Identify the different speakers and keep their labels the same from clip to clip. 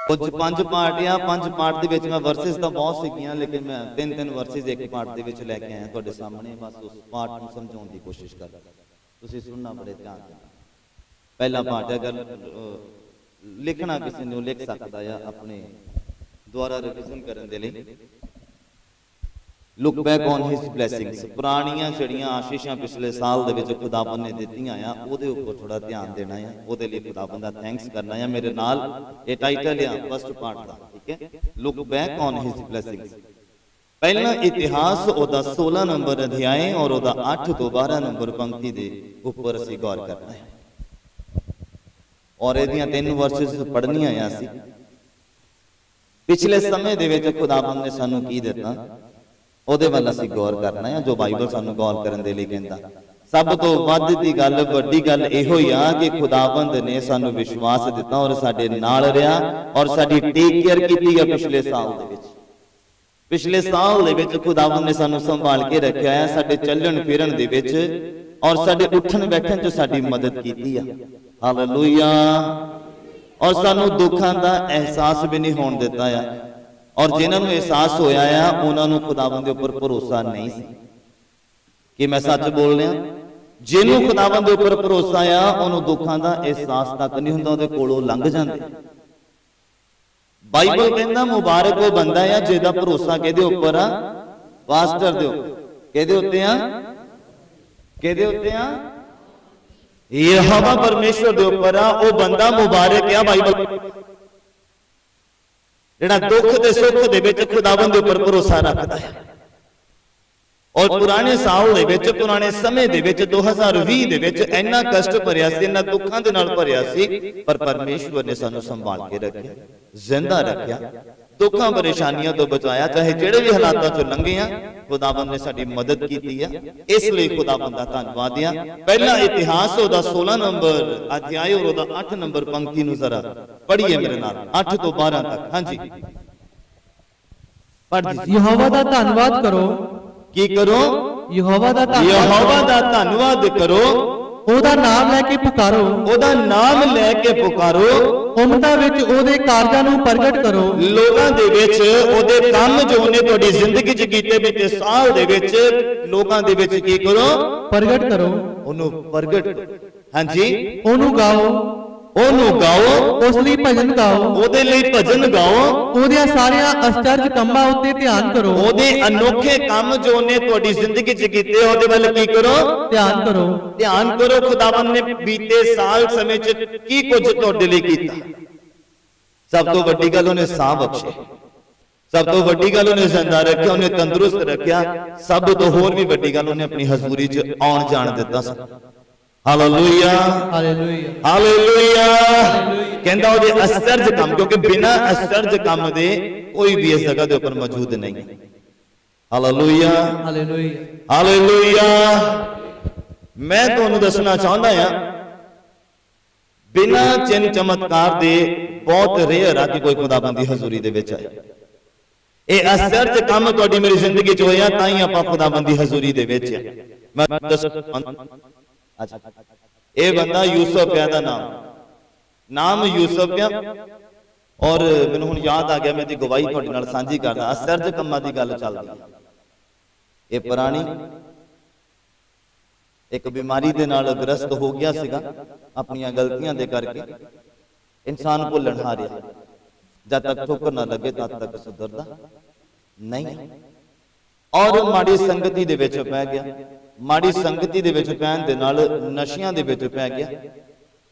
Speaker 1: कुछ 5 पार्ट या 5 पार्ट दे विच मैं वर्सेस तो बहुत सीखियां, लेकिन मैं 3 वर्सेस एक पार्ट दे विच लैके आया तुहाडे सामने। बस उस पार्ट नूं समझाउण दी कोशिश कर, तुसीं सुनना बड़े ध्यान नाल। पहला पार्ट है, अगर लिखना किसी ने लिख सकता है अपने द्वारा रिविजन करने के लिए। Look back on his blessings, पुरानियां जड़ियां आशीषां पिछले साल दे विच खुदाबंद ने दित्तियां आ, ओदे उपर थोड़ा ध्यान देना है, ओदे लिए खुदाबंद दा थैंक्स करना है। मेरे नाल ये टाइटल है फर्स्ट पार्ट दा, ठीक है, look back on his blessings. पहला इतिहास ओदा 16 नंबर अध्याय और ओदा 8 तो 12 नंबर पंक्ति दे उपर असीं गौर करना है, और इहदियां 3 वर्सेस पढ़नियां आ। असीं पिछले समय दे विच खुदाबंद ने सानू की दिता, ਉਹਦੇ ਵੱਲ ਅਸੀਂ ਗੌਰ ਕਰਨਾ ਹੈ, ਜੋ ਬਾਈਬਲ ਸਾਨੂੰ ਗੌਰ ਕਰਨ ਦੇ ਲਈ ਕਹਿੰਦਾ। ਸਭ ਤੋਂ ਵੱਧ ਦੀ ਗੱਲ, ਵੱਡੀ ਗੱਲ ਇਹੋ ਹੀ ਆ ਕਿ ਖੁਦਾਵੰਦ ਨੇ ਸਾਨੂੰ ਵਿਸ਼ਵਾਸ ਦਿੱਤਾ ਔਰ ਸਾਡੇ ਨਾਲ ਰਿਹਾ ਔਰ ਸਾਡੀ ਟੇਕ ਕੇਅਰ ਕੀਤੀ ਹੈ ਪਿਛਲੇ ਸਾਲ ਦੇ ਵਿੱਚ। ਪਿਛਲੇ ਸਾਲ ਦੇ ਵਿੱਚ ਖੁਦਾਵੰਦ ਨੇ ਸਾਨੂੰ ਸੰਭਾਲ ਕੇ ਰੱਖਿਆ ਹੈ, ਸਾਡੇ ਚੱਲਣ ਫਿਰਨ ਦੇ ਵਿੱਚ ਔਰ ਸਾਡੇ ਉੱਠਣ ਬੈਠਣ 'ਚ ਸਾਡੀ ਮਦਦ ਕੀਤੀ ਆ। ਹਾਲੇਲੂਇਆ। ਔਰ ਸਾਨੂੰ ਦੁੱਖਾਂ ਦਾ ਅਹਿਸਾਸ ਵੀ ਨਹੀਂ ਹੋਣ ਦਿੱਤਾ ਆ, और जिन्होंने एहसास होया आ उन्होंने खुदावंद के उपर भरोसा नहीं सी। कि मैं सच बोल रहा, जिन्हों खुदावंद के उपर भरोसा आ उन्होंने दुखों का एहसास तक नहीं हुंदा, उहदे कोलों लंघ जांदे। बाइबल कहंदा मुबारक वो बंदा है जिहदा भरोसा किहदे उपर आ, पास्टर दे उपर। किहदे उत्ते आ? किहदे उत्ते आ? यहोवा परमेश्वर दे उपर आ। वो बंदा मुबारक आ। बाइबल जिहड़ा दुख ते सुख दे विच खुदावंद दे उपर भरोसा रखदा है। और पुराने साल दे विच, पुराने समय दे विच 2020 दे विच इन्ना कष्ट भरिया सी, इन्ना दुखां दे नाल भरिया सी, पर परमेश्वर ने सानू संभाल के रखिया, जिंदा रखिया, दुखां परेशानियां तो बचाया। चाहे जिहड़े भी हालातां चों लंघे आ, खुदावंद ने साडी मदद कीती है, इसलिए खुदावंद दा धन्नवाद आ। पहला इतिहास ओदा 16 नंबर अध्याय और ओदा 8 नंबर पंक्ति नूं जरा पढ़िए मेरे नाल, 8 तो 12 तक। हाँ जी, पढ़ दीजिए।
Speaker 2: यहोवा दा धन्नवाद करो।
Speaker 1: की करो?
Speaker 2: यहोवा दा
Speaker 1: धन्नवाद करो।
Speaker 2: ओदा नाम लेके पुकारो।
Speaker 1: ओदा नाम लेके पुकारो।
Speaker 2: उम्मतां विच ओदे कारजां नूं प्रगट करो।
Speaker 1: लोकां दे विच ओदे काम जो ने तुहाडी जिंदगी च कीते बीते साल दे विच लोकां दे विच की करो? प्रगट करो। ओनू प्रगट, हां जी, ओनू गाओ। ओनू गाओ, उस लई भजन गाओ, ओदे लई भजन गाओ।
Speaker 2: ओदे सारियां आश्चर्य कंमां उत्ते ध्यान करो।
Speaker 1: ओदे अनोखे काम जो ने तुहाडी जिंदगी च कीते ओदे वल की करो?
Speaker 2: ध्यान करो।
Speaker 1: ध्यान करो खुदावंद ने बीते साल समय च की कुछ तुहाडे लई कीता। सब तो वड्डी गल उहने साह बख्शे, सब तो वड्डी गल उहने जिंदा रखिया, उहने तंदुरुस्त रखिया। सब तो होर भी वड्डी गल उहने अपनी हजूरी च आउण जाण दित्ता सी। Hallelujah, hallelujah, hallelujah. कहंदा ओदे आश्चर्य काम, क्योंकि बिना आश्चर्य काम दे कोई भी इस जगह दे ऊपर मौजूद नहीं। Hallelujah, hallelujah, hallelujah. मैं तुहानू दसना चाहता हां, बिना चिन्ह चमत्कार दे बहुत रेयर आ कि कोई खुदाबंद दी हजूरी दे विच आए। ये आश्चर्य काम तुहाडी मेरी जिंदगी च होया, तां ही आपां खुदाबंद दी हजूरी दे विच आ। मैं अच्छा, ये बंदा यूसुफ है, दा नाम यूसुफ है। और मैनूं हुण याद आ गया, मैं दी गवाही तुहाडे नाल सांझी करदा। आश्चर्य कम्मां दी गल चलदी है। ये पुरानी एक बीमारी दे नाल ग्रस्त हो गया सीगा, अपनियां गलतियां दे करके। इंसान भुल्लण हारिया, जब तक ठोकर ना लगे तद तक सुधरदा नहीं। और माड़ी संगति दे विच पै गया। माड़ी संगति दे विच पैण दे नाल नशियां दे विच पै गया।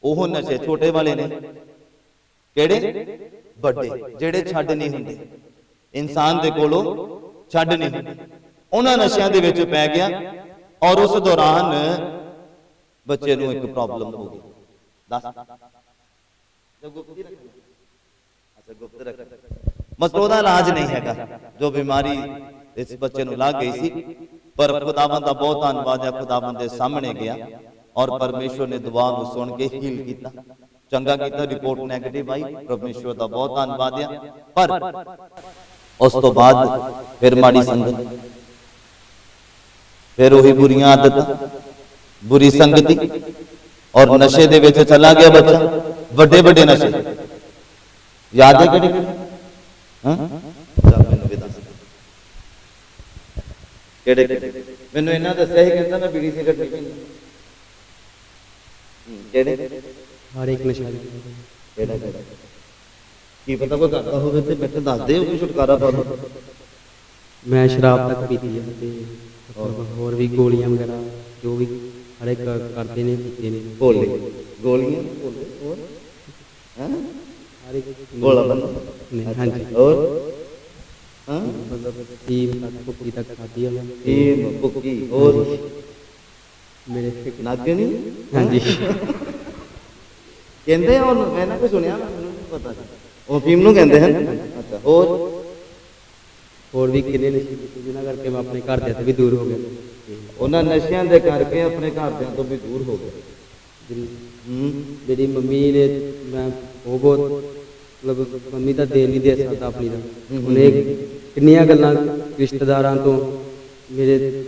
Speaker 1: ओह नशे छोटे वाले ने, किहड़े? बड़े, जिहड़े छड्ड नहीं हुंदे, इंसान दे कोलों छड्ड नहीं हुंदे। उन्हां नशियां दे विच पै गया और उस दौरान बच्चे नूं एक प्रॉब्लम हो गई। दस गुप्त रख, मतलब ओहदा इलाज नहीं हैगा, जो बीमारी इस बच्चे नूं लग गई सी। पर खुदावंद दा बहुत धन्नवाद है, खुदावंद दे सामने गया और परमेश्वर ने दुआ नूं सुन के हील कीता, चंगा कीता। रिपोर्ट नेगेटिव आई, परमेश्वर दा बहुत धन्नवाद है। पर उस तो बाद फिर माड़ी संगत, फिर वही बुरियां आदतां, बुरी संगति और नशे दे विच चला गया बच्चा। वड्डे वड्डे नशे, याद है किहड़े हाँ चल मैनूं भी दस किहड़े मैनूं इन्हां दस्सिया ही कहंदा मैं बीड़ी सिगरट नहीं पींदा किहड़े
Speaker 3: हर एक नशा
Speaker 1: ਕਿਹੜਾ ਕੀ ਪਤਾ ਕੋਈ ਕਰਦਾ ਹੋਵੇ ਤੇ ਮੈਨੂੰ ਦੱਸ ਦੇ ਉਹ ਛੁਟਕਾਰਾ ਪਾ ਦੋ
Speaker 3: ਮੈਂ ਸ਼ਰਾਬ ਤੱਕ ਪੀਤੀ ਹੈ ਤੇ ਹੋਰ ਵੀ ਗੋਲੀਆਂ ਵਗੈਰਾ ਜੋ ਵੀ ਹਰ ਇੱਕ ਕਰਦੇ ਨੇ ਪੀਤੇ ਨੇ
Speaker 1: ਭੋਲੇ ਗੋਲੀਆਂ ਭੋਲੇ ਹੋਰ ਹਾਂ
Speaker 3: ਹਰ ਇੱਕ
Speaker 1: ਗੋਲਾ ਬੰਦਾ
Speaker 3: ਨਹੀਂ ਹਾਂਜੀ
Speaker 1: ਹੋਰ ਹਾਂ
Speaker 3: ਮਤਲਬ ਟੀਮ ਤੱਕ ਭੁੱਕੀ ਤੱਕ ਖਾਦੀ ਹੈ ਮੈਂ
Speaker 1: ਇਹ ਭੁੱਕੀ ਹੋਰ
Speaker 3: ਮੇਰੇ
Speaker 1: ਨਾਗੇ ਨਹੀਂ
Speaker 3: ਹਾਂਜੀ
Speaker 1: ਕਹਿੰਦੇ ਆ ਉਹਨੂੰ ਮੈਂ ਨਾ ਕੋਈ ਸੁਣਿਆ ਮੈਨੂੰ ਨਹੀਂ ਪਤਾ ਉਹ ਫੀਮ ਨੂੰ ਕਹਿੰਦੇ ਹਨ ਅੱਛਾ
Speaker 3: ਹੋਰ ਵੀ ਕਿੰਨੇ ਨਸ਼ੇ ਕੀਤੇ ਜਿਨ੍ਹਾਂ ਕਰਕੇ ਮੈਂ ਆਪਣੇ ਘਰਦਿਆਂ ਤੋਂ ਵੀ ਦੂਰ ਹੋ ਗਿਆ
Speaker 1: ਉਹਨਾਂ ਨਸ਼ਿਆਂ ਦੇ ਕਰਕੇ ਆਪਣੇ ਘਰਦਿਆਂ ਤੋਂ ਵੀ ਦੂਰ ਹੋ ਗਏ
Speaker 3: ਮੇਰੀ ਮੰਮੀ ਨੇ ਮੈਂ ਉਹ ਬਹੁਤ ਮਤਲਬ ਮੰਮੀ ਦਾ ਦੇਣ ਨਹੀਂ ਦੇ ਸਕਦਾ ਆਪਣੀ ਦਾ ਉਹਨੇ ਕਿੰਨੀਆਂ ਗੱਲਾਂ ਰਿਸ਼ਤੇਦਾਰਾਂ ਤੋਂ ਮੇਰੇ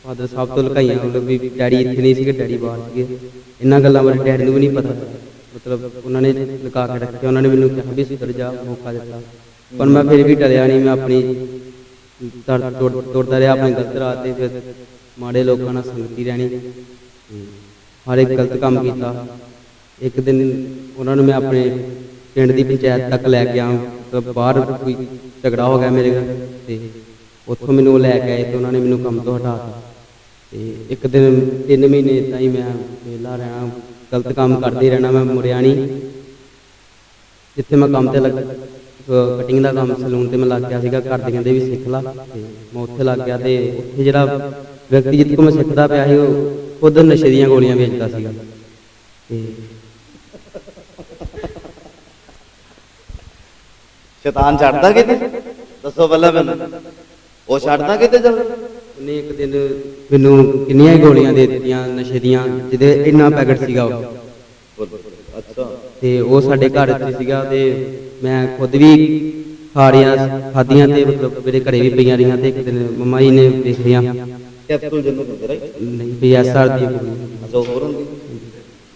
Speaker 3: ਫਾਦਰ ਸਾਹਿਬ ਤੋਂ ਲੁਕਾਈਆਂ ਮਤਲਬ ਵੀ ਡੈਡੀ ਇੱਥੇ ਨਹੀਂ ਸੀਗੇ ਡੈਡੀ ਬਾਹਰ ਸੀਗੇ ਇਹਨਾਂ ਗੱਲਾਂ ਬਾਰੇ ਡੈਡੀ ਨੂੰ ਵੀ ਨਹੀਂ ਪਤਾ ਮਤਲਬ ਉਹਨਾਂ ਨੇ ਲੁਕਾ ਕੇ ਰੱਖਿਆ ਉਹਨਾਂ ਨੇ ਮੈਨੂੰ ਕਿਹਾ ਵੀ ਸੁਧਰ ਜਾ ਮੌਕਾ ਦਿੱਤਾ ਪਰ ਮੈਂ ਫਿਰ ਵੀ ਟਲਿਆ ਨਹੀਂ ਮੈਂ ਆਪਣੀ ਤੁਰਦਾ ਰਿਹਾ ਆਪਣੇ ਗਲਤ ਰਾਹ ਤੇ ਫਿਰ ਮਾੜੇ ਲੋਕਾਂ ਨਾਲ ਸੰਗਤੀ ਰਹਿਣੀ ਹਰ ਇੱਕ ਗਲਤ ਕੰਮ ਕੀਤਾ ਇੱਕ ਦਿਨ ਉਹਨਾਂ ਨੂੰ ਮੈਂ ਆਪਣੇ ਪਿੰਡ ਦੀ ਪੰਚਾਇਤ ਤੱਕ ਲੈ ਕੇ ਆਇਆ ਬਾਹਰ ਕੋਈ ਝਗੜਾ ਹੋ ਗਿਆ ਮੇਰੇ ਘਰ ਤੇ ਉੱਥੋਂ ਮੈਨੂੰ ਲੈ ਕੇ ਆਏ ਤੇ ਉਹਨਾਂ ਨੇ ਮੈਨੂੰ ਕੰਮ ਤੋਂ ਹਟਾ ਦਿੱਤਾ ਤੇ ਇੱਕ ਦਿਨ 3 ਮਹੀਨੇ ਇੱਦਾਂ ਹੀ ਮੈਂ ਵਿਹਲਾ ਰਹਿਣਾ ਗਲਤ ਕੰਮ ਕਰਦੇ ਰਹਿਣਾ ਮੈਂ ਮੁੜਿਆ ਨਹੀਂ ਜਿੱਥੇ ਮੈਂ ਕੰਮ ਤੇ ਕਟਿੰਗ ਦਾ ਕੰਮ ਸਲੂਨ ਤੇ ਮੈਂ ਲੱਗ ਗਿਆ ਸੀਗਾ ਘਰ ਦੇ ਕਹਿੰਦੇ ਵੀ ਸਿੱਖ ਲਾ ਤੇ ਮੈਂ ਉੱਥੇ ਲੱਗ ਗਿਆ ਤੇ ਉੱਥੇ ਜਿਹੜਾ ਵਿਅਕਤੀ ਜਿੱਥੇ ਮੈਂ ਸਿੱਖਦਾ ਪਿਆ ਸੀ ਉਹ ਖੁਦ ਨਸ਼ੇ ਦੀਆਂ ਗੋਲੀਆਂ ਵੇਚਦਾ ਸੀਗਾ ਤੇ
Speaker 1: ਸ਼ੈਤਾਨ ਛੱਡਦਾ ਕਿਤੇ ਦੱਸੋ ਪਹਿਲਾਂ ਮੈਨੂੰ ਉਹ ਛੱਡਦਾ ਕਿਤੇ ਜਦ
Speaker 3: ਉਹਨੇ ਇੱਕ ਦਿਨ ਮੈਨੂੰ ਕਿੰਨੀਆਂ ਗੋਲੀਆਂ ਦੇ ਦਿੱਤੀਆਂ ਨਸ਼ੇ ਦੀਆਂ ਜਿਹਦੇ ਇੰਨਾ ਪੈਕਟ ਸੀਗਾ ਉਹ
Speaker 1: ਅੱਛਾ
Speaker 3: ਤੇ ਉਹ ਸਾਡੇ ਘਰ ਇੱਥੇ ਸੀਗਾ ਤੇ ਮੈਂ ਖੁਦ ਵੀ ਖਾਧੀਆਂ ਤੇ ਮਤਲਬ ਮੇਰੇ ਘਰੇ ਵੀ ਪਈਆਂ ਰਹੀਆਂ ਤੇ ਇੱਕ ਦਿਨ ਮੰਮਾ ਜੀ ਨੇ ਦੇਖ ਲਿਆ
Speaker 1: ਕੈਪਸੂਲ ਜਿਹਨੂੰ ਕਹਿੰਦੇ ਰਾਈਟ
Speaker 3: ਨਹੀਂ PSR ਦੀ
Speaker 1: ਅੱਛਾ ਹੋਰ ਹੁੰਦੀ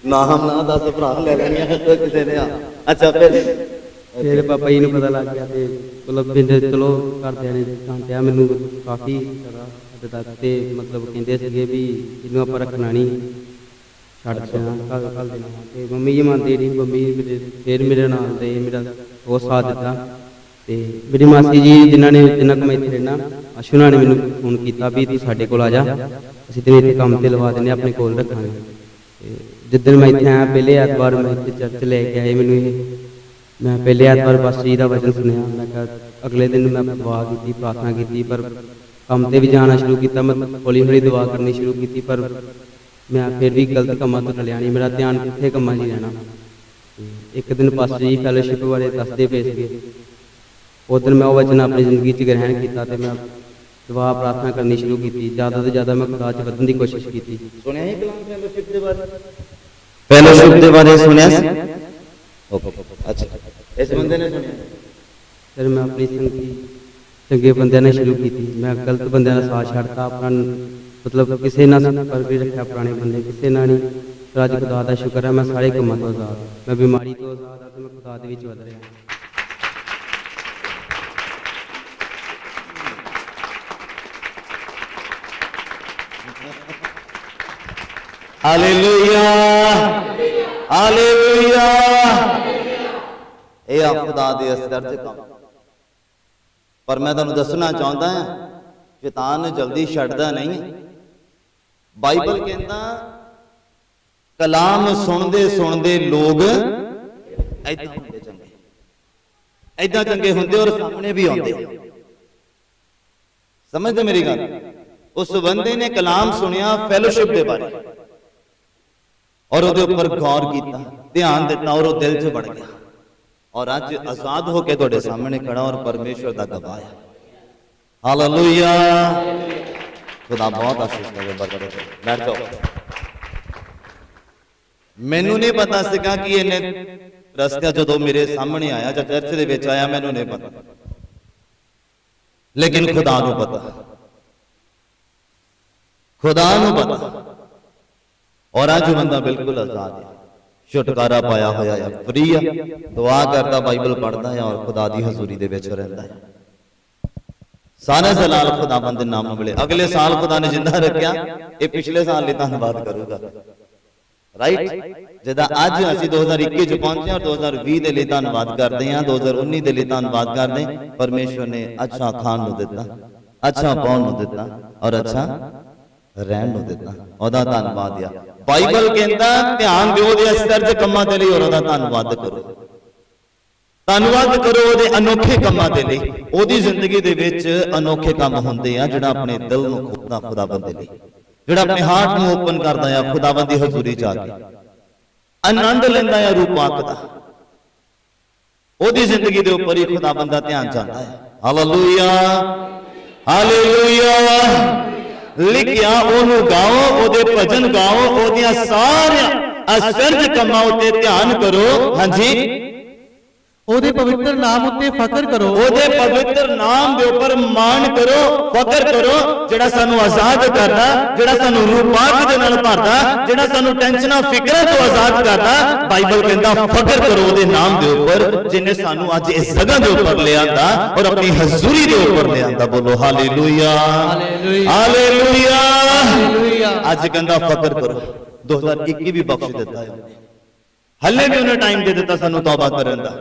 Speaker 1: ਨਾਮ ਨਾ ਦੱਸ ਭਰਾ ਲੈ ਲੈਣੀਆਂ ਕਿਸੇ ਨੇ ਅੱਛਾ
Speaker 3: ਫਿਰ ਪਾਪਾ ਜੀ ਨੂੰ ਪਤਾ ਲੱਗ ਗਿਆ ਤੇ ਮਤਲਬ ਬਿੰਦੇ ਚਲੋ ਘਰਦਿਆਂ ਨੇ ਡਾਂਟਿਆ ਮੈਨੂੰ ਕਾਫੀ ਜ਼ਿਆਦਾ ਹੱਦ ਤੱਕ ਤੇ ਮਤਲਬ ਕਹਿੰਦੇ ਸੀਗੇ ਵੀ ਇਹਨੂੰ ਆਪਾਂ ਰੱਖਣਾ ਨਹੀਂ ਛੱਡ ਦੇਣਾ ਕੱਲ ਦੇਣਾ ਤੇ ਮੰਮੀ ਜੀ ਮੰਨਦੇ ਨਹੀਂ ਮੰਮੀ ਫਿਰ ਮੇਰੇ ਨਾਲ ਦੇ ਮੇਰਾ ਉਹ ਸਾਥ ਦਿੱਤਾ ਤੇ ਮੇਰੀ ਮਾਸੀ ਜੀ ਜਿਨ੍ਹਾਂ ਕੋਲ ਮੈਂ ਇੱਥੇ ਰਹਿਣਾ ਅਸ਼ੁਨਾ ਨੇ ਮੈਨੂੰ ਫੋਨ ਕੀਤਾ ਵੀ ਤੂੰ ਸਾਡੇ ਕੋਲ ਆ ਜਾ ਅਸੀਂ ਤੈਨੂੰ ਇੱਥੇ ਕੰਮ ਤੇ ਲਵਾ ਦਿੰਦੇ ਆਪਣੇ ਕੋਲ ਰੱਖਾਂਗੇ ਤੇ ਜਿੱਦਣ ਮੈਂ ਇੱਥੇ ਆਇਆ ਪਹਿਲੇ ਐਤਵਾਰ ਮੈਂ ਇੱਥੇ ਚਰਚ ਲੈ ਕੇ ਆਏ ਮੈਨੂੰ ਇਹ ਮੈਂ ਪਹਿਲੇ ਐਤਵਾਰ ਪਾਸਟਰ ਜੀ ਦਾ ਵਚਨ ਸੁਣਿਆ ਮੈਂ ਕਿਹਾ ਅਗਲੇ ਦਿਨ ਮੈਂ ਦੁਆ ਕੀਤੀ ਪ੍ਰਾਰਥਨਾ ਕੀਤੀ ਪਰ ਕੰਮ ਤੇ ਵੀ ਜਾਣਾ ਸ਼ੁਰੂ ਕੀਤਾ ਮੈਂ ਹੌਲੀ ਹੌਲੀ ਦੁਆ ਕਰਨੀ ਸ਼ੁਰੂ ਕੀਤੀ ਪਰ ਮੈਂ ਫਿਰ ਵੀ ਗਲਤ ਕੰਮਾਂ ਤੋਂ ਟਲਿਆ ਨਹੀਂ ਮੇਰਾ ਧਿਆਨ ਕਿੱਥੇ ਕੰਮਾਂ 'ਚ ਹੀ ਰਹਿਣਾ ਇੱਕ ਦਿਨ ਪਾਸਟਰ ਜੀ ਫੈਲੋਸ਼ਿਪ ਬਾਰੇ ਦੱਸਦੇ ਪਏ ਸੀਗੇ ਉਸ ਦਿਨ ਮੈਂ ਉਹ ਵਚਨ ਆਪਣੀ ਜ਼ਿੰਦਗੀ 'ਚ ਗ੍ਰਹਿਣ ਕੀਤਾ ਤੇ ਮੈਂ ਦੁਆ ਪ੍ਰਾਰਥਨਾ ਕਰਨੀ ਸ਼ੁਰੂ ਕੀਤੀ ਜ਼ਿਆਦਾ ਤੋਂ ਜ਼ਿਆਦਾ ਮੈਂ ਖੁਦਾ 'ਚ ਵਧਣ ਦੀ ਕੋਸ਼ਿਸ਼ ਕੀਤੀ
Speaker 1: ਸੁਣਿਆ ਹੀ ਕਲਾਮ ਫੈਲੋਸ਼ਿਪ ਦੇ ਬਾਰੇ ਫੈਲੋਸ਼ਿਪ ਦੇ ਬਾਰੇ ਸੁਣਿਆ ਸੀ ਅੱਛਾ ਇਸ ਬੰਦੇ ਨੇ ਸੁਣਿਆ
Speaker 3: ਫਿਰ ਮੈਂ ਆਪਣੀ ਸੰਗਤੀ ਚੰਗੇ ਬੰਦਿਆਂ ਨਾਲ ਸ਼ੁਰੂ ਕੀਤੀ ਮੈਂ ਗਲਤ ਬੰਦਿਆਂ ਦਾ ਸਾਥ ਛੱਡਤਾ ਆਪਣਾ ਮਤਲਬ ਕਿਸੇ ਨਾਲ ਸੰਪਰਕ ਵੀ ਰੱਖਿਆ ਪੁਰਾਣੇ ਬੰਦੇ ਕਿਸੇ ਨਾਲ ਨਹੀਂ ਪਰ ਅੱਜ ਖੁਦਾ ਦਾ ਸ਼ੁਕਰ ਹੈ ਮੈਂ ਸਾਰੇ ਕੰਮਾਂ ਤੋਂ ਆਜ਼ਾਦ ਮੈਂ ਬਿਮਾਰੀ ਤੋਂ ਆਜ਼ਾਦ ਹਾਂ ਤੇ ਮੈਂ ਖੁਦਾ ਦੇ ਵਿੱਚ ਵਧ ਰਿਹਾ
Speaker 1: ਹਾਲੇਲੂਇਆ ਹਾਲੇਲੂਇਆ ਇਹ ਆ ਖੁਦਾ ਦੇ ਅਸਰ 'ਚ ਕੰਮ ਪਰ ਮੈਂ ਤੁਹਾਨੂੰ ਦੱਸਣਾ ਚਾਹੁੰਦਾ ਹਾਂ ਸ਼ੈਤਾਨ ਜਲਦੀ ਛੱਡਦਾ ਨਹੀਂ ਬਾਈਬਲ ਕਹਿੰਦਾ ਕਲਾਮ ਸੁਣਦੇ ਸੁਣਦੇ ਲੋਕ ਐਦਾਂ ਹੁੰਦੇ ਚੰਗੇ ਐਦਾਂ ਚੰਗੇ ਹੁੰਦੇ ਔਰ ਸਾਹਮਣੇ ਵੀ ਆਉਂਦੇ ਸਮਝਦੇ ਮੇਰੀ ਗੱਲ ਉਸ ਬੰਦੇ ਨੇ ਕਲਾਮ ਸੁਣਿਆ ਫੈਲੋਸ਼ਿਪ ਦੇ ਬਾਰੇ ਔਰ ਉਹਦੇ ਉੱਪਰ ਗੌਰ ਕੀਤਾ ਧਿਆਨ ਦਿੱਤਾ ਔਰ ਉਹ ਦਿਲ 'ਚ ਵੜ ਗਿਆ ਔਰ ਅੱਜ ਆਜ਼ਾਦ ਹੋ ਕੇ ਤੁਹਾਡੇ ਸਾਹਮਣੇ ਖੜਾ ਔਰ ਪਰਮੇਸ਼ਵਰ ਦਾ ਗਵਾਹ ਹੈ ਹਾਲੇਲੂਇਆ ਖੁਦਾ ਬਹੁਤ ਆਸ਼ੀਸ਼ ਦੇਵੇ ਬਰਕਤ ਬੈਠ ਜਾਓ ਮੈਨੂੰ ਨਹੀਂ ਪਤਾ ਸੀਗਾ ਕਿ ਇਹਨੇ ਰਸਤਾ ਜਦੋਂ ਮੇਰੇ ਸਾਹਮਣੇ ਆਇਆ ਜਾਂ ਚਰਚ ਦੇ ਵਿੱਚ ਆਇਆ ਮੈਨੂੰ ਨਹੀਂ ਪਤਾ ਲੇਕਿਨ ਖੁਦਾ ਨੂੰ ਪਤਾ ਖੁਦਾ ਨੂੰ ਪਤਾ ਔਰ ਅੱਜ ਬੰਦਾ ਬਿਲਕੁਲ ਆਜ਼ਾਦ ਹੈ ਛੁਟਕਾਰਾ ਪਾਇਆ ਹੋਇਆ ਆ, ਫ੍ਰੀ ਆ। ਦੁਆ ਕਰਦਾ, ਬਾਈਬਲ ਪੜ੍ਹਦਾ ਆ ਔਰ ਖੁਦਾ ਦੀ ਹਜ਼ੂਰੀ ਦੇ ਵਿੱਚ ਰਹਿੰਦਾ ਹੈ। ਸਾਰੇ ਜਲਾਲ ਖੁਦਾਵੰਦ ਦੇ ਨਾਮ ਨੂੰ ਮਿਲੇ। ਅਗਲੇ ਸਾਲ ਖੁਦਾ ਨੇ ਜਿੰਦਾ ਰੱਖਿਆ, ਇਹ ਪਿਛਲੇ ਸਾਲ ਲਈ ਧੰਨਵਾਦ ਕਰੂਗਾ, ਰਾਈਟ। ਜਿੱਦਾਂ ਅੱਜ ਅਸੀਂ 2021 ਚ ਪਹੁੰਚੇ ਔਰ 2020 ਦੇ ਲਈ ਧੰਨਵਾਦ ਕਰਦੇ ਹਾਂ, 2019 ਦੇ ਲਈ ਧੰਨਵਾਦ ਕਰਦੇ ਹਾਂ। ਪਰਮੇਸ਼ਵਰ ਨੇ ਅੱਛਾ ਖਾਣ ਨੂੰ ਦਿੱਤਾ, ਅੱਛਾ ਪਾਉਣ ਨੂੰ ਦਿੱਤਾ ਔਰ ਅੱਛਾ ਰਹਿਣ ਨੂੰ ਦਿੱਤਾ, ਉਹਦਾ ਧੰਨਵਾਦ ਆ। ਬਾਈਬਲ ਕਹਿੰਦਾ ਧਿਆਨ ਦਿਓ ਉਹਦੇ ਅਸਰਜ ਕੰਮਾਂ ਦੇ ਲਈ ਔਰ ਉਹਦਾ ਧੰਨਵਾਦ ਕਰੋ। ਧੰਨਵਾਦ ਕਰੋ ਉਹਦੇ ਅਨੋਖੇ ਕੰਮਾਂ ਦੇ ਲਈ। ਉਹਦੀ ਜ਼ਿੰਦਗੀ ਦੇ ਵਿੱਚ ਅਨੋਖੇ ਕੰਮ ਹੁੰਦੇ ਆ, ਜਿਹੜਾ ਆਪਣੇ ਦਿਲ ਨੂੰ ਖੋਲਦਾ ਖੁਦਾਵੰਦ ਦੇ ਲਈ, ਜਿਹੜਾ ਆਪਣੇ ਹਾਰਟ ਨੂੰ ਓਪਨ ਕਰਦਾ ਆ ਖੁਦਾਵੰਦ ਦੀ ਹਜ਼ੂਰੀ ਚ ਆ ਕੇ, ਆਨੰਦ ਲੈਂਦਾ ਆ ਰੂਪਾਕ ਦਾ। ਉਹਦੀ ਜ਼ਿੰਦਗੀ ਦੇ ਉੱਪਰ ਹੀ ਖੁਦਾਵੰਦ ਦਾ ਧਿਆਨ ਜਾਂਦਾ ਹੈ। Hallelujah, hallelujah. ਲਿਖਿਆ ਉਹਨੂੰ ਗਾਓ, ਉਹਦੇ ਭਜਨ ਗਾਓ, ਉਹਦੀਆਂ ਸਾਰੀਆਂ ਅਸਰਜ ਕੰਮਾਂ ਉੱਤੇ ਧਿਆਨ ਕਰੋ। ਹਾਂਜੀ,
Speaker 2: ਉਹਦੇ ਪਵਿੱਤਰ ਨਾਮ ਉੱਤੇ ਫਖਰ ਕਰੋ।
Speaker 1: ਉਹਦੇ ਪਵਿੱਤਰ ਨਾਮ ਦੇ ਉੱਪਰ ਮਾਣ ਕਰੋ, ਫਖਰ ਕਰੋ, ਜਿਹੜਾ ਸਾਨੂੰ ਆਜ਼ਾਦ ਕਰਦਾ, ਜਿਹੜਾ ਸਾਨੂੰ ਰੂਪਾਕ ਦੇ ਨਾਲ ਭਰਦਾ, ਜਿਹੜਾ ਸਾਨੂੰ ਟੈਨਸ਼ਨਾਂ ਫਿਕਰਾਂ ਤੋਂ ਆਜ਼ਾਦ ਕਰਦਾ। ਬਾਈਬਲ ਕਹਿੰਦਾ ਫਖਰ ਕਰੋ ਉਹਦੇ ਨਾਮ ਦੇ ਉੱਪਰ, ਜਿਨੇ ਸਾਨੂੰ ਅੱਜ ਇਸ ਜਗ੍ਹਾ ਦੇ ਉੱਪਰ ਲਿਆਂਦਾ ਔਰ ਆਪਣੀ ਹਜ਼ੂਰੀ ਦੇ ਉੱਪਰ ਲਿਆਂਦਾ। ਬੋਲੋ ਹਾਲੇਲੂਇਆ, ਹਾਲੇਲੂਇਆ। ਅੱਜ ਕਹਿੰਦਾ ਫਖਰ ਕਰੋ। 2021 ਵੀ ਬਖਸ਼ ਦਿੱਤਾ ਹੈ, ਹੱਲੇ ਵੀ ਉਹਨੇ ਟਾਈਮ ਦੇ ਦਿੱਤਾ ਸਾਨੂੰ ਤੌਬਾ ਕਰਨ ਦਾ,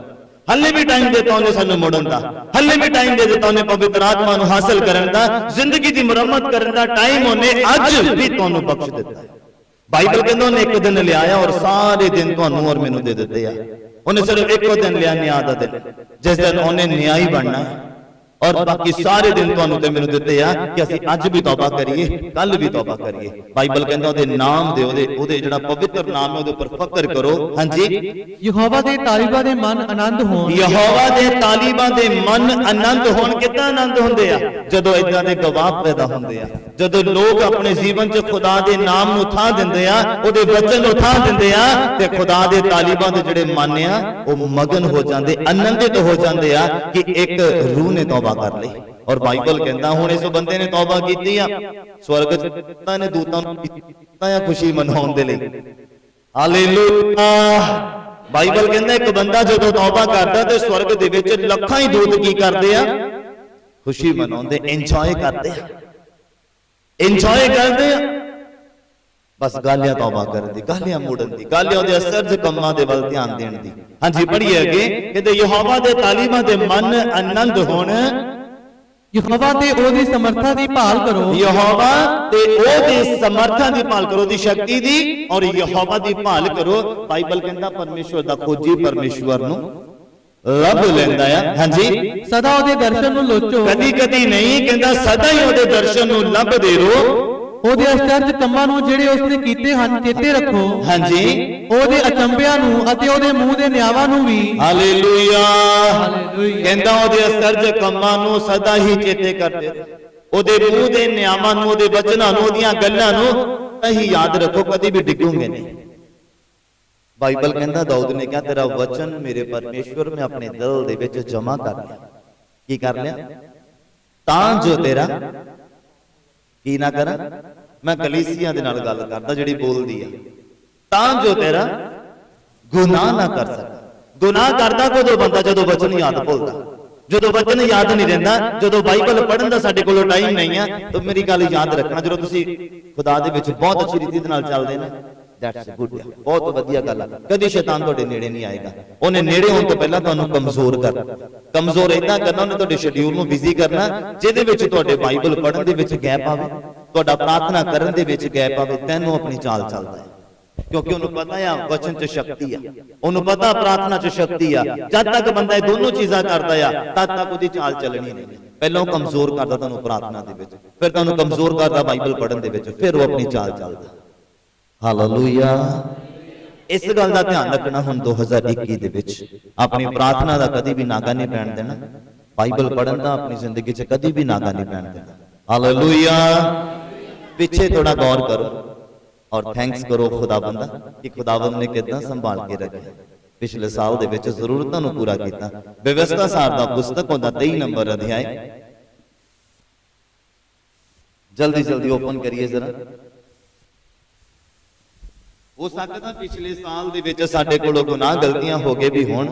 Speaker 1: ਹੱਲੇ ਵੀ ਟਾਈਮ ਦਿੱਤਾ ਉਹਨੇ ਸਾਨੂੰ ਮੁੜਨ ਦਾ, ਹੱਲੇ ਵੀ ਟਾਈਮ ਦੇ ਦਿੱਤਾ ਉਹਨੇ ਪਵਿੱਤਰ ਆਤਮਾ ਨੂੰ ਹਾਸਲ ਕਰਨ ਦਾ, ਜ਼ਿੰਦਗੀ ਦੀ ਮੁਰੰਮਤ ਕਰਨ ਦਾ ਟਾਈਮ ਉਹਨੇ ਅੱਜ ਵੀ ਤੁਹਾਨੂੰ ਬਖਸ਼ ਦਿੱਤਾ ਹੈ। ਬਾਈਬਲ ਕਹਿੰਦਾ ਉਹਨੇ ਇੱਕ ਦਿਨ ਲਿਆਇਆ ਔਰ ਸਾਰੇ ਦਿਨ ਤੁਹਾਨੂੰ ਔਰ ਮੈਨੂੰ ਦੇ ਦਿੱਤੇ ਆ। ਉਹਨੇ ਸਿਰਫ ਇੱਕੋ ਦਿਨ ਲਿਆ, ਨਿਆਂ ਦਾ ਦਿਨ, ਜਿਸ ਦਿਨ ਉਹਨੇ ਨਿਆਈ ਬਣਨਾ ਹੈ, ਔਰ ਬਾਕੀ ਸਾਰੇ ਦਿਨ ਤੁਹਾਨੂੰ ਤੇ ਮੈਨੂੰ ਦਿੱਤੇ ਆ ਕਿ ਅਸੀਂ ਅੱਜ ਵੀ ਤੌਬਾ ਕਰੀਏ, ਕੱਲ ਵੀ ਤੌਬਾ ਕਰੀਏ। ਬਾਈਬਲ ਕਹਿੰਦਾ ਉਹਦੇ ਨਾਮ ਦੇ, ਉਹਦੇ ਜਿਹੜਾ ਪਵਿੱਤਰ ਨਾਮ ਹੈ ਉਹਦੇ ਉੱਪਰ ਫਖਰ ਕਰੋ। ਹਾਂਜੀ,
Speaker 2: ਯਹੋਵਾ ਦੇ ਤਾਲੀਬਾਂ ਦੇ ਮਨ ਆਨੰਦ ਹੋਣ।
Speaker 1: ਯਹੋਵਾ ਦੇ ਤਾਲੀਬਾਂ ਦੇ ਮਨ ਆਨੰਦ ਹੋਣ। ਕਿੱਦਾਂ ਆਨੰਦ ਹੁੰਦੇ ਆ? ਜਦੋਂ ਇਦਾਂ ਦੇ ਗਵਾਹ ਪੈਦਾ ਹੁੰਦੇ ਆ, ਜਦੋਂ ਲੋਕ ਆਪਣੇ ਜੀਵਨ 'ਚ ਖੁਦਾ ਦੇ ਨਾਮ ਨੂੰ ਥਾਂ ਦਿੰਦੇ ਆ, ਉਹਦੇ ਵਚਨ ਨੂੰ ਥਾਂ ਦਿੰਦੇ ਆ, ਤੇ ਖੁਦਾ ਦੇ ਤਾਲੀਬਾਂ ਦੇ ਜਿਹੜੇ ਮਨ ਆ ਉਹ ਮਗਨ ਹੋ ਜਾਂਦੇ, ਆਨੰਦਿਤ ਹੋ ਜਾਂਦੇ ਆ ਕਿ ਇੱਕ ਰੂਹ ਨੇ ਤੌਬਾ ਕਰ ਲਈ। ਔਰ ਬਾਈਬਲ ਕਹਿੰਦਾ ਹੁਣ ਇਸ ਬੰਦੇ ਨੇ ਤੌਬਾ ਕੀਤੀ ਆ, ਸਵਰਗ ਚ ਨੇ ਦੂਤਾਂ ਨੂੰ ਕੀਤਾ ਆ ਖੁਸ਼ੀ ਮਨਾਉਣ ਦੇ ਲਈ। ਹਾਲੇਲੂਇਆ। ਬਾਈਬਲ ਕਹਿੰਦਾ ਇੱਕ ਬੰਦਾ ਜਦੋਂ ਤੌਬਾ ਕਰਦਾ ਤੇ ਸਵਰਗ ਦੇ ਵਿੱਚ ਲੱਖਾਂ ਹੀ ਦੂਤ ਕੀ ਕਰਦੇ ਆ? ਖੁਸ਼ੀ ਮਨਾਉਂਦੇ, ਇੰਜੋਏ ਕਰਦੇ ਆ, ਇੰਜੋਏ ਕਰਦੇ ਆ। ਬਸ ਗੱਲ ਆ ਤੌਬਾ ਕਰਨ ਦੀ, ਗੱਲ ਆ ਮੁੜਨ ਦੀ, ਗੱਲ ਆ ਉਹਦੇ ਅਸਰਜ ਕੰਮਾਂ ਦੇ ਵੱਲ ਧਿਆਨ ਦੇਣ ਦੀ। ਹਾਂਜੀ, ਪੜ੍ਹੀਏ ਅੱਗੇ, ਕਹਿੰਦੇ ਯਹੋਵਾ ਦੇ ਤਾਲੀਮਾਂ ਦੇ ਮਨ ਆਨੰਦ ਹੋਣ।
Speaker 2: ਯਹੋਵਾ ਤੇ ਉਹਦੀ ਸਮਰੱਥਾ ਦੀ ਭਾਲ ਕਰੋ।
Speaker 1: ਯਹੋਵਾ ਤੇ ਉਹਦੀ ਸਮਰੱਥਾ ਦੀ ਭਾਲ ਕਰੋ, ਦੀ ਸ਼ਕਤੀ ਦੀ, ਔਰ ਯਹੋਵਾ ਦੀ ਭਾਲ ਕਰੋ। ਬਾਈਬਲ ਕਹਿੰਦਾ ਪਰਮੇਸ਼ਵਰ ਦਾ ਖੋਜੀ ਪਰਮੇਸ਼ਵਰ ਨੂੰ ਲੱਭ ਲੈਂਦਾ ਆ। ਹਾਂਜੀ,
Speaker 2: ਸਦਾ ਉਹਦੇ ਦਰਸ਼ਨ ਨੂੰ ਲੋਚੋ।
Speaker 1: ਕਦੀ ਕਦੀ ਨਹੀਂ, ਕਹਿੰਦਾ ਸਦਾ ਹੀ ਉਹਦੇ ਦਰਸ਼ਨ ਨੂੰ ਲੱਭਦੇ ਰਹੋ।
Speaker 2: ਉਹਦੇ ਅਚਰਜ ਕੰਮਾਂ ਨੂੰ ਜਿਹੜੇ ਉਸਨੇ ਕੀਤੇ ਹਨ ਚੇਤੇ ਰੱਖੋ।
Speaker 1: ਹਾਂਜੀ,
Speaker 2: ਉਹਦੇ ਅਚੰਭਿਆਂ ਨੂੰ ਅਤੇ ਉਹਦੇ ਮੂੰਹ ਦੇ ਨਿਆਵਾਂ ਨੂੰ ਵੀ।
Speaker 1: ਹਾਲੇਲੂਇਆ।
Speaker 2: ਹਾਲੇਲੂਇਆ।
Speaker 1: ਕਹਿੰਦਾ ਉਹਦੇ ਅਸਰਜ ਕੰਮਾਂ ਨੂੰ ਸਦਾ ਹੀ ਚੇਤੇ ਕਰਦੇ ਰਹੋ, ਉਹਦੇ ਮੂੰਹ ਦੇ ਨਿਆਮਾਂ ਨੂੰ, ਉਹਦੇ ਵਚਨਾਂ ਨੂੰ, ਉਹਦੀਆਂ ਗੱਲਾਂ ਨੂੰ ਹੀ ਯਾਦ ਰੱਖੋ, ਕਦੀ ਵੀ ਡਿੱਗੋਗੇ ਨਹੀਂ। ਬਾਈਬਲ ਕਹਿੰਦਾ ਦਾਊਦ ਨੇ ਕਿਹਾ ਤੇਰਾ ਵਚਨ ਮੇਰੇ ਪਰਮੇਸ਼ਵਰ ਮੈਂ ਆਪਣੇ ਦਿਲ ਦੇ ਵਿੱਚ ਜਮਾ ਕਰ ਲਿਆ। ਕੀ ਕਰ ਲਿਆ? ਤਾਂ ਜੋ ਤੇਰਾ ਕੀ ਨਾ ਕਰਾਂ। ਮੈਂ ਕਲੀਸਿਆ ਦੇ ਨਾਲ ਗੱਲ ਕਰਦਾ ਜਿਹੜੀ ਬੋਲਦੀ ਆ, ਤਾਂ ਜੋ ਤੇਰਾ ਗੁਨਾਹ ਨਾ ਕਰ ਸਕਾਂ। ਗੁਨਾਹ ਕਰਦਾ ਕਦੋਂ ਬੰਦਾ? ਜਦੋਂ ਵਚਨ ਯਾਦ ਭੁੱਲਦਾ, ਜਦੋਂ ਵਚਨ ਯਾਦ ਨਹੀਂ ਰਹਿੰਦਾ, ਜਦੋਂ ਬਾਈਬਲ ਪੜ੍ਹਨ ਦਾ ਸਾਡੇ ਕੋਲ ਟਾਈਮ ਨਹੀਂ ਆ। ਤਾਂ ਮੇਰੀ ਗੱਲ ਯਾਦ ਰੱਖਣਾ, ਜਦੋਂ ਤੁਸੀਂ ਖੁਦਾ ਦੇ ਵਿੱਚ ਬਹੁਤ ਅੱਛੀ ਰੀਤੀ ਦੇ ਨਾਲ ਚੱਲਦੇ ਨਾ, ਦੈਟਸ ਗੁੱਡ, ਬਹੁਤ ਵਧੀਆ ਗੱਲ ਆ। ਕਦੀ ਸ਼ੈਤਾਨ ਤੁਹਾਡੇ ਨੇੜੇ ਨਹੀਂ ਆਏਗਾ। ਉਹਨੇ ਨੇੜੇ ਹੋਣ ਤੋਂ ਪਹਿਲਾਂ ਤੁਹਾਨੂੰ ਕਮਜ਼ੋਰ ਕਰਨਾ। ਕਮਜ਼ੋਰ ਇਦਾਂ ਕਰਨਾ, ਉਹਨੇ ਤੁਹਾਡੇ ਸ਼ਡਿਊਲ ਨੂੰ ਬਿਜ਼ੀ ਕਰਨਾ, ਜਿਹਦੇ ਵਿੱਚ ਤੁਹਾਡੇ ਬਾਈਬਲ ਪੜ੍ਹਨ ਦੇ ਵਿੱਚ ਗੈਪ ਆਵੇ, ਤੁਹਾਡਾ ਪ੍ਰਾਰਥਨਾ ਕਰਨ ਦੇ ਵਿੱਚ ਗੈਪ ਆਵੇ। ਤੈਨੂੰ ਆਪਣੀ ਚਾਲ ਚੱਲਦਾ ਹੈ, ਕਿਉਂਕਿ ਉਹਨੂੰ ਪਤਾ ਆ ਵਚਨ 'ਚ ਸ਼ਕਤੀ ਆ, ਉਹਨੂੰ ਪਤਾ ਪ੍ਰਾਰਥਨਾ 'ਚ ਸ਼ਕਤੀ ਆ। ਜਦ ਤੱਕ ਬੰਦਾ ਇਹ ਦੋਨੋਂ ਚੀਜ਼ਾਂ ਕਰਦਾ ਆ, ਤਦ ਤੱਕ ਉਹਦੀ ਚਾਲ ਚੱਲਣੀ ਨਹੀਂ। ਪਹਿਲਾਂ ਉਹ ਕਮਜ਼ੋਰ ਕਰਦਾ ਤੁਹਾਨੂੰ ਪ੍ਰਾਰਥਨਾ ਦੇ ਵਿੱਚ, ਫਿਰ ਤੁਹਾਨੂੰ ਕਮਜ਼ੋਰ ਕਰਦਾ ਬਾਈਬਲ ਪੜ੍ਹਨ ਦੇ ਵਿੱਚ, ਫਿਰ ਉਹ ਆਪਣੀ ਚਾਲ ਚੱਲਦਾ। ਹਾਲੇਲੂਇਆ। ਇਸ ਗੱਲ ਦਾ ਧਿਆਨ ਰੱਖਣਾ ਹੁਣ 2021 ਦੇ ਵਿੱਚ ਆਪਣੀ ਪ੍ਰਾਰਥਨਾ ਦਾ ਕਦੀ ਵੀ ਨਾਗਾ ਨਹੀਂ ਪੈਣ ਦੇਣਾ, ਬਾਈਬਲ ਪੜ੍ਹਨ ਦਾ ਆਪਣੀ ਜ਼ਿੰਦਗੀ 'ਚ ਕਦੀ ਵੀ ਨਾਗਾ ਨਹੀਂ ਪੈਣ ਦੇਣਾ। ਹਾਲੇਲੂਇਆ। ਪਿੱਛੇ ਥੋੜਾ ਗੌਰ ਕਰੋ ਔਰ ਥੈਂਕਸ ਕਰੋ ਖੁਦਾਵੰਦ ਦਾ ਕਿ ਖੁਦਾਵੰਦ ਨੇ ਕਿੱਦਾਂ ਸੰਭਾਲ ਕੇ ਰੱਖਿਆ, ਪਿਛਲੇ ਸਾਲ ਦੇ ਵਿੱਚ ਜ਼ਰੂਰਤਾਂ ਨੂੰ ਪੂਰਾ ਕੀਤਾ। ਵਿਵਸਥਾ ਸਾਰ ਦਾ ਪੁਸਤਕ ਉਹਦਾ 23 ਨੰਬਰ ਅਧਿਆਇ, ਜਲਦੀ ਜਲਦੀ ਓਪਨ ਕਰੀਏ ਜ਼ਰਾ। ਹੋ ਸਕਦਾ ਪਿਛਲੇ ਸਾਲ ਦੇ ਵਿੱਚ ਸਾਡੇ ਕੋਲੋਂ ਗੁਨਾਹ ਗਲਤੀਆਂ ਹੋ ਗਏ ਵੀ ਹੋਣ,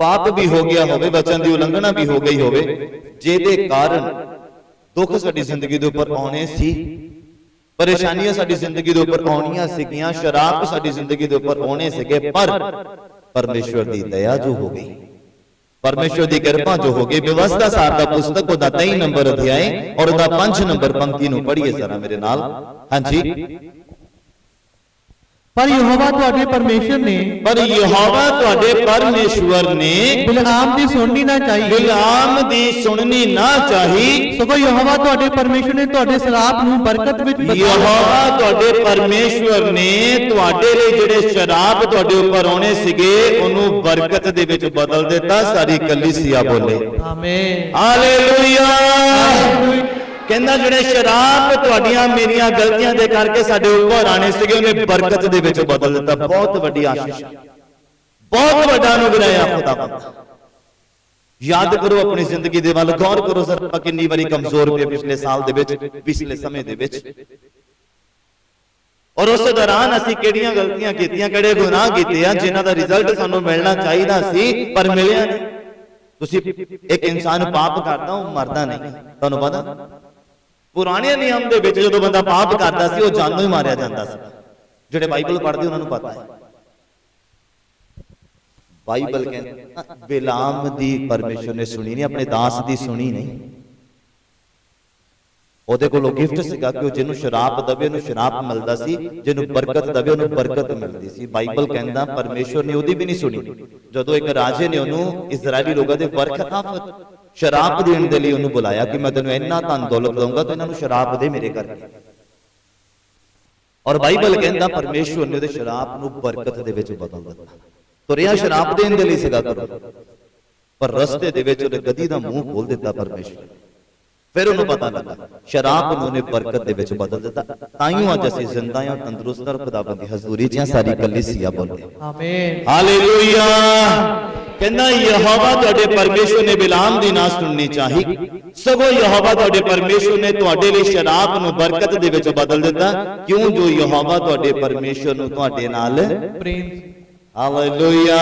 Speaker 1: ਪਾਪ ਵੀ ਹੋ ਗਿਆ ਹੋਵੇ, ਵਚਨ ਦੀ ਉਲੰਘਣਾ ਵੀ ਹੋ ਗਈ ਹੋਵੇ, ਜਿਹਦੇ ਕਾਰਨ ਦੁੱਖ ਸਾਡੀ ਜ਼ਿੰਦਗੀ ਦੇ ਉੱਪਰ ਆਉਣੇ ਸੀ, ਪਰੇਸ਼ਾਨੀਆਂ ਸਾਡੀ ਜ਼ਿੰਦਗੀ ਦੇ ਉੱਪਰ ਆਉਣੀਆਂ ਸੀਗੀਆਂ, ਸ਼ਰਾਪ ਸਾਡੀ ਜ਼ਿੰਦਗੀ ਦੇ ਉੱਪਰ ਆਉਣੇ ਸੀਗੇ, ਪਰ ਪਰਮੇਸ਼ਵਰ ਦੀ ਦਇਆ ਜੋ ਹੋ ਗਈ, ਪਰਮੇਸ਼ਵਰ ਦੀ ਕਿਰਪਾ ਜੋ ਹੋ ਗਈ। ਵਿਵਸਥਾ ਸਾਰ ਦਾ ਪੁਸਤਕ ਉਹਦਾ 23 ਨੰਬਰ ਅਧਿਆਇ ਔਰ ਉਹਦਾ 5 ਨੰਬਰ ਪੰਕਤੀ ਨੂੰ ਪੜ੍ਹੀਏ ਜ਼ਰਾ ਮੇਰੇ ਨਾਲ। ਹਾਂਜੀ।
Speaker 2: ਪਰ ਯਹੋਵਾ ਤੁਹਾਡੇ ਪਰਮੇਸ਼ਰ ਨੇ ਬਿਲਆਮ ਦੀ ਸੁਣਨੀ ਨਾ ਚਾਹੀ, ਸਗੋਂ ਯਹੋਵਾ ਤੁਹਾਡੇ ਪਰਮੇਸ਼ਰ ਨੇ ਤੁਹਾਡੇ ਸ਼ਰਾਪ ਨੂੰ ਬਰਕਤ ਵਿੱਚ
Speaker 1: ਤੁਹਾਡੇ ਪਰਮੇਸ਼ਵਰ ਨੇ ਤੁਹਾਡੇ ਲਈ ਜਿਹੜੇ ਸ਼ਰਾਪ ਤੁਹਾਡੇ ਉੱਪਰ ਆਉਣੇ ਸੀਗੇ ਉਹਨੂੰ ਬਰਕਤ ਦੇ ਵਿੱਚ ਬਦਲ ਦਿੱਤਾ। ਸਾਰੀ ਕਲੀਸਿਆ ਬੋਲੇ
Speaker 2: ਆਮੀਨ,
Speaker 1: ਹਾਲੇਲੂਇਆ। ਕਹਿੰਦਾ ਜਿਹੜੇ ਸ਼ਰਾਪ ਤੁਹਾਡੀਆਂ ਮੇਰੀਆਂ ਗਲਤੀਆਂ ਦੇ ਕਰਕੇ ਸਾਡੇ ਉੱਪਰ ਆਣੇ ਸੀਗੇ ਉਹਨੇ ਬਰਕਤ ਦੇ ਵਿੱਚ ਬਦਲ ਦਿੱਤਾ। ਬਹੁਤ ਵੱਡੀ ਆਸ਼ੀਸ਼, ਬਹੁਤ ਵੱਡਾ ਅਨੁਗ੍ਰਹਿ ਆ ਖੁਦਾਵੰਦ। ਯਾਦ ਕਰੋ ਆਪਣੀ ਜ਼ਿੰਦਗੀ ਦੇ ਵੱਲ, ਗੌਰ ਕਰੋ ਜ਼ਰਾ ਕਿੰਨੀ ਵਾਰੀ ਕਮਜ਼ੋਰ ਪਏ ਪਿਛਲੇ ਸਾਲ ਦੇ ਵਿੱਚ, ਪਿਛਲੇ ਸਮੇਂ ਦੇ ਵਿੱਚ, ਔਰ ਉਸ ਦੌਰਾਨ ਅਸੀਂ ਕਿਹੜੀਆਂ ਗਲਤੀਆਂ ਕੀਤੀਆਂ, ਕਿਹੜੇ ਗੁਨਾਹ ਕੀਤੇ ਆ ਜਿਨ੍ਹਾਂ ਦਾ ਰਿਜ਼ਲਟ ਸਾਨੂੰ ਮਿਲਣਾ ਚਾਹੀਦਾ ਸੀ ਪਰ ਮਿਲਿਆ ਨਹੀਂ। ਤੁਸੀਂ ਇੱਕ ਇਨਸਾਨ ਪਾਪ ਕਰਦਾ ਉਹ ਮਰਦਾ ਨਹੀਂ, ਤੁਹਾਨੂੰ ਪਤਾ ਪੁਰਾਣੇ ਨਿਯਮ ਦੇ ਵਿੱਚ ਜਦੋਂ ਬੰਦਾ ਪਾਪ ਕਰਦਾ ਸੀ ਉਹ ਜਾਨੋਂ ਹੀ ਮਾਰਿਆ ਜਾਂਦਾ ਸੀ। ਜਿਹੜੇ ਬਾਈਬਲ ਪੜ੍ਹਦੇ ਉਹਨਾਂ ਨੂੰ ਪਤਾ ਹੈ, ਬਾਈਬਲ ਕਹਿੰਦਾ ਬਿਲਾਮ ਦੀ ਪਰਮੇਸ਼ਰ ਨੇ ਸੁਣੀ ਨਹੀਂ, ਆਪਣੇ ਦਾਸ ਦੀ ਸੁਣੀ ਨਹੀਂ। ਉਹਦੇ ਕੋਲੋਂ ਗਿਫਟ ਸੀਗਾ ਕਿ ਉਹ ਜਿਹਨੂੰ ਸ਼ਰਾਪ ਦਵੇ ਉਹਨੂੰ ਸ਼ਰਾਪ ਮਿਲਦਾ ਸੀ, ਜਿਹਨੂੰ ਬਰਕਤ ਦਵੇ ਉਹਨੂੰ ਬਰਕਤ ਮਿਲਦੀ ਸੀ। ਬਾਈਬਲ ਕਹਿੰਦਾ ਪਰਮੇਸ਼ਰ ਨੇ ਉਹਦੀ ਵੀ ਨਹੀਂ ਸੁਣੀ। ਜਦੋਂ ਇੱਕ ਰਾਜੇ ਨੇ ਉਹਨੂੰ ਇਜ਼ਰਾਈਲੀ ਲੋਕਾਂ ਦੇ ਬਰਖਲਾਫ ਸ਼ਰਾਪ ਦੇਣ ਦੇ ਲਈ ਉਹਨੂੰ ਬੁਲਾਇਆ ਕਿ ਮੈਂ ਤੈਨੂੰ ਇੰਨਾ ਧਨ ਦੌਲਤ ਦਊਂਗਾ ਤੇ ਇਹਨਾਂ ਨੂੰ ਸ਼ਰਾਪ ਦੇ ਮੇਰੇ ਕਰਕੇ, ਔਰ ਬਾਈਬਲ ਕਹਿੰਦਾ ਪਰਮੇਸ਼ਰ ਨੇ ਉਹਦੇ ਸ਼ਰਾਪ ਨੂੰ ਬਰਕਤ ਦੇ ਵਿੱਚ ਬਦਲ ਦਿੱਤਾ। ਤੁਰਿਆ ਸ਼ਰਾਪ ਦੇਣ ਦੇ ਲਈ ਸੀਗਾ ਕਰੋ, ਪਰ ਰਸਤੇ ਦੇ ਵਿੱਚ ਉਹਨੇ ਗਧੀ ਦਾ ਮੂੰਹ ਖੋਲ ਦਿੱਤਾ ਪਰਮੇਸ਼ਰ। ਫਿਰ ਉਹਨੂੰ ਪਤਾ ਲੱਗਾ ਸ਼ਰਾਪ ਨੂੰ ਉਹਨੇ ਬਰਕਤ ਦੇ ਵਿੱਚ ਬਦਲ ਦਿੱਤਾ। ਤਾਈਓ ਅੱਜ ਅਸੀਂ ਜ਼ਿੰਦਾ ਹਾਂ, ਤੰਦਰੁਸਤ ਔਰ ਖੁਦਾਵੰਦ ਦੀ ਹਜ਼ੂਰੀ 'ਚ ਸਾਰੀ ਕਲੀਸਿਆ ਬੋਲੇ
Speaker 2: ਆਮੀਨ,
Speaker 1: ਹਾਲੇਲੂਇਆ। ਕਹਿੰਦਾ ਯਹੋਵਾ ਤੁਹਾਡੇ ਪਰਮੇਸ਼ਰ ਨੇ ਬਿਲਾਮ ਦੀ ਨਾ ਸੁਣਨੀ ਚਾਹੀ, ਸਗੋਂ ਯਹੋਵਾ ਤੁਹਾਡੇ ਪਰਮੇਸ਼ਰ ਨੇ ਤੁਹਾਡੇ ਲਈ ਸ਼ਰਾਪ ਨੂੰ ਬਰਕਤ ਦੇ ਵਿੱਚ ਬਦਲ ਦਿੱਤਾ। ਕਿਉਂ? ਜੋ ਯਹੋਵਾ ਤੁਹਾਡੇ ਪਰਮੇਸ਼ਰ ਨੂੰ ਤੁਹਾਡੇ ਨਾਲ
Speaker 2: ਪ੍ਰੇਮ।
Speaker 1: ਹਾਲੇਲੂਇਆ।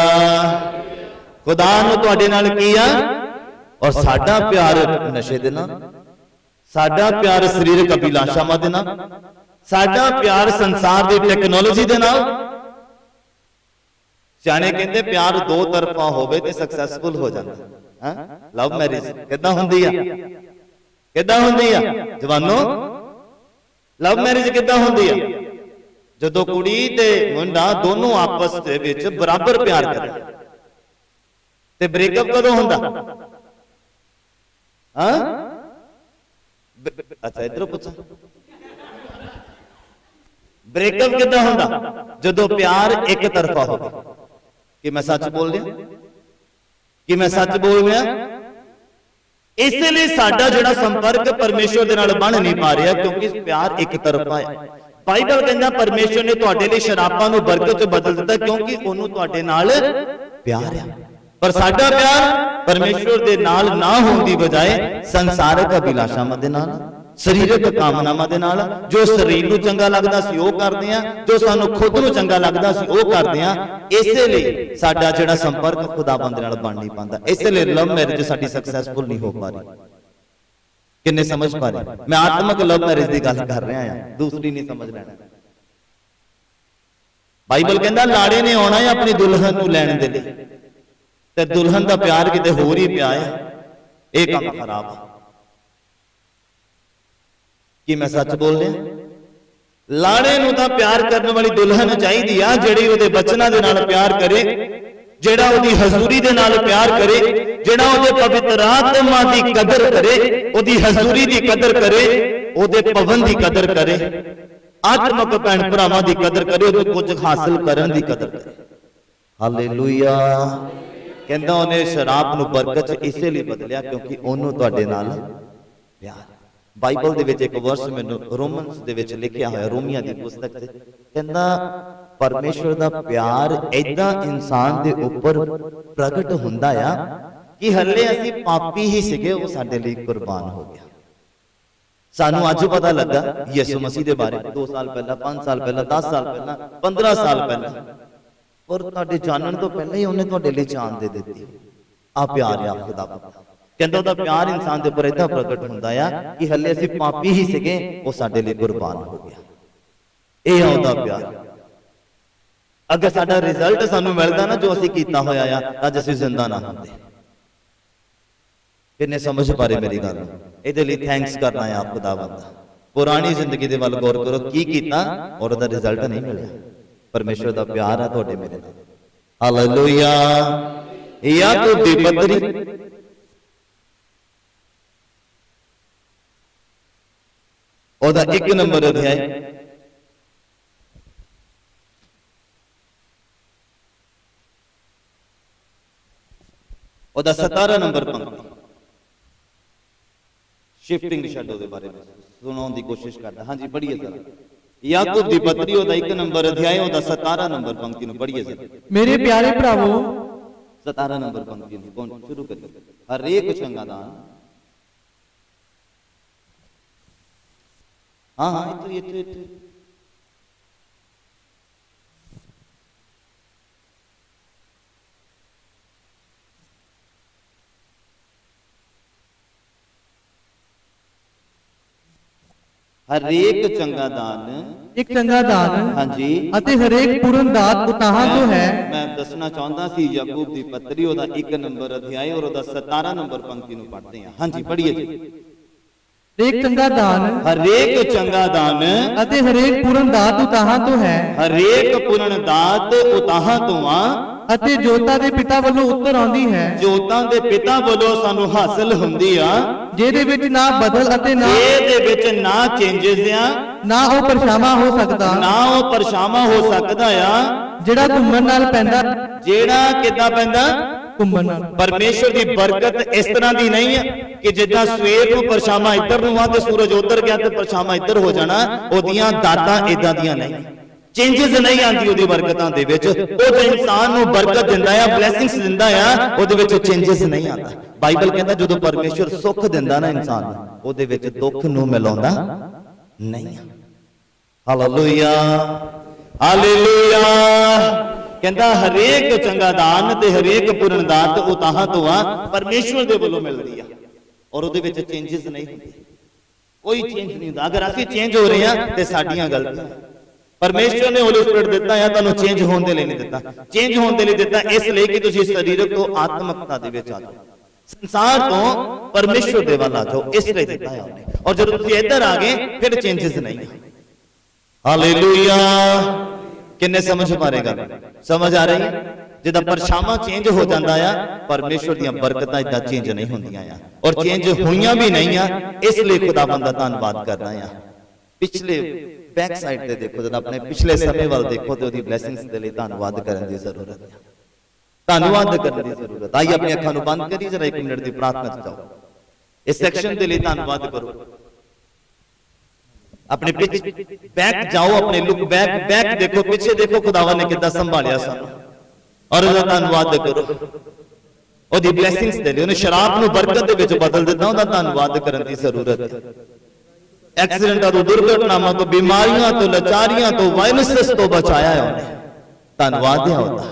Speaker 1: ਖੁਦਾ ਨੂੰ ਤੁਹਾਡੇ ਨਾਲ ਕੀ ਆ? ਔਰ ਸਾਡਾ ਪਿਆਰ ਨਸ਼ੇ ਦੇ ਨਾਲ, ਸਾਡਾ ਪਿਆਰ ਸਰੀਰਕ ਅਭਿਲਾਸ਼ਾਵਾਂ ਦੇ ਨਾਲ, ਸਾਡਾ ਪਿਆਰ ਸੰਸਾਰ ਦੀ ਟੈਕਨੋਲੋਜੀ ਦੇ ਨਾਲ। ਸਿਆਣੇ ਕਹਿੰਦੇ ਪਿਆਰ ਦੋ ਤਰਫਾ ਹੋਵੇ ਤੇ ਸਕਸੈਸਫੁਲ ਹੋ ਜਾਂਦਾ। ਹਾਂ, ਲਵ ਮੈਰਿਜ ਕਿੱਦਾਂ ਹੁੰਦੀ ਆ? ਕਿੱਦਾਂ ਹੁੰਦੀ ਆ ਜਵਾਨੋ? ਲਵ ਮੈਰਿਜ ਕਿੱਦਾਂ ਹੁੰਦੀ ਆ? ਜਦੋਂ ਕੁੜੀ ਤੇ ਮੁੰਡਾ ਦੋਨੋਂ ਆਪਸ ਦੇ ਵਿੱਚ ਬਰਾਬਰ ਪਿਆਰ ਕਰਨ। ਤੇ ਬ੍ਰੇਕਅਪ ਕਦੋਂ ਹੁੰਦਾ? ਹਾਂ, ਅੱਛਾ ਇਧਰੋਂ ਪੁੱਛਾਂ, ਬ੍ਰੇਕਅਪ ਕਿੱਦਾਂ ਹੁੰਦਾ? ਜਦੋਂ ਪਿਆਰ ਇੱਕ ਤਰਫਾ ਹੋਵੇ। ਕਿ ਮੈਂ ਸੱਚ ਬੋਲ ਰਿਹਾ? ਕਿ ਮੈਂ ਸੱਚ ਬੋਲ ਰਿਹਾ? ਇਸੇ ਲਈ ਸਾਡਾ ਜਿਹੜਾ ਸੰਪਰਕ ਪਰਮੇਸ਼ਰ ਦੇ ਨਾਲ ਬਣ ਨਹੀਂ ਪਾ ਰਿਹਾ, ਕਿਉਂਕਿ ਪਿਆਰ ਇੱਕ ਤਰਫਾ ਹੈ। ਬਾਈਬਲ ਕਹਿੰਦਾ ਪਰਮੇਸ਼ਰ ਨੇ ਤੁਹਾਡੇ ਲਈ ਸ਼ਰਾਪਾਂ ਨੂੰ ਬਰਕਤ 'ਚ ਬਦਲ ਦਿੱਤਾ, ਕਿਉਂਕਿ ਉਹਨੂੰ ਤੁਹਾਡੇ ਨਾਲ ਪਿਆਰ ਆ। ਪਰ ਸਾਡਾ ਪਿਆਰ ਪਰਮੇਸ਼ਰ ਦੇ ਨਾਲ ਨਾ ਹੋਣ ਦੀ ਬਜਾਏ ਸੰਸਾਰਕ ਅਭਿਲਾਸ਼ਾਵਾਂ ਦੇ ਨਾਲ, ਸਰੀਰਕ ਕਾਮਨਾਵਾਂ ਦੇ ਨਾਲ, ਜੋ ਸਰੀਰ ਨੂੰ ਚੰਗਾ ਲੱਗਦਾ ਸੀ ਉਹ ਕਰਦੇ ਆ, ਜੋ ਸਾਨੂੰ ਖੁਦ ਨੂੰ ਚੰਗਾ ਲੱਗਦਾ ਸੀ ਉਹ ਕਰਦੇ ਆ। ਇਸੇ ਲਈ ਸਾਡਾ ਜਿਹੜਾ ਸੰਪਰਕ ਖੁਦਾਵੰਦ ਨਾਲ ਬਣ ਨਹੀਂ ਪਾਉਂਦਾ। ਇਸੇ ਲਈ ਲਵ ਮੈਰਿਜ ਸਾਡੀ ਸਕਸੈਸਫੁਲ ਨਹੀਂ ਹੋ ਪਾ ਰਹੀ। ਕਿੰਨੇ ਸਮਝ ਪਾ ਰਹੇ? ਮੈਂ ਆਤਮਿਕ ਲਵ ਮੈਰਿਜ ਦੀ ਗੱਲ ਕਰ ਰਿਹਾ ਆ, ਦੂਸਰੀ ਨਹੀਂ ਸਮਝ ਲੈਣਾ। ਬਾਈਬਲ ਕਹਿੰਦਾ ਲਾੜੇ ਨੇ ਆਉਣਾ ਹੈ ਆਪਣੀ ਦੁਲਹਨ ਨੂੰ ਲੈਣ ਦੇ ਲਈ, ਤੇ ਦੁਲਹਨ ਦਾ ਪਿਆਰ ਕਿਤੇ ਹੋਰ ਹੀ ਪਿਆ ਹੈ। ਇਹ ਕੰਮ ਖਰਾਬ ਹੈ। ਕੀ ਮੈਂ ਸੱਚ ਬੋਲ ਰਿਹਾ? ਲਾੜੇ ਨੂੰ ਤਾਂ ਪਿਆਰ ਕਰਨ ਵਾਲੀ ਦੁਲਹਨ ਚਾਹੀਦੀ ਆ, ਜਿਹੜੀ ਉਹਦੇ ਬਚਨਾਂ ਦੇ ਨਾਲ ਪਿਆਰ ਕਰੇ, ਜਿਹੜਾ ਉਹਦੀ ਹਜ਼ੂਰੀ ਦੇ ਨਾਲ ਪਿਆਰ ਕਰੇ, ਜਿਹੜਾ ਉਹਦੇ ਪਵਿੱਤਰ ਆਤਮਾ ਦੀ ਕਦਰ ਕਰੇ, ਉਹਦੀ ਹਜ਼ੂਰੀ ਦੀ ਕਦਰ ਕਰੇ, ਉਹਦੇ ਭਵਨ ਦੀ ਕਦਰ ਕਰੇ, ਆਤਮਿਕ ਭੈਣ ਭਰਾਵਾਂ ਦੀ ਕਦਰ ਕਰੇ, ਉਹਦੇ ਕੁਝ ਹਾਸਲ ਕਰਨ ਦੀ ਕਦਰ ਕਰੇ। ਹਾਲੇਲੂਇਆ। ਕਹਿੰਦਾ ਉਹਨੇ ਸ਼ਰਾਪ ਨੂੰ ਬਰਕਤ 'ਚ ਇਸੇ ਲਈ ਬਦਲਿਆ ਕਿਉਂਕਿ ਉਹਨੂੰ ਤੁਹਾਡੇ ਨਾਲ ਪਿਆਰ। ਬਾਈਬਲ ਦੇ ਵਿੱਚ ਇੱਕ ਵਰਸ ਮੈਨੂੰ ਰੋਮਨਸ ਦੇ ਵਿੱਚ ਲਿਖਿਆ ਹੋਇਆ, ਰੋਮੀਆਂ ਦੀ ਪੁਸਤਕ 'ਚ, ਕਹਿੰਦਾ ਪਰਮੇਸ਼ਵਰ ਦਾ ਪਿਆਰ ਏਦਾਂ ਇਨਸਾਨ ਦੇ ਉੱਪਰ ਪ੍ਰਗਟ ਹੁੰਦਾ ਆ ਕਿ ਹੱਲੇ ਅਸੀਂ ਪਾਪੀ ਹੀ ਸੀਗੇ, ਉਹ ਸਾਡੇ ਲਈ ਕੁਰਬਾਨ ਹੋ ਗਿਆ। सानू अज पता लगा यसु मसीह के बारे 2 साल पहला, 5 साल पहला, 10 साल पहला, 15 साल पहला, और तुहाडे जानन तो पहले ही उन्हें तुहाडे लई जान दे दित्ती। आ प्यार आ खुदा दा, कहंदा ओहदा प्यार इंसान दे उपर इदा प्रगट हुंदा आ कि हले असीं पापी ही सीगे, वो साडे लई कुर्बान हो गया। ਇਹ ਆ ਉਹਦਾ ਪਿਆਰ। अगर साडा रिजल्ट सानू मिलदा ना जो असीं कीता होया आ, अज असीं जिंदा ना होंदे। किन्ने समझ पा रहे मेरी गल? इहदे लई थैंक्स करना है आप खुदावंद दा। पुरानी जिंदगी दे वल गौर करो की कीता और ओहदा रिजल्ट नहीं मिलिया। परमेश्वर दा प्यार है तुहाडे मेरे नाल। हालेलुया। याकूब दी पत्री ओहदा 1 नंबर अध्याय ओहदा 17 नंबर पंक्ति। शिफ्टिंग शैडो के बारे में सुनाने की कोशिश करता। हाँ जी पढ़िए जरा। याकूब दी पत्री ओहदा 1 नंबर अध्याय ओहदा 17 नंबर पंक्ति नु पढ़िए जरा।
Speaker 2: मेरे प्यारे भरावो
Speaker 1: 17 नंबर पंक्ति नु कौन शुरू कर? हरेक चंगा दान। हाँ हाँ इत्थे हरेक चंगा दान,
Speaker 2: एक चंगा दान,
Speaker 1: हाँ जी,
Speaker 2: अते हरेक पूर्ण दात उताहां जो है।
Speaker 1: मैं दसना चाहता सी याकूब दी पत्री ओदा 1 नंबर अध्याय और ओदा 17 नंबर पंक्ति नु पढ़ते हैं। हाँ जी पढ़िए जी।
Speaker 2: एक चंगा दान,
Speaker 1: हरेक चंगा दान,
Speaker 2: अते हरेक पूर्ण दात उताहां तो है।
Speaker 1: हरेक पूर्ण दात उताहां तो आ,
Speaker 2: ਅਤੇ ਜੋਤਾਂ ਦੇ ਪਿਤਾ ਵੱਲੋਂ ਉੱਤਰ ਆਉਂਦੀ ਹੈ।
Speaker 1: ਜੋਤਾਂ ਦੇ ਪਿਤਾ ਵੱਲੋਂ ਸਾਨੂੰ ਹਾਸਲ ਹੁੰਦੀ ਆ,
Speaker 2: ਜਿਹਦੇ ਵਿੱਚ ਨਾ ਬਦਲ ਅਤੇ ਨਾ
Speaker 1: ਇਹਦੇ ਵਿੱਚ ਨਾ ਚੇਂਜਸ ਆ,
Speaker 2: ਨਾ ਉਹ ਪਰਛਾਵਾਂ ਹੋ ਸਕਦਾ,
Speaker 1: ਨਾ ਉਹ ਪਰਛਾਵਾਂ ਹੋ ਸਕਦਾ ਆ,
Speaker 2: ਜਿਹੜਾ ਘੁੰਮਣ ਨਾਲ ਪੈਂਦਾ।
Speaker 1: ਜਿਹੜਾ ਕਿੱਦਾਂ ਪੈਂਦਾ?
Speaker 2: ਘੁੰਮਣ ਨਾਲ।
Speaker 1: परमेश्वर की बरकत इस तरह की नहीं है कि जिद्दां सवेर नूं परछावां इधर नूं आ ते सूरज उधर गया ते परछावां इधर हो जाना। ओदियां दातां इदां दियां नहीं, चेंजेस नहीं आती ओदी बरकतां दे विच। ओ जो इंसान नूं बरकत दिंदा है, ब्लैसिंग्स दिंदा है, ओदे विच चेंजेस नहीं आता। बाइबल कहता जदों परमेश्वर सुख दिंदा ना इंसान नूं, ओदे विच दुख नूं मिलाउंदा नहीं। Hallelujah hallelujah. कहता हरेक चंगा दान ते हरेक पूर्ण दात उताहां तो आ, परमेश्वर दे वल्लों मिलदी आ और ओदे विच चेंजेस नहीं हुंदे, कोई चेंज नहीं हुंदा। अगर असीं चेंज हो रहे हां ते साडीआं गलतियां। परमेश्वर ने होली स्पिरिट दिता है, तुहानूं चेंज होने दे लई नहीं दिता। चेंज होने दे लई दिता इसलिए कि तुसीं सरीरक तो आत्मकता दे विच आ जाओ, संसार तो परमेश्वर दे वल आ जाओ, इसलिए दिता है उन्हें। और जब तुसीं इधर आ गए फिर चेंजेस नहीं। हालेलुया। किन्ने समझ पा रहे गल? समझ आ रही है? जिदा परछावां चेंज हो जाता है, परमेश्वर दी बरकतां इदां चेंज नहीं होंदियां आ, और चेंज हुईयां भी नहीं आ। इसलिए खुदावंद दा धन्नवाद करना है। पिछले बैक साइड ते देखो, जब अपने पिछले समय वाल देखो तो ओदी ब्लेसिंग्स दे लई धन्नवाद करने की जरूरत है। धन्नवाद करने की जरूरत। आइए अपनी अखां नूं बंद करिए, जरा 1 मिनट की प्रार्थना च जाओ। इस सेक्शन के लिए धन्नवाद करो। अपने बैक जाओ, अपने लुक बैक बैक देखो, पीछे देखो खुदावा ने कितना संभालिया सानू, और उसका धन्नवाद करो। ओदी ब्लेसिंग्स दे लई उन्हें शराब नूं बरकत दे विच बदल दिता, उसका धन्नवाद करने की जरूरत है। एक्सीडेंटां तो, दुर्घटनावां तो, बीमारियां तो, लाचारियां तो, वायरसेस तो बचाया है उन्हें। धन्नवाद है उसदा।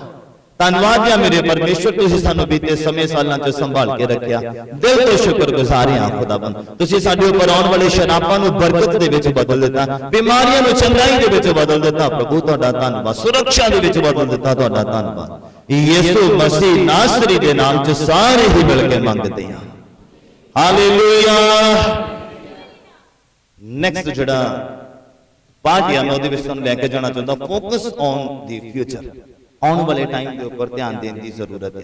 Speaker 1: धन्नवाद है मेरे परमेश्वर, तुसीं सानू बीते समय सालां च संभाल के रखिया। दिल तो शुक्रगुजार हां खुदाबंद। तुसीं साडे उपर आउण वाले शराबां नूं बरकत दे विच बदल दिता, बीमारियां नूं चंगाई दे विच बदल दिता। प्रभु तुहाडा धन्नवाद। सुरक्षा दे विच बदल दिता, तुहाडा धन्नवाद। यीशु मसीह नासरी दे नाम च सारे ही मिल के मंगदे हां। हालेलुया। नेक्स्ट जिहड़ा पार्ट है मैं उहदे विच तुहानूं लैके जाना चाहुंदा, फोकस ऑन द फ्यूचर। आने वाले टाइम के ऊपर ध्यान देने की जरूरत है।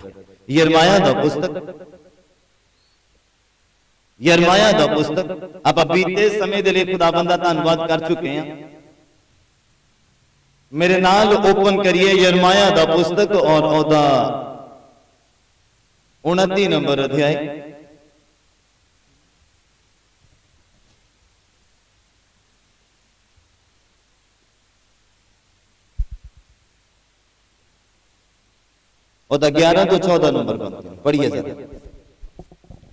Speaker 1: यिर्मयाह दा पुस्तक, यिर्मयाह दा पुस्तक आप बीते समय के लिए खुदाबंद दा धन्नवाद कर चुके हैं। मेरे नाल ओपन करिए यिर्मयाह दा पुस्तक और ओदा 29 नंबर अध्याय। और 11 तो 14 नंबर पंक्ति पढ़िए जरा।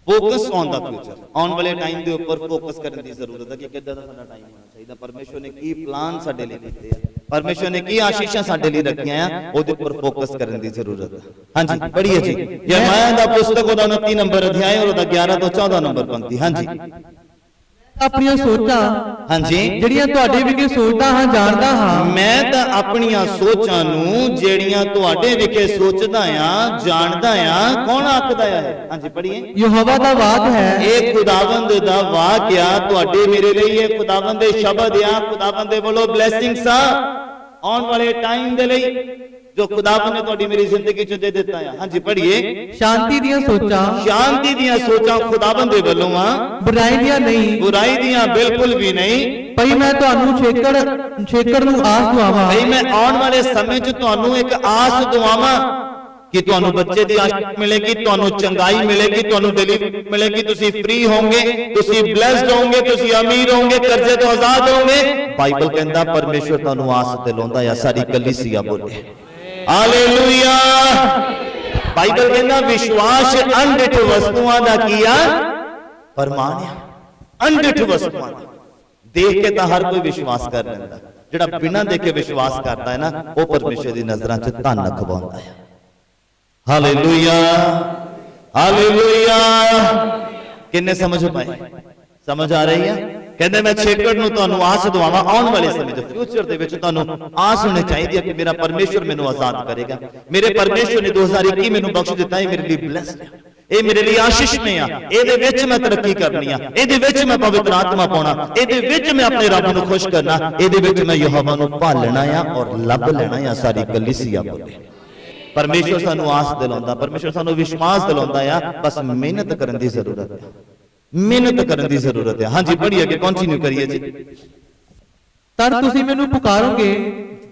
Speaker 1: ਫੋਕਸ ਔਨ ਦਾ ਫਿਊਚਰ, ਆਉਣ ਵਾਲੇ ਟਾਈਮ ਦੇ ਉੱਪਰ ਫੋਕਸ ਕਰਨ ਦੀ ਜ਼ਰੂਰਤ ਹੈ ਕਿ ਕਿੱਦਾਂ ਦਾ ਸਾਡਾ ਟਾਈਮ ਹੋਣਾ ਚਾਹੀਦਾ, ਪਰਮੇਸ਼ਵਰ ਨੇ ਕੀ ਪਲਾਨ ਸਾਡੇ ਲਈ ਕੀਤੇ ਆ, ਪਰਮੇਸ਼ਵਰ ਨੇ ਕੀ ਆਸ਼ੀਸ਼ਾਂ ਸਾਡੇ ਲਈ ਰੱਖੀਆਂ ਆ, ਉਹਦੇ ਉੱਪਰ ਫੋਕਸ ਕਰਨ ਦੀ ਜ਼ਰੂਰਤ ਹੈ। ਹਾਂਜੀ ਪੜ੍ਹੀਏ ਜੀ, ਯਰਮੀਆ ਦਾ ਪੁਸਤਕ ਉਹਦਾ 29 ਨੰਬਰ ਅਧਿਆਇ ਔਰ ਉਹਦਾ 11 ਤੋਂ 14 ਨੰਬਰ ਪੰਕਤੀ। ਹਾਂਜੀ
Speaker 2: ਆਪਣੀਆਂ ਸੋਚਾਂ
Speaker 1: ਹਾਂਜੀ
Speaker 2: ਜਿਹੜੀਆਂ ਤੁਹਾਡੇ ਵਿਖੇ ਸੋਚਦਾ ਹਾਂ ਜਾਣਦਾ ਹਾਂ।
Speaker 1: ਮੈਂ ਤਾਂ ਆਪਣੀਆਂ ਸੋਚਾਂ ਨੂੰ ਜਿਹੜੀਆਂ ਤੁਹਾਡੇ ਵਿਖੇ ਸੋਚਦਾ ਆ ਜਾਣਦਾ ਆ, ਕੌਣ ਆਖਦਾ ਹੈ? ਹਾਂਜੀ ਪੜ੍ਹੀਏ।
Speaker 2: ਯਹੋਵਾ ਦਾ ਵਾਕ ਹੈ,
Speaker 1: ਇਹ ਖੁਦਾਵੰਦ ਦਾ ਵਾਕ ਆ ਤੁਹਾਡੇ ਮੇਰੇ ਲਈ, ਇਹ ਖੁਦਾਵੰਦ ਦੇ ਸ਼ਬਦ ਆ, ਖੁਦਾਵੰਦ ਦੇ ਵੱਲੋਂ ਬਲੇਸਿੰਗਸ ਆ ਆਉਣ ਵਾਲੇ ਟਾਈਮ ਦੇ ਲਈ ਜੋ ਖੁਦਾਵੰਦ ਨੇ ਤੁਹਾਡੀ ਮੇਰੀ ਜ਼ਿੰਦਗੀ ਚ ਦੇ ਦਿੱਤਾ ਆ। ਹਾਂਜੀ ਪੜ੍ਹੀਏ।
Speaker 2: ਸ਼ਾਂਤੀ ਦੀਆਂ ਸੋਚਾਂ,
Speaker 1: ਸ਼ਾਂਤੀ ਦੀਆਂ ਸੋਚਾਂ ਖੁਦਾਵੰਦ ਦੇ ਵੱਲੋਂ ਆ,
Speaker 2: ਬੁਰਾਈ ਦੀਆਂ ਨਹੀਂ,
Speaker 1: ਬੁਰਾਈ ਦੀਆਂ ਬਿਲਕੁਲ ਵੀ ਨਹੀਂ।
Speaker 2: ਭਈ ਮੈਂ ਤੁਹਾਨੂੰ ਛੇਕੜ ਨੂੰ ਆਸ ਦਵਾਵਾਂ,
Speaker 1: ਭਈ ਮੈਂ ਆਉਣ ਵਾਲੇ ਸਮੇਂ 'ਚ ਤੁਹਾਨੂੰ ਇੱਕ ਆਸ ਦਵਾਵਾਂ ਕਿ ਤੁਹਾਨੂੰ ਬੱਚੇ ਦੀ ਆਸ ਮਿਲੇਗੀ, ਤੁਹਾਨੂੰ ਚੰਗਾਈ ਮਿਲੇਗੀ, ਤੁਹਾਨੂੰ ਦਿਲੀ ਮਿਲੇਗੀ, ਤੁਸੀਂ ਫ੍ਰੀ ਹੋਵੋਗੇ, ਤੁਸੀਂ ਬਲੈਸਡ ਹੋਵੋਗੇ, ਤੁਸੀਂ ਅਮੀਰ ਹੋਵੋਗੇ, ਕਰਜ਼ੇ ਤੋਂ ਆਜ਼ਾਦ ਹੋਵੋਗੇ। ਬਾਈਬਲ ਕਹਿੰਦਾ ਪਰਮੇਸ਼ਵਰ ਤੁਹਾਨੂੰ ਆਸ ਦਿਲਾਉਂਦਾ ਆ। ਸਾਡੀ ਕਲੀਸਿਆ ਬੋਲੇ ਹਾਲੇਲੂਇਆ। ਬਾਈਬਲ ਕਹਿੰਦਾ ਵਿਸ਼ਵਾਸ ਅਣਡਿੱਠ ਵਸਤੂਆਂ ਦਾ ਕੀ ਆ? ਪ੍ਰਮਾਣ ਆ। ਅਣਡਿੱਠ ਵਸਤੂਆਂ ਦਾ ਦੇਖ ਕੇ ਤਾਂ ਹਰ ਕੋਈ ਵਿਸ਼ਵਾਸ ਕਰ ਲੈਂਦਾ, ਜਿਹੜਾ ਬਿਨਾਂ ਦੇਖੇ ਵਿਸ਼ਵਾਸ ਕਰਦਾ ਹੈ ਨਾ, ਉਹ ਪਰਮੇਸ਼ਰ ਦੀ ਨਜ਼ਰਾਂ 'ਚ ਧਨ ਖਵਾਉਂਦਾ ਹੈ। Hallelujah hallelujah. ਕਿੰਨੇ ਸਮਝ ਪਾਏ? ਸਮਝ ਆ ਰਹੀ ਆ? ਕਹਿੰਦੇ ਮੈਂ ਛੇਕੜ ਨੂੰ ਤੁਹਾਨੂੰ ਆਸ ਦਵਾਵਾਂ, ਆਉਣ ਵਾਲੇ ਸਮੇਂ 'ਚ ਫਿਊਚਰ ਦੇ ਵਿੱਚ ਤੁਹਾਨੂੰ ਆਸ ਹੋਣੀ ਚਾਹੀਦੀ ਹੈ ਕਿ ਮੇਰਾ ਪਰਮੇਸ਼ਰ ਮੈਨੂੰ ਆਜ਼ਾਦ ਕਰੇਗਾ, ਮੇਰੇ ਪਰਮੇਸ਼ਰ ਨੇ 2021 ਮੈਨੂੰ ਬਖਸ਼ ਦਿੱਤਾ, ਇਹ ਮੇਰੇ ਲਈ ਬਲੈਸਡ ਹੈ, ਇਹ ਮੇਰੇ ਲਈ ਆਸ਼ੀਸ਼ ਨੇ ਆ, ਇਹਦੇ ਵਿੱਚ ਮੈਂ ਤਰੱਕੀ ਕਰਨੀ ਆ, ਇਹਦੇ ਵਿੱਚ ਮੈਂ ਪਵਿੱਤਰ ਆਤਮਾ ਪਾਉਣਾ, ਇਹਦੇ ਵਿੱਚ ਮੈਂ ਆਪਣੇ ਰੱਬ ਨੂੰ ਖੁਸ਼ ਕਰਨਾ, ਇਹਦੇ ਵਿੱਚ ਮੈਂ ਯਹੋਵਾ ਨੂੰ ਭਾਲਣਾ ਆ ਔਰ ਲੱਭ ਲੈਣਾ ਆ। ਸਾਰੀ ਕਲੀਸਿਆ ਬੋਲੇ ਪਰਮੇਸ਼ਰ ਸਾਨੂੰ ਆਸ ਦਿਲਾਉਂਦਾ, ਪਰਮੇਸ਼ਰ ਸਾਨੂੰ ਵਿਸ਼ਵਾਸ ਦਿਲਾਉਂਦਾ ਆ, ਬਸ ਮਿਹਨਤ ਕਰਨ ਦੀ ਜ਼ਰੂਰਤ ਹੈ, ਮਿਹਨਤ ਕਰਨ ਦੀ ਜ਼ਰੂਰਤ ਹੈ। ਹਾਂਜੀ ਪੜ੍ਹੀਏ ਅੱਗੇ, ਕੰਟੀਨਿਊ ਕਰੀਏ ਜੀ।
Speaker 2: ਤਦ ਤੁਸੀਂ ਮੈਨੂੰ ਪੁਕਾਰੋਗੇ,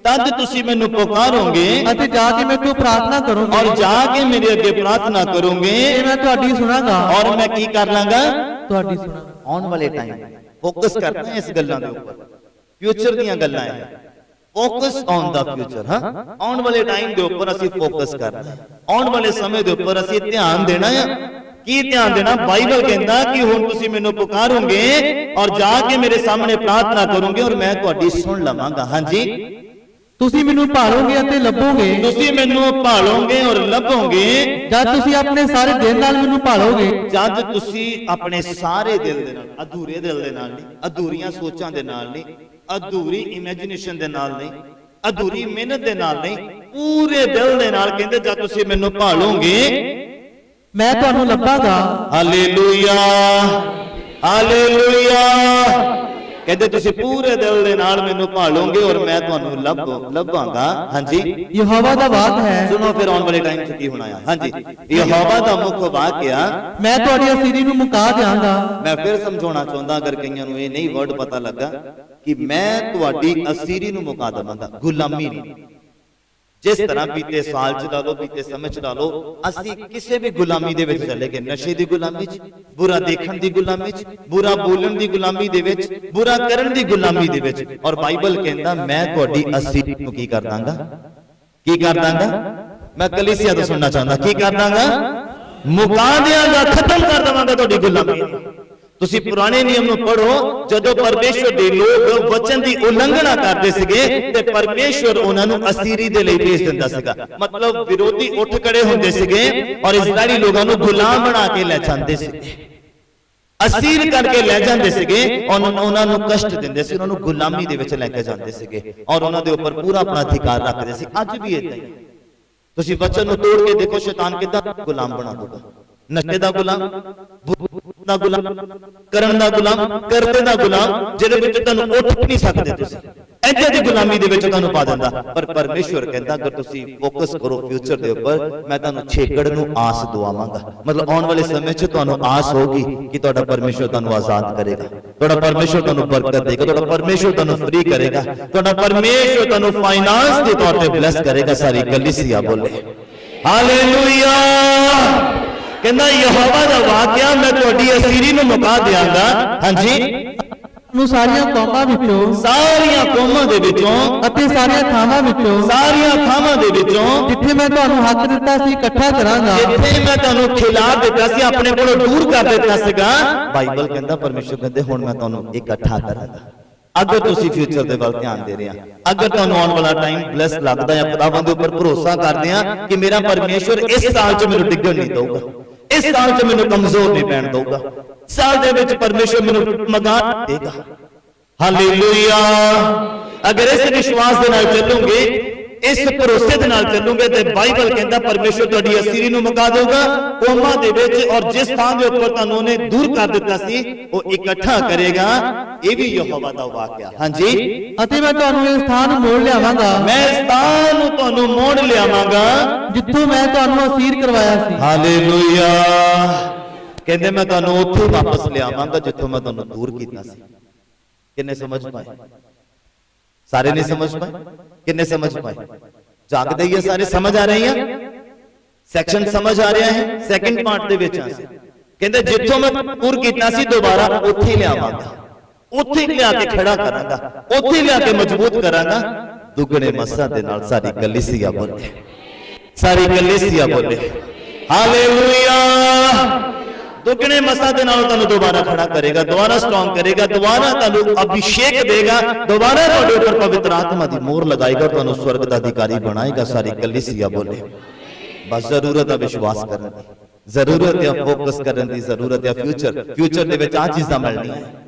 Speaker 1: ਤਦ ਤੁਸੀਂ ਮੈਨੂੰ ਪੁਕਾਰੋਗੇ
Speaker 2: ਅਤੇ ਜਾ ਕੇ ਮੇਰੇ ਤੋਂ ਪ੍ਰਾਰਥਨਾ ਕਰੋਗੇ,
Speaker 1: ਔਰ ਜਾ ਕੇ ਮੇਰੇ ਅੱਗੇ ਪ੍ਰਾਰਥਨਾ ਕਰੋਗੇ,
Speaker 2: ਤੇ ਮੈਂ ਤੁਹਾਡੀ ਸੁਣਾਂਗਾ,
Speaker 1: ਔਰ ਮੈਂ ਕੀ ਕਰ ਲਾਂਗਾ?
Speaker 2: ਤੁਹਾਡੀ ਸੁਣਾਂਗਾ।
Speaker 1: ਆਉਣ ਵਾਲੇ ਟਾਈਮ ਫੋਕਸ ਕਰਨਾ ਹੈ ਇਸ ਗੱਲਾਂ ਦੇ ਉੱਪਰ, ਫਿਊਚਰ ਦੀਆਂ ਗੱਲਾਂ ਹੈ। Focus on the future. ਹਾਂ, ਆਉਣ ਵਾਲੇ ਟਾਈਮ ਦੇ ਉੱਪਰ ਅਸੀਂ ਫੋਕਸ ਕਰਨਾ ਹੈ, ਆਉਣ ਵਾਲੇ ਸਮੇਂ ਦੇ ਉੱਪਰ ਅਸੀਂ ਧਿਆਨ ਦੇਣਾ ਹੈ। ਕੀ ਧਿਆਨ ਦੇਣਾ? ਬਾਈਬਲ ਕਹਿੰਦਾ ਕਿ ਹੁਣ ਤੁਸੀਂ ਮੈਨੂੰ ਪੁਕਾਰੋਗੇ ਔਰ ਜਾ ਕੇ ਮੇਰੇ ਸਾਹਮਣੇ ਪ੍ਰਾਰਥਨਾ ਕਰੋਗੇ ਔਰ ਮੈਂ ਤੁਹਾਡੀ ਸੁਣ ਲਵਾਂਗਾ। ਹਾਂਜੀ
Speaker 2: ਤੁਸੀਂ ਮੈਨੂੰ ਭਾਲੋਗੇ ਅਤੇ ਲੱਭੋਗੇ,
Speaker 1: ਤੁਸੀਂ ਮੈਨੂੰ ਭਾਲੋਗੇ ਔਰ ਲੱਭੋਗੇ,
Speaker 2: ਜਦ ਤੁਸੀਂ ਆਪਣੇ ਸਾਰੇ ਦਿਲ ਨਾਲ ਮੈਨੂੰ ਭਾਲੋਗੇ,
Speaker 1: ਜਦ ਤੁਸੀਂ ਆਪਣੇ ਸਾਰੇ ਦਿਲ ਦੇ ਨਾਲ, ਅਧੂਰੇ ਦਿਲ ਦੇ ਨਾਲ ਨਹੀਂ, ਅਧੂਰੀਆਂ ਸੋਚਾਂ ਦੇ ਨਾਲ ਨਹੀਂ, ਅਧੂਰੀ ਇਮੇਜਿਨੇਸ਼ਨ ਦੇ ਨਾਲ ਨਹੀਂ, ਅਧੂਰੀ ਮਿਹਨਤ ਦੇ ਨਾਲ ਨਹੀਂ, ਪੂਰੇ ਦਿਲ ਦੇ ਨਾਲ ਕਹਿੰਦੇ ਜਦ ਤੁਸੀਂ ਮੈਨੂੰ ਭਾਲੋਗੇ
Speaker 2: ਮੈਂ ਤੁਹਾਨੂੰ ਲੱਭਾਂਗਾ।
Speaker 1: Hallelujah hallelujah. ਕਹਿੰਦੇ ਤੁਸੀਂ ਪੂਰੇ ਦਿਲ ਦੇ ਨਾਲ ਮੈਨੂੰ ਭਾਲੋਗੇ ਔਰ ਮੈਂ ਤੁਹਾਨੂੰ ਲੱਭਾਂਗਾ। ਹਾਂਜੀ
Speaker 2: ਯਹੋਵਾ ਦਾ ਵਾਕ ਹੈ,
Speaker 1: ਸੁਣੋ ਫਿਰ ਆਉਣ ਵਾਲੇ ਟਾਈਮ 'ਚ ਕੀ ਹੋਣਾ ਆ। ਹਾਂਜੀ ਯਹੋਵਾ ਦਾ ਮੁੱਖ ਵਾਕ ਆ,
Speaker 2: ਮੈਂ ਤੁਹਾਡੀ ਅਸੀਰੀ ਨੂੰ ਮੁਕਾ ਦਿਆਂਗਾ।
Speaker 1: ਮੈਂ ਫਿਰ ਸਮਝਾਉਣਾ ਚਾਹੁੰਦਾ ਅਗਰ ਕਈਆਂ ਨੂੰ ਇਹ ਨਹੀਂ ਵਰਡ ਪਤਾ ਲੱਗਾ ਕਿ ਮੈਂ ਤੁਹਾਡੀ ਅਸੀਰੀ ਨੂੰ ਮੁਕਾ ਦੇਵਾਂਗਾ, ਗੁਲਾਮੀ ਨਹੀਂ। ਜਿਸ ਤਰ੍ਹਾਂ ਬੀਤੇ ਸਾਲ 'ਚ ਲਾ ਲਓ, ਬੀਤੇ ਸਮੇਂ 'ਚ ਲਾ ਲਓ, ਅਸੀਂ ਕਿਸੇ ਵੀ ਗੁਲਾਮੀ ਦੇ ਵਿੱਚ ਚਲੇ ਗਏ, ਨਸ਼ੇ ਦੀ ਗੁਲਾਮੀ 'ਚ, ਬੁਰਾ ਦੇਖਣ ਦੀ ਗੁਲਾਮੀ 'ਚ, ਬੁਰਾ ਬੋਲਣ ਦੀ ਗੁਲਾਮੀ ਦੇ ਵਿੱਚ, ਬੁਰਾ ਕਰਨ ਦੀ ਗੁਲਾਮੀ ਦੇ ਵਿੱਚ। ਔਰ ਬਾਈਬਲ ਕਹਿੰਦਾ ਮੈਂ ਤੁਹਾਡੀ ਅਸੀਰੀ ਨੂੰ ਕੀ ਕਰ ਦਾਂਗਾ? ਕੀ ਕਰ ਦਾਂਗਾ? ਮੈਂ ਕਲੀਸਿਆ ਤੋਂ ਸੁਣਨਾ ਚਾਹੁੰਦਾ, ਕੀ ਕਰ ਦਾਂਗਾ? ਮੁਕਾ ਦਿਆਂਗਾ, ਖਤਮ ਕਰ ਦੇਵਾਂਗਾ ਤੁਹਾਡੀ ਗੁਲਾਮੀ। ਤੁਸੀਂ ਪੁਰਾਣੇ ਨਿਯਮ ਨੂੰ ਪੜ੍ਹੋ, ਜਦੋਂ ਪਰਮੇਸ਼ਵਰ ਦੇ ਲੋਕ ਵਚਨ ਦੀ ਉਲੰਘਣਾ ਕਰਦੇ ਸੀਗੇ ਤੇ ਪਰਮੇਸ਼ਵਰ ਉਹਨਾਂ ਨੂੰ ਅਸੀਰੀ ਦੇ ਲਈ ਭੇਜ ਦਿੰਦਾ ਸੀਗਾ। ਮਤਲਬ ਵਿਰੋਧੀ ਉੱਠ ਖੜੇ ਹੁੰਦੇ ਸੀਗੇ ਔਰ ਇਸਰਾਇਲੀ ਲੋਕਾਂ ਨੂੰ ਗੁਲਾਮ ਬਣਾ ਕੇ ਲੈ ਜਾਂਦੇ ਸੀ, ਅਸੀਰ ਕਰਕੇ ਲੈ ਜਾਂਦੇ ਸੀਗੇ, ਉਹਨਾਂ ਨੂੰ ਕਸ਼ਟ ਦਿੰਦੇ ਸੀ, ਉਹਨਾਂ ਨੂੰ ਗੁਲਾਮੀ ਦੇ ਵਿੱਚ ਲੈ ਕੇ ਜਾਂਦੇ ਸੀਗੇ ਔਰ ਉਹਨਾਂ ਦੇ ਉੱਪਰ ਪੂਰਾ ਆਪਣਾ ਅਧਿਕਾਰ ਰੱਖਦੇ ਸੀ। ਅੱਜ ਵੀ ਇਦਾਂ ਹੀ ਤੁਸੀਂ ਵਚਨ ਨੂੰ ਤੋੜ ਕੇ ਦੇਖੋ, ਸ਼ੈਤਾਨ ਕਿੱਦਾਂ ਗੁਲਾਮ ਬਣਾ ਦੂਗਾ। ਨਸ਼ੇ ਦਾ ਗੁਲਾਮ, ਦਾ ਗੁਲਾਮ, ਕਰਨ ਦਾ ਗੁਲਾਮ, ਕਰਤੇ ਦਾ ਗੁਲਾਮ, ਜਿਹਦੇ ਵਿੱਚ ਤੁਹਾਨੂੰ ਉੱਠ ਨਹੀਂ ਸਕਦੇ ਤੁਸੀਂ, ਐਦਾਂ ਦੀ ਗੁਲਾਮੀ ਦੇ ਵਿੱਚ ਤੁਹਾਨੂੰ ਪਾ ਦਿੰਦਾ। ਪਰ ਪਰਮੇਸ਼ਵਰ ਕਹਿੰਦਾ ਅਗਰ ਤੁਸੀਂ ਫੋਕਸ ਕਰੋ ਫਿਊਚਰ ਦੇ ਉੱਪਰ, ਮੈਂ ਤੁਹਾਨੂੰ ਛੇਕੜ ਨੂੰ ਆਸ ਦਵਾਵਾਂਗਾ। ਮਤਲਬ ਆਉਣ ਵਾਲੇ ਸਮੇਂ 'ਚ ਤੁਹਾਨੂੰ ਆਸ ਹੋਗੀ ਕਿ ਤੁਹਾਡਾ ਪਰਮੇਸ਼ਵਰ ਤੁਹਾਨੂੰ ਆਜ਼ਾਦ ਕਰੇਗਾ, ਤੁਹਾਡਾ ਪਰਮੇਸ਼ਵਰ ਤੁਹਾਨੂੰ ਬਰਕਤ ਦੇਗਾ, ਤੁਹਾਡਾ ਪਰਮੇਸ਼ਵਰ ਤੁਹਾਨੂੰ ਫ੍ਰੀ ਕਰੇਗਾ, ਤੁਹਾਡਾ ਪਰਮੇਸ਼ਵਰ ਤੁਹਾਨੂੰ ਫਾਈਨਾਂਸ ਦੇ ਤੌਰ ਤੇ ਬਲੈਸ ਕਰੇਗਾ। ਸਾਰੀ ਕਲੀਸਿਆ ਬੋਲੇ ਹਾਲੇਲੂਇਆ। ਕਹਿੰਦਾ ਯਹੋਵਾ ਦਾ ਵਾਕਿਆ, ਮੈਂ ਤੁਹਾਡੀ ਅਸੀਰੀ ਨੂੰ ਮੁਕਾ ਦਿਆਂਗਾ। ਹਾਂਜੀ
Speaker 2: ਨੂੰ ਸਾਰੀਆਂ ਕੌਮਾਂ ਵਿੱਚੋਂ
Speaker 1: ਸਾਰੀਆਂ ਕੌਮਾਂ ਦੇ ਵਿੱਚੋਂ
Speaker 2: ਅਤੇ ਸਾਰੀਆਂ ਥਾਵਾਂ ਵਿੱਚੋਂ
Speaker 1: ਸਾਰੀਆਂ ਥਾਵਾਂ ਦੇ ਵਿੱਚੋਂ
Speaker 2: ਜਿੱਥੇ ਮੈਂ ਤੁਹਾਨੂੰ ਹੱਕ ਦਿੱਤਾ ਸੀ ਇਕੱਠਾ ਕਰਾਂਗਾ।
Speaker 1: ਜਿੱਥੇ ਮੈਂ ਤੁਹਾਨੂੰ ਖਿਲਾ ਦਿੱਤਾ ਸੀ, ਆਪਣੇ ਕੋਲੋਂ ਦੂਰ ਕਰ ਦਿੱਤਾ ਸੀਗਾ, ਬਾਈਬਲ ਕਹਿੰਦਾ, ਪਰਮੇਸ਼ਰ ਕਹਿੰਦੇ ਹੁਣ ਮੈਂ ਤੁਹਾਨੂੰ ਇਕੱਠਾ ਕਰਾਂਗਾ। ਅਗਰ ਤੁਸੀਂ ਫਿਊਚਰ ਦੇ ਵੱਲ ਧਿਆਨ ਦੇ ਰਹੇ ਆ, ਅਗਰ ਤੁਹਾਨੂੰ ਆਉਣ ਵਾਲਾ ਟਾਈਮ ਬਲੈਸ ਲੱਗਦਾ ਹੈ, ਖੁਦਾਵੰਦ ਦੇ ਉੱਪਰ ਭਰੋਸਾ ਕਰਦੇ ਆ ਕਿ ਮੇਰਾ ਪਰਮੇਸ਼ਰ ਇਸ ਸਾਲ 'ਚ ਮੈਨੂੰ ਡਿੱਗਣ ਨਹੀਂ ਦਊਗਾ, ਇਸ ਸਾਲ 'ਚ ਮੈਨੂੰ ਕਮਜ਼ੋਰ ਨਹੀਂ ਪੈਣ ਦਊਗਾ, ਸਾਲ ਦੇ ਵਿੱਚ ਪਰਮੇਸ਼ਰ ਮੈਨੂੰ ਮਗਾਨ ਦੇਗਾ। ਹਾਲੇਲੂਇਆ। ਅਗਰ ਇਸ ਵਿਸ਼ਵਾਸ ਦੇ ਨਾਲ ਚੱਲੋਗੇ, ਇਸ ਭਰੋਸੇ ਦੇ ਨਾਲ ਚੱਲੋਗੇ, ਤੇ ਬਾਈਬਲ ਕਹਿੰਦਾ ਪਰਮੇਸ਼ਰ ਤੁਹਾਡੀ ਅਸੀਰੀ ਨੂੰ ਮੁਕਾ ਦੇਊਗਾ ਕੌਮਾਂ ਦੇ ਵਿੱਚ, ਔਰ ਜਿਸ ਥਾਂ ਦੇ ਉੱਪਰ ਤੁਹਾਨੂੰ ਉਹਨੇ ਦੂਰ ਕਰ ਦਿੱਤਾ ਸੀ ਉਹ ਇਕੱਠਾ ਕਰੇਗਾ। ਇਹ ਵੀ ਯਹੋਵਾ ਦਾ ਵਾਕਿਆ। ਹਾਂਜੀ।
Speaker 2: ਅਤੇ ਮੈਂ ਤੁਹਾਨੂੰ ਇਸ ਸਥਾਨ ਨੂੰ ਮੋੜ ਲਿਆਵਾਂਗਾ,
Speaker 1: ਮੈਂ ਇਸ ਸਥਾਨ ਨੂੰ ਤੁਹਾਨੂੰ ਮੋੜ ਲਿਆਵਾਂਗਾ
Speaker 2: ਜਿੱਥੋਂ ਮੈਂ ਤੁਹਾਨੂੰ ਅਸੀਰ ਕਰਵਾਇਆ ਸੀ।
Speaker 1: ਹਾਲੇਲੂਇਆ। ਕਹਿੰਦੇ ਮੈਂ ਤੁਹਾਨੂੰ ਉੱਥੇ ਵਾਪਸ ਲਿਆਵਾਂਗਾ ਜਿੱਥੋਂ ਮੈਂ ਤੁਹਾਨੂੰ ਦੂਰ ਕੀਤਾ ਸੀ। ਕਿੰਨੇ ਸਮਝ ਪਾਏ? ਸਾਰੇ ਨਹੀਂ ਸਮਝ ਪਾਏ? ਕਿੰਨੇ ਸਮਝ ਪਾਏ? ਜਾਗਦੇ ਹੀ ਸਾਰੇ ਸਮਝ ਆ ਰਹੀ ਆ? ਸੈਕਸ਼ਨ ਸਮਝ ਆ ਰਿਹਾ ਹੈ? ਸੈਕਿੰਡ ਪਾਰਟ ਦੇ ਵਿੱਚ ਆ ਸੀ, ਕਹਿੰਦੇ ਜਿੱਥੋਂ ਮੈਂ ਦੂਰ ਕੀਤਾ ਸੀ ਦੁਬਾਰਾ ਉੱਥੇ ਲਿਆਵਾਂਗਾ, ਉੱਥੇ ਲਿਆ ਕੇ ਖੜਾ ਕਰਾਂਗਾ, ਉੱਥੇ ਲਿਆ ਕੇ ਮਜ਼ਬੂਤ ਕਰਾਂਗਾ। ਦੁੱਗਣੇ ਮੱਸਾਂ ਦੇ ਨਾਲ ਸਾਰੀ ਕਲੀਸਿਆ ਬੋਲੇ, ਸਾਰੀ ਕਲੀਸਿਆ ਬੋਲੇ ਹਾਲੇਲੂਇਆ। ਦੁੱਗਣੇ ਮੱਸਾਂ ਦੇ ਨਾਲ ਤੁਹਾਨੂੰ ਦੁਬਾਰਾ ਖੜਾ ਕਰੇਗਾ, ਦੁਬਾਰਾ ਸਟਰੋਂਗ ਕਰੇਗਾ, ਦੁਬਾਰਾ ਤੁਹਾਨੂੰ ਅਭਿਸ਼ੇਕ ਦੇਗਾ, ਦੁਬਾਰਾ ਤੁਹਾਡੇ ਉੱਪਰ ਪਵਿੱਤਰ ਆਤਮਾ ਦੀ ਮੋਹਰ ਲਗਾਏਗਾ, ਤੁਹਾਨੂੰ ਸਵਰਗ ਦਾ ਅਧਿਕਾਰੀ ਬਣਾਏਗਾ। ਸਾਰੀ ਕਲੀਸਿਆ ਬੋਲੇ। ਬਸ ਜ਼ਰੂਰਤ ਹੈ ਵਿਸ਼ਵਾਸ ਕਰਨ ਦੀ, ਜ਼ਰੂਰਤ ਹੈ ਫੋਕਸ ਕਰਨ ਦੀ, ਜ਼ਰੂਰਤ ਹੈ ਫਿਊਚਰ ਦੇ ਵਿੱਚ ਆ ਚੀਜ਼ਾਂ ਮਿਲਣੀਆਂ।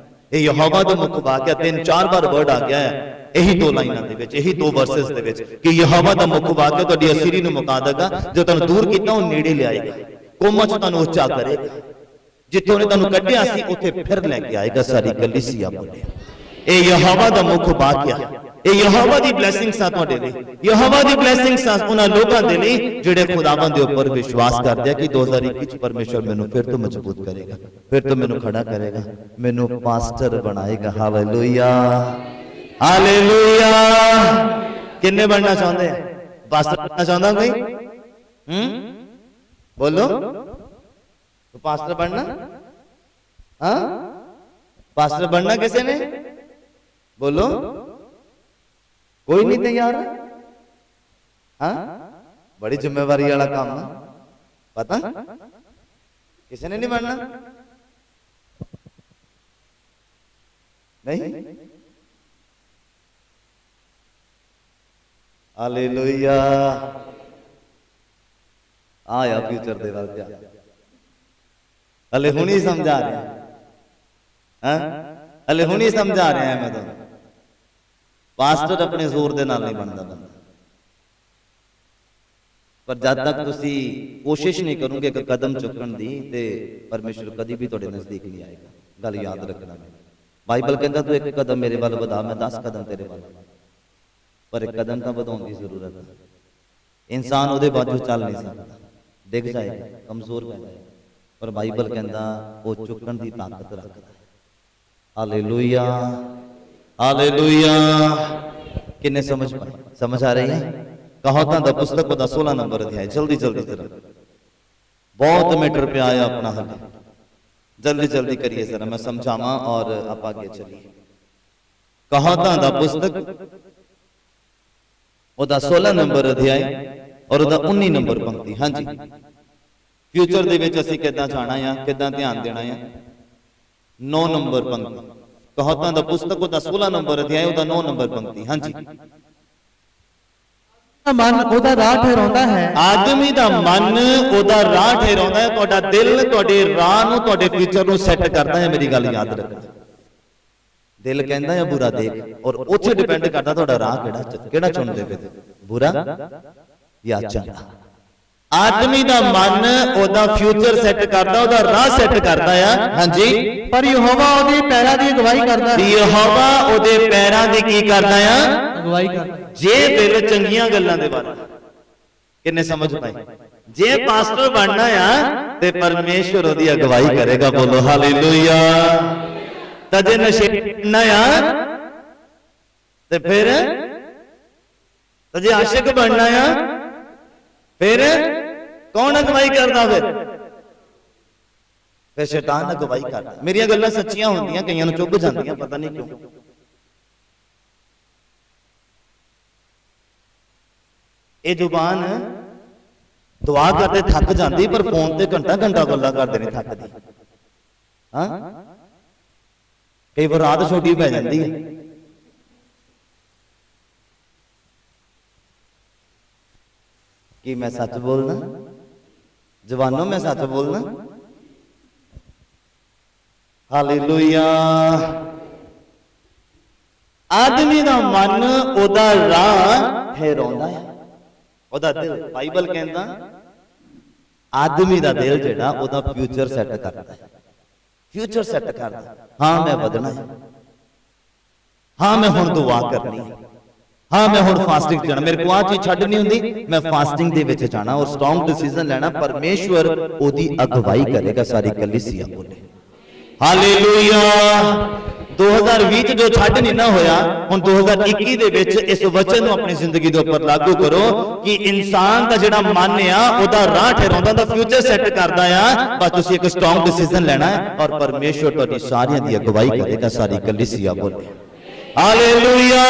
Speaker 1: ਇਹ ਯਹੋਵਾ ਦਾ ਮੁੱਖ ਵਾਕਿਆ 3-4 ਵਾਰ ਵਰਡ ਆ ਗਿਆ ਹੈ ਇਹੀ 2 ਲਾਈਨਾਂ ਦੇ ਵਿੱਚ, ਇਹੀ 2 ਵਰਸਸ ਦੇ ਵਿੱਚ, ਕਿ ਯਹੋਵਾ ਦਾ ਮੁੱਖ ਵਾਕਿਆ ਤੁਹਾਡੀ ਅਸੀਰੀ ਨੂੰ ਮੁਕਾ ਦੇਗਾ। ਜੋ ਤੁਹਾਨੂੰ ਦੂਰ ਕੀਤਾ ਉਹ ਨੇੜੇ ਲਿਆਏਗਾ, ਕੌਮਾਂ 'ਚ ਤੁਹਾਨੂੰ ਉੱਚਾ ਕਰੇਗਾ, ਜਿੱਥੇ ਉਹਨੇ ਤੁਹਾਨੂੰ ਕੱਢਿਆ ਸੀ ਉੱਥੇ ਫਿਰ ਲੈ ਕੇ ਆਏਗਾ। ਸਾਰੀ ਕਲੀਸਿਆ ਬੋਲੇ। ਇਹ ਯਹੋਵਾ ਦਾ ਮੁੱਖ ਵਾਕਿਆ, ਇਹ ਯਹੋਵਾ ਦੀ ਬਲੇਸਿੰਗਸ ਆ ਤੁਹਾਡੇ ਲਈ, ਯਹੋਵਾ ਦੀ ਬਲੇਸਿੰਗਸ ਆ ਉਹਨਾਂ ਲੋਕਾਂ ਦੇ ਲਈ ਜਿਹੜੇ ਖੁਦਾਵੰਦ ਦੇ ਉੱਪਰ ਵਿਸ਼ਵਾਸ ਕਰਦੇ ਆ ਕਿ 2021 ਚ ਪਰਮੇਸ਼ਰ ਮੈਨੂੰ ਫਿਰ ਤੋਂ ਮਜ਼ਬੂਤ ਕਰੇਗਾ, ਫਿਰ ਤੋਂ ਮੈਨੂੰ ਖੜਾ ਕਰੇਗਾ, ਮੈਨੂੰ ਪਾਸਟਰ ਬਣਾਏਗਾ। Hallelujah, hallelujah. ਕਿੰਨੇ ਬਣਨਾ ਚਾਹੁੰਦੇ ਆ? ਪਾਸਟਰ ਬਣਨਾ ਚਾਹੁੰਦਾ ਕੋਈ? ਬੋਲੋ। तो पास्टर बनना? हाँ, पास्टर बनना किसे ने? बोलो। कोई नहीं तैयार? हाँ, बड़ी जिम्मेवारी वाला काम है, पता? किसी ने नहीं बनना? नहीं? हालेलुया। आया फ्यूचर दे वाल क्या हले हुणी समझा रहे हैं, हले हुणी समझा रहे हैं। मैं तो पास्टर अपने जोर दे नाल नहीं बनता बंदा, पर जब तक तुसी कोशिश नहीं करोगे कि कदम चुकन दी ते परमेश्वर कदी भी तुहाडे नजदीक नहीं आएगा। गल याद रखना। बाइबल कहता तू 1 कदम मेरे वाल वधा, मैं 10 कदम तेरे वाल, पर 1 कदम तो वधाउण दी जरूरत है। इंसान उहदे बाजू चल नहीं सकता, डिग जाएगा, कमजोर पै जाएगा, पर बाइबल कहता वो चुकन की ताकत रखता है। Hallelujah, hallelujah. किन्ने समझ पाए? समझ आ रही है? कहावतां दा पुस्तक दा 16 नंबर अध्याय, जल्दी जल्दी जरा, बहुत मीटर पे आया अपना हल, जल्दी जल्दी करिए जरा, मैं समझावा और आप आगे चलिए। कहावतां दा पुस्तक ओदा 16 नंबर अध्याय और ओदा 19 नंबर पंक्ति। हाँ जी, फ्यूचर दे विच असीं किदां जाना है, किदां ध्यान देना है। 9 नंबर पंक्ति, कहावतां दा पुस्तक ओदा 16 नंबर अध्याय, ओदा 9 नंबर पंक्ति। हाँ जी।
Speaker 2: मन ओदा राह ठहराउंदा है,
Speaker 1: आदमी दा मन ओदा राह ठहराउंदा है। तुहाडा दिल तुहाडे राह नूं, तुहाडे फ्यूचर नूं सैट करदा है। मेरी गल याद रखना, दिल कहंदा है बुरा देख, और उत्थे डिपेंड करदा तुहाडा राह किहड़ा चुनदे पे, बुरा या चंगा। आदमी दा मन ओदा फ्यूचर सेट करदा, ओदा राह सेट करदा है। हां जी,
Speaker 2: पर यहोवा ओदे पैरां दी अगवाई करदा है।
Speaker 1: यहोवा ओदे पैरां दी की करदा है?
Speaker 2: अगवाई करदा।
Speaker 1: जे दिल चंगियां गल्लां दे बारे किन्ने समझ पाए? जे पास्टर बनना है ते परमेश्वर ओदी अगवाई करेगा। बोलो हालेलुया। ते जे नशे करना है ते फिर, ते जे आशिक बनना है फिर कौन अगवाई करता? फिर शैतान अगवाई करता। मेरिया गल्लां सच्चियां होंदियां, कईयां नूं चुभ जांदियां, पता नहीं क्यों। ये जुबान दुआ करते थक जाती, पर फोन ते घंटा घंटा गल्लां करते नहीं थकदी। हाँ, कई बार रात छोटी पै जाती है। कि मैं सच बोलना जवानों, मैं सच बोलना। हालेलुया। आदमी का मन ओदा राह ठहराउंदा है, ओदा दिल। बाइबल कहंदा आदमी का दिल जिहड़ा ओदा फ्यूचर सैट करता है, फ्यूचर सैट करता। हाँ मैं वधना है, हाँ मैं हुण दुआ करनी है, हाँ मैं हुण फास्टिंग जाना, मेरे को आ चीज छड्डनी हुंदी, मैं फास्टिंग दे विच जाना और स्ट्रॉन्ग डिसीजन लेना। परमेश्वर ओदी अगवाई करेगा। सारी कलीसिया बोले हालेलुया। 2020 च जो छड्ड नहीं ना होया, हुण 2021 दे विच इस वचन नूं अपनी जिंदगी दे उपर लागू करो कि इंसान दा जिहड़ा मन आ ओदा राह ठहराउंदा, दा फ्यूचर सैट करदा आ। बस तुसीं एक स्ट्रॉन्ग डिसीजन लेना है और परमेश्वर तुहाडी सारियां दी अगवाई करेगा। सारी कलीसिया बोले हालेलुया।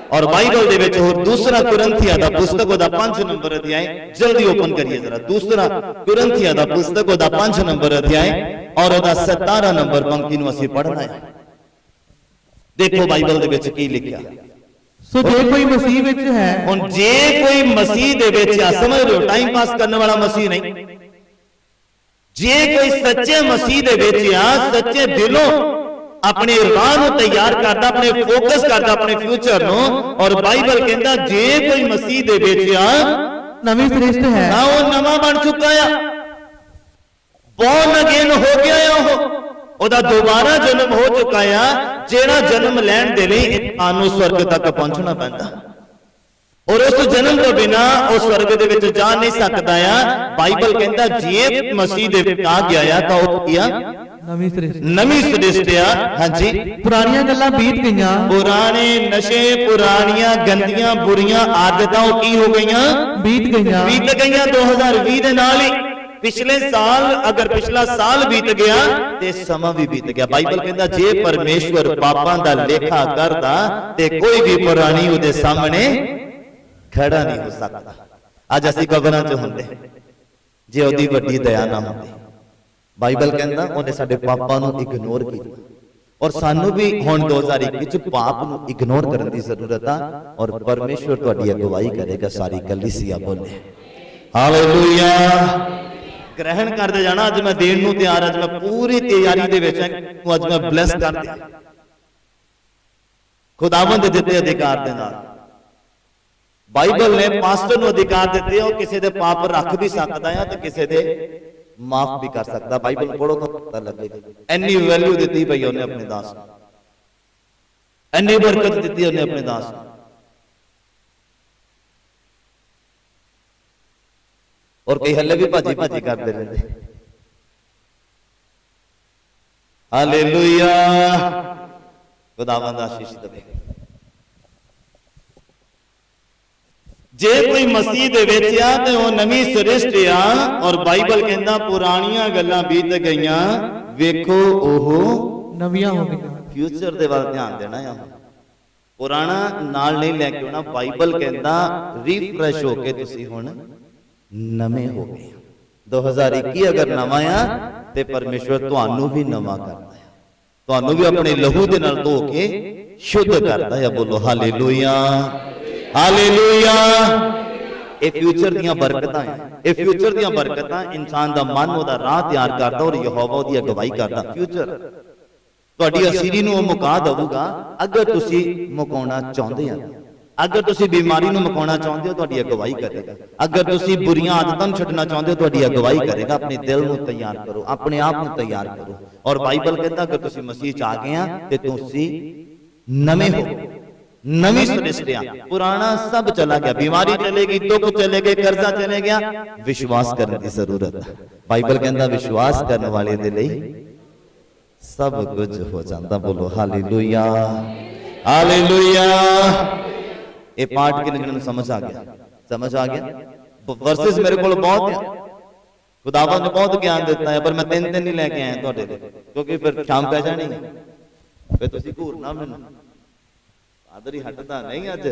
Speaker 1: और बाइबल दे विच होर दूसरा कुरिन्थियां दा पुस्तक ओदा 5 नंबर अध्याय, जल्दी ओपन करिए जरा। दूसरा कुरिन्थियां दा पुस्तक ओदा 5 नंबर अध्याय और ओदा 17 नंबर पंक्ति नूं असीं पढ़ना है। देखो बाइबल दे विच की लिखिया।
Speaker 2: सो जे कोई मसीह विच है,
Speaker 1: हुण जे कोई मसीह दे विच आ, समझ रहे हो, टाइम पास करने वाला मसीह नहीं। जे कोई सच्चे मसीह दे विच आ, सच्चे दिलों अपने राह नूं तैयार करदा, अपने फोकस करदा अपने फ्यूचर नूं। और बाइबल कहंदा जे कोई मसीह दे विच आ,
Speaker 2: नवी सृष्टि है,
Speaker 1: ना वो नवा बन चुका है, बॉर्न अगेन हो गया है, ओदा दोबारा जन्म हो चुका है। जेड़ा जन्म लैण दे लई इंसान नूं स्वर्ग तक पहुंचना पैंदा और उस जन्म तो बिना उस स्वर्ग दे विच जा नहीं सकदा आ। बाइबल कहंदा जे मसीह दे विच आ गया तां ओह किया
Speaker 2: नवी सृष्टि,
Speaker 1: नवी सृष्टि आ। हां जी,
Speaker 2: पुरानियां गल्लां बीत गईयां,
Speaker 1: पुराने नशे, पुरानियां गंदियां बुरियां आदतां की हो गईयां,
Speaker 2: बीत गईयां।
Speaker 1: बीत गईयां। 2020 दे नाल ही पिछले साल, अगर पिछला साल बीत गया ते समा भी बीत गया। बाइबल कहंदा जे परमेश्वर पापां दा लेखा करदा ते कोई भी पुरानी उहदे सामने खड़ा नहीं हो सकता। अज असीं कबरां च हुंदे जे ओदी वड्डी दया ना हुंदी। बाइबल कहंदा ओहने साडे पापां नूं इग्नोर कीता और सानू भी हुण 2021 च पाप नूं इग्नोर करन दी जरूरत आ और परमेश्वर तुहाडी अगवाई करेगा। सारी कलीसिया बोले हालेलुया। ग्रहण करते जाना। अज मैं देण नूं तैयार, अज मैं पूरी तैयारी दे विच हां। अज मैं ब्लेस कर दिया खुदावंद दे दित्ते अधिकार दे नाल। बाइबल ने पास्टर नूं अधिकार दित्ते, ओ किसी दे पाप रख भी सकदा है ते किसी दे माफ भी कर सकता। बाइबल पढ़ो तो पता लगेगा। इन्नी वैल्यू दी पई उन्हें अपने दास, इन्नी बरकत दी उन्हें अपने दास। और कई हल्ले भी भाजी भाजी करते रहते। हालेलुया। खुदावंद आशीष देवे। जे कोई मसीह दे विच आ ते ओह नवी सृष्टि आ और बाइबल कहंदा पुरानियां गल्लां बीत गईयां, वेखो ओह
Speaker 2: नवियां हो गईयां।
Speaker 1: फ्यूचर दे वाल ध्यान देना है। पुराना नाल नहीं लेके आना। बाइबल कहंदा रिफ्रेश होके तुसीं हुण नवे हो गए। 2021 अगर नवा आ ते परमेश्वर तुहानू भी नवा करदा है, तुहानू भी अपने लहू दे नाल धो के शुद्ध करदा है। बोलो हालेलुया, हालेलुया। ये फ्यूचर दियां बरकतां हैं, ये फ्यूचर दियां बरकतां इंसान दा मन ओदा राह तैयार करदा और यहोवा दी अगवाई करदा। फ्यूचर तुहाडी असीरी नूं मुका दऊगा अगर तुसीं मुकाउणा चाहुंदे हो। अगर तुसीं बीमारी नूं मुकाउणा चाहुंदे हो तुहाडी अगवाई करेगा। अगर तुसीं बुरियां आदतां नूं छड्डना चाहुंदे हो तुहाडी अगवाई करेगा। अपने दिल नूं तैयार करो, अपने आप नूं तैयार करो। और बाइबल कहता अगर तुसीं मसीह च आ गए आ ते तुसीं नवे हो, नवी सृष्टि आ। पुराना सब चला गया, बीमारी चलेगी, दुख चले गए, कर्जा चले गया। विश्वास करने की जरूरत है। बाइबल कहता विश्वास करने वाले दे लई सब कुछ हो जाता। बोलो हालेलुया, हालेलुया। ये पाठ किन समझ आ गया? समझ आ गया? वर्सेस मेरे को बहुत है, ਖੁਦਾਵੰਦ ਨੇ ਬਹੁਤ ਗਿਆਨ ਦਿੱਤਾ ਹੈ, ਪਰ ਮੈਂ 3 ਦਿਨ ਨਹੀਂ ਲੈ ਕੇ ਆਇਆ ਤੁਹਾਡੇ ਲਈ, ਕਿਉਂਕਿ ਫਿਰ ਸ਼ਾਮ ਪੈ ਜਾਣੀ ਹੈ, ਫਿਰ ਤੁਸੀਂ ਘੂਰਨਾ ਮੈਨੂੰ। ਆਦਰ ਹੀ ਹਟਦਾ ਨਹੀਂ ਅੱਜ।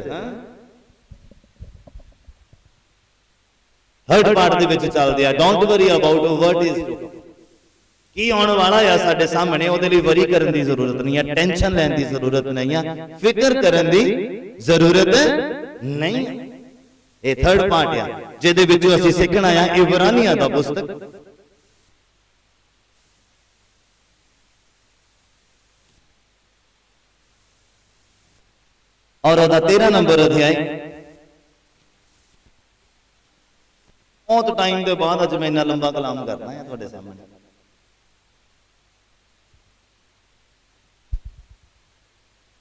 Speaker 1: ਥਰਡ ਪਾਰਟ ਦੇ ਵਿੱਚ ਚੱਲਦੇ ਆ, don't worry about what is to come. ਕੀ ਆਉਣ ਵਾਲਾ ਆ ਸਾਡੇ ਸਾਹਮਣੇ, ਉਹਦੇ ਲਈ ਵਰੀ ਕਰਨ ਦੀ ਜ਼ਰੂਰਤ ਨਹੀਂ ਹੈ, ਟੈਨਸ਼ਨ ਲੈਣ ਦੀ ਜ਼ਰੂਰਤ ਨਹੀਂ ਆ, ਫਿਕਰ ਕਰਨ ਦੀ ਜ਼ਰੂਰਤ ਨਹੀਂ। ਇਹ ਥਰਡ ਪਾਰਟ ਆ ਜਿਹਦੇ ਵਿੱਚ ਅਸੀਂ ਸਿੱਖਣਾ ਆ ਇਬਰਾਨੀਆਂ ਦਾ ਪੁਸਤਕ, ਔਰ ਉਹਦਾ 13 ਨੰਬਰ ਅਧਿਆਇ। ਬਹੁਤ ਟਾਈਮ ਦੇ ਬਾਅਦ ਅੱਜ ਮੈਂ ਇੰਨਾ ਲੰਬਾ ਕਲਾਮ ਕਰਨਾ ਹੈ ਤੁਹਾਡੇ ਸਾਹਮਣੇ।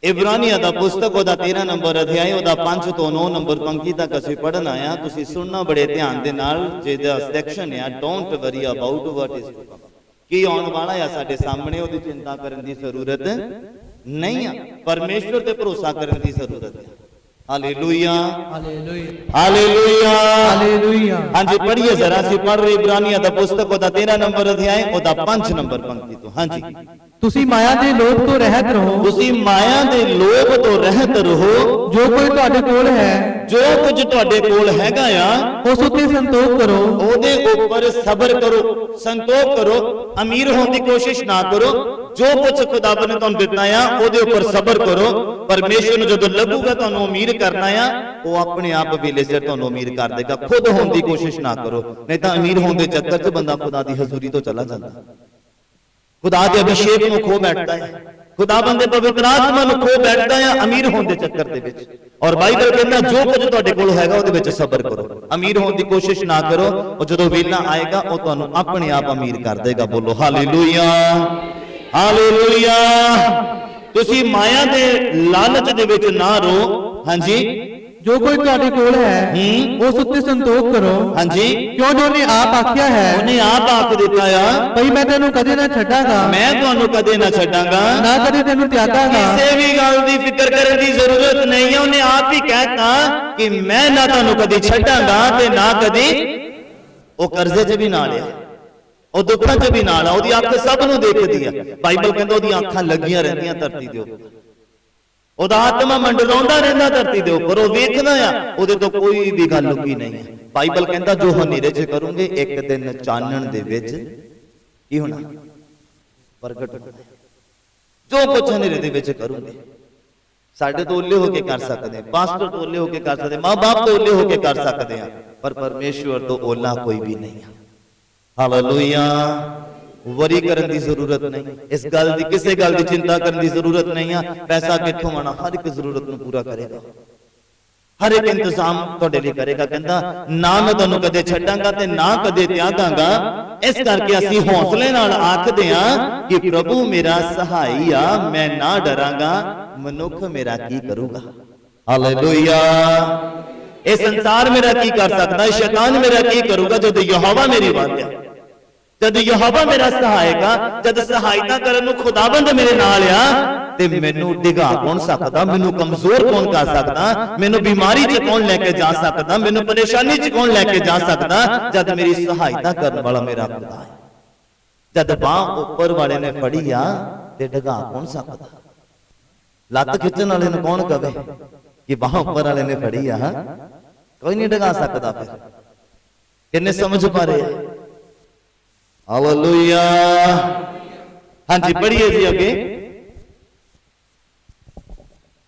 Speaker 1: ਇਬਰਾਨੀਆਂ ਦਾ ਪੁਸਤਕ ਉਹਦਾ 13 ਨੰਬਰ ਅਧਿਆਇ, ਉਹਦਾ 5 ਤੋਂ 9 ਨੰਬਰ ਪੰਕਤੀ ਤੱਕ ਅਸੀਂ ਪੜ੍ਹਨ ਆਇਆ। ਤੁਸੀਂ ਸੁਣਨਾ ਬੜੇ ਧਿਆਨ ਦੇ ਨਾਲ। ਜਿਹਦਾ ਸੈਕਸ਼ਨ ਆ don't worry about what is to come. ਕੀ ਆਉਣ ਵਾਲਾ ਆ ਸਾਡੇ ਸਾਹਮਣੇ, ਉਹਦੀ ਚਿੰਤਾ ਕਰਨ ਦੀ ਜ਼ਰੂਰਤ ਨਹੀਂ ਆ, ਪਰਮੇਸ਼ਵਰ ਤੇ ਭਰੋਸਾ ਕਰਨ ਦੀ ਜ਼ਰੂਰਤ ਹੈ। Hallelujah,
Speaker 2: hallelujah,
Speaker 1: hallelujah,
Speaker 2: hallelujah.
Speaker 1: ਹਾਂਜੀ ਪੜ੍ਹੀਏ ਜ਼ਰਾ। ਅਸੀਂ ਪੜ੍ਹ ਰਹੇ ਇਬਰਾਨੀਆਂ ਦਾ ਪੁਸਤਕ ਉਹਦਾ 13 ਨੰਬਰ ਅਧਿਆਇ, ਉਹਦਾ 5 ਨੰਬਰ ਪੰਕਤੀ ਤੋਂ। ਹਾਂਜੀ,
Speaker 2: ਤੁਸੀਂ ਮਾਇਆ ਦੇ ਲੋਭ ਤੋਂ ਰਹਿਤ ਰਹੋ।
Speaker 1: ਤੁਸੀਂ ਮਾਇਆ ਦੇ ਲੋਭ ਤੋਂ ਰਹਿਤ ਰਹੋ।
Speaker 2: ਜੋ ਕੋਈ ਤੁਹਾਡੇ ਕੋਲ ਹੈ,
Speaker 1: ਜੋ ਕੁਝ ਤੁਹਾਡੇ ਕੋਲ ਹੈਗਾ ਆ,
Speaker 2: ਉਸ ਉੱਤੇ ਸੰਤੋਖ ਕਰੋ।
Speaker 1: ਉਹਦੇ ਉੱਪਰ ਸਬਰ ਕਰੋ, ਸੰਤੋਖ ਕਰੋ। ਅਮੀਰ ਹੋਣ ਦੀ ਕੋਸ਼ਿਸ਼ ਨਾ ਕਰੋ। ਜੋ ਕੁਝ ਖੁਦਾਵੰਦ ਨੇ ਤੁਹਾਨੂੰ ਦਿੱਤਾ ਆ, ਉਹਦੇ ਉੱਪਰ ਸਬਰ ਕਰੋ। ਪਰਮੇਸ਼ਰ ਨੂੰ ਜਦੋਂ ਲੱਗੂਗਾ ਤੁਹਾਨੂੰ ਅਮੀਰ ਕਰਨਾ ਆ, ਉਹ ਆਪਣੇ ਆਪ ਵੇਲੇ ਸਿਰ ਤੁਹਾਨੂੰ ਅਮੀਰ ਕਰ ਦੇਗਾ। ਖੁਦ ਹੋਣ ਦੀ ਕੋਸ਼ਿਸ਼ ਨਾ ਕਰੋ, ਨਹੀਂ ਤਾਂ ਅਮੀਰ ਹੋਣ ਦੇ ਚੱਕਰ 'ਚ ਬੰਦਾ ਖੁਦਾ ਦੀ ਹਜ਼ੂਰੀ ਤੋਂ ਚਲਾ ਜਾਂਦਾ, ਖੁਦਾ ਦੇ ਅਭਿਸ਼ੇਕ ਨੂੰ ਖੋ ਬੈਠਦਾ ਹੈ, ਖੁਦਾਵੰਦ ਦੇ ਪਵਿੱਤਰ ਆਤਮਾ ਨੂੰ ਖੋ ਬੈਠਦਾ ਹੈ ਅਮੀਰ ਹੋਣ ਦੇ ਚੱਕਰ ਦੇ ਵਿੱਚ। ਔਰ ਬਾਈਬਲ ਕਹਿੰਦਾ ਜੋ ਕੁਝ ਤੁਹਾਡੇ ਕੋਲ ਹੈਗਾ ਉਹਦੇ ਵਿੱਚ ਸਬਰ ਕਰੋ, ਅਮੀਰ ਹੋਣ ਦੀ ਕੋਸ਼ਿਸ਼ ਨਾ ਕਰੋ। ਉਹ ਜਦੋਂ ਵੇਲਾ ਆਏਗਾ ਉਹ ਤੁਹਾਨੂੰ ਆਪਣੇ ਆਪ ਅਮੀਰ ਕਰ ਦੇਗਾ। ਬੋਲੋ ਹਾਲੇਲੂਇਆ, ਹਾਲੇਲੂਇਆ। ਤੁਸੀਂ ਮਾਇਆ ਦੇ ਲਾਲਚ ਦੇ ਵਿੱਚ ਨਾ ਰਹੋ। ਹਾਂਜੀ,
Speaker 2: ਜੋ ਕੋਈ ਤੁਹਾਡੇ ਕੋਲ ਹੈ, ਉਸ ਉੱਤੇ ਸੰਤੋਖ ਕਰੋ।
Speaker 1: ਹਾਂਜੀ,
Speaker 2: ਕਿਉਂ ਜੋ ਉਹਨੇ ਆਪ ਆਖਿਆ ਹੈ,
Speaker 1: ਉਹਨੇ ਆਪ ਆਖ ਦਿੱਤਾ ਆ,
Speaker 2: ਭਈ ਮੈਂ ਤੈਨੂੰ ਕਦੇ ਨਾ ਛੱਡਾਂਗਾ,
Speaker 1: ਮੈਂ ਤੁਹਾਨੂੰ ਕਦੇ ਨਾ ਛੱਡਾਂਗਾ,
Speaker 2: ਨਾ ਕਦੇ ਤੈਨੂੰ ਤਿਆਗਾਂਗਾ।
Speaker 1: ਕਿਸੇ ਵੀ ਗੱਲ ਦੀ ਫਿਕਰ ਕਰਨ ਦੀ ਜ਼ਰੂਰਤ ਨਹੀਂ ਹੈ। ਉਹਨੇ ਆਪ ਹੀ ਕਹਿਤਾ ਕਿ ਮੈਂ ਨਾ ਤੁਹਾਨੂੰ ਕਦੀ ਛੱਡਾਂਗਾ ਤੇ ਨਾ ਕਦੀ। ਉਹ ਕਰਜ਼ੇ 'ਚ ਵੀ ਨਾਲ ਆ, ਉਹ ਦੁੱਖਾਂ 'ਚ ਵੀ ਨਾਲ ਆ, ਉਹਦੀ ਅੱਖ ਸਭ ਨੂੰ ਦੇਖਦੀ ਆ। ਬਾਈਬਲ ਕਹਿੰਦਾ ਉਹਦੀਆਂ ਅੱਖਾਂ ਲੱਗੀਆਂ ਰਹਿੰਦੀਆਂ ਧਰਤੀ ਦੇ ਉੱਪਰ, ਉਹਦਾ ਆਤਮਾ ਮੰਡਰਾਉਂਦਾ ਰਹਿੰਦਾ ਧਰਤੀ ਦੇ ਉੱਪਰ, ਉਹ ਵੇਖਦਾ ਆ, ਉਹਦੇ ਤੋਂ ਕੋਈ ਵੀ ਗੱਲ ਲੁਕੀ ਨਹੀਂ ਹੈ। ਬਾਈਬਲ ਕਹਿੰਦਾ ਜੋ ਹਨੇਰੇ 'ਚ ਕਰੋਗੇ ਇੱਕ ਦਿਨ ਚਾਨਣ ਦੇ ਵਿੱਚ ਕੀ ਹੋਣਾ, ਪ੍ਰਗਟ ਹੋਣਾ। ਜੋ ਕੁਝ ਹਨੇਰੇ ਦੇ ਵਿੱਚ ਕਰੋਗੇ, ਸਾਡੇ ਤੋਂ ਉੱਲੇ ਹੋ ਕੇ ਕਰ ਸਕਦੇ ਆ, ਪਾਸਟਰ ਤੋਂ ਉੱਲੇ ਹੋ ਕੇ ਕਰ ਸਕਦੇ, ਮਾਂ-ਬਾਪ ਤੋਂ ਉੱਲੇ ਹੋ ਕੇ ਕਰ ਸਕਦੇ ਆ, ਪਰ ਪਰਮੇਸ਼ਵਰ ਤੋਂ ਓਲਾ ਕੋਈ ਵੀ ਨਹੀਂ ਆ। ਹਾਲੇਲੂਇਆ। ਵਰੀ ਕਰਨ ਦੀ ਜ਼ਰੂਰਤ ਨਹੀਂ, ਇਸ ਗੱਲ ਦੀ, ਕਿਸੇ ਗੱਲ ਦੀ ਚਿੰਤਾ ਕਰਨ ਦੀ ਜ਼ਰੂਰਤ ਨਹੀਂ ਆ। ਪੈਸਾ ਕਿੱਥੋਂ ਆਣਾ, ਹਰ ਇੱਕ ਜ਼ਰੂਰਤ ਨੂੰ ਪੂਰਾ ਕਰੇਗਾ, ਹਰ ਇੱਕ ਇੰਤਜ਼ਾਮ ਤੁਹਾਡੇ ਲਈ ਕਰੇਗਾ। ਕਹਿੰਦਾ ਨਾ ਮੈਂ ਤੁਹਾਨੂੰ ਕਦੇ ਛੱਡਾਂਗਾ ਤੇ ਨਾ ਕਦੇ ਤਿਆਗਾਂਗਾ। ਇਸ ਕਰਕੇ ਅਸੀਂ ਹੌਸਲੇ ਨਾਲ ਆਖਦੇ ਹਾਂ ਕਿ ਪ੍ਰਭੂ ਮੇਰਾ ਸਹਾਈ ਆ, ਮੈਂ ਨਾ ਡਰਾਂਗਾ, ਮਨੁੱਖ ਮੇਰਾ ਕੀ ਕਰੂਗਾ। ਹਾਲੇਲੂਇਆ। ਇਹ ਸੰਸਾਰ ਮੇਰਾ ਕੀ ਕਰ ਸਕਦਾ, ਇਹ ਸ਼ੈਤਾਨ ਮੇਰਾ ਕੀ ਕਰੂਗਾ, ਜਦ ਯਹੋਵਾ ਮੇਰੀ ਬਾਤ ਹੈ, ਜਦ ਯਹੋਵਾ ਮੇਰਾ ਸਹਾਇਕ ਆ, ਜਦ ਸਹਾਇਤਾ ਕਰਨ ਨੂੰ ਖੁਦਾਵੰਦ ਮੇਰੇ ਨਾਲ ਆ, ਤੇ ਮੈਨੂੰ ਡਿਗਾ ਕੌਣ ਸਕਦਾ, ਮੈਨੂੰ ਕਮਜ਼ੋਰ ਕੌਣ ਕਰ ਸਕਦਾ, ਮੈਨੂੰ ਬਿਮਾਰੀ 'ਚ ਕੌਣ ਲੈ ਕੇ ਜਾ ਸਕਦਾ, ਮੈਨੂੰ ਪਰੇਸ਼ਾਨੀ 'ਚ ਕੌਣ ਲੈ ਕੇ ਜਾ ਸਕਦਾ, ਜਦ ਮੇਰੀ ਸਹਾਇਤਾ ਕਰਨ ਵਾਲਾ ਮੇਰਾ ਖੁਦਾ ਹੈ। ਜਦ ਬਾਹ ਉੱਪਰ ਵਾਲੇ ਨੇ ਫੜੀ ਆ ਤੇ ਡਿਗਾ ਕੌਣ ਸਕਦਾ, ਲੱਤ ਖਿੱਚਣ ਵਾਲੇ ਨੂੰ ਕੌਣ ਕਵੇ ਕਿ ਬਾਹ ਉੱਪਰ ਵਾਲੇ ਨੇ ਫੜੀ ਆ, ਕੋਈ ਨਹੀਂ ਡਿਗਾ ਸਕਦਾ। ਫਿਰ ਕਿੰਨੇ ਸਮਝ ਪਾ ਰਹੇ? ਹਾਲੇਲੂਇਆ। ਹਾਂਜੀ ਪੜ੍ਹੀਏ ਜੀ ਅੱਗੇ।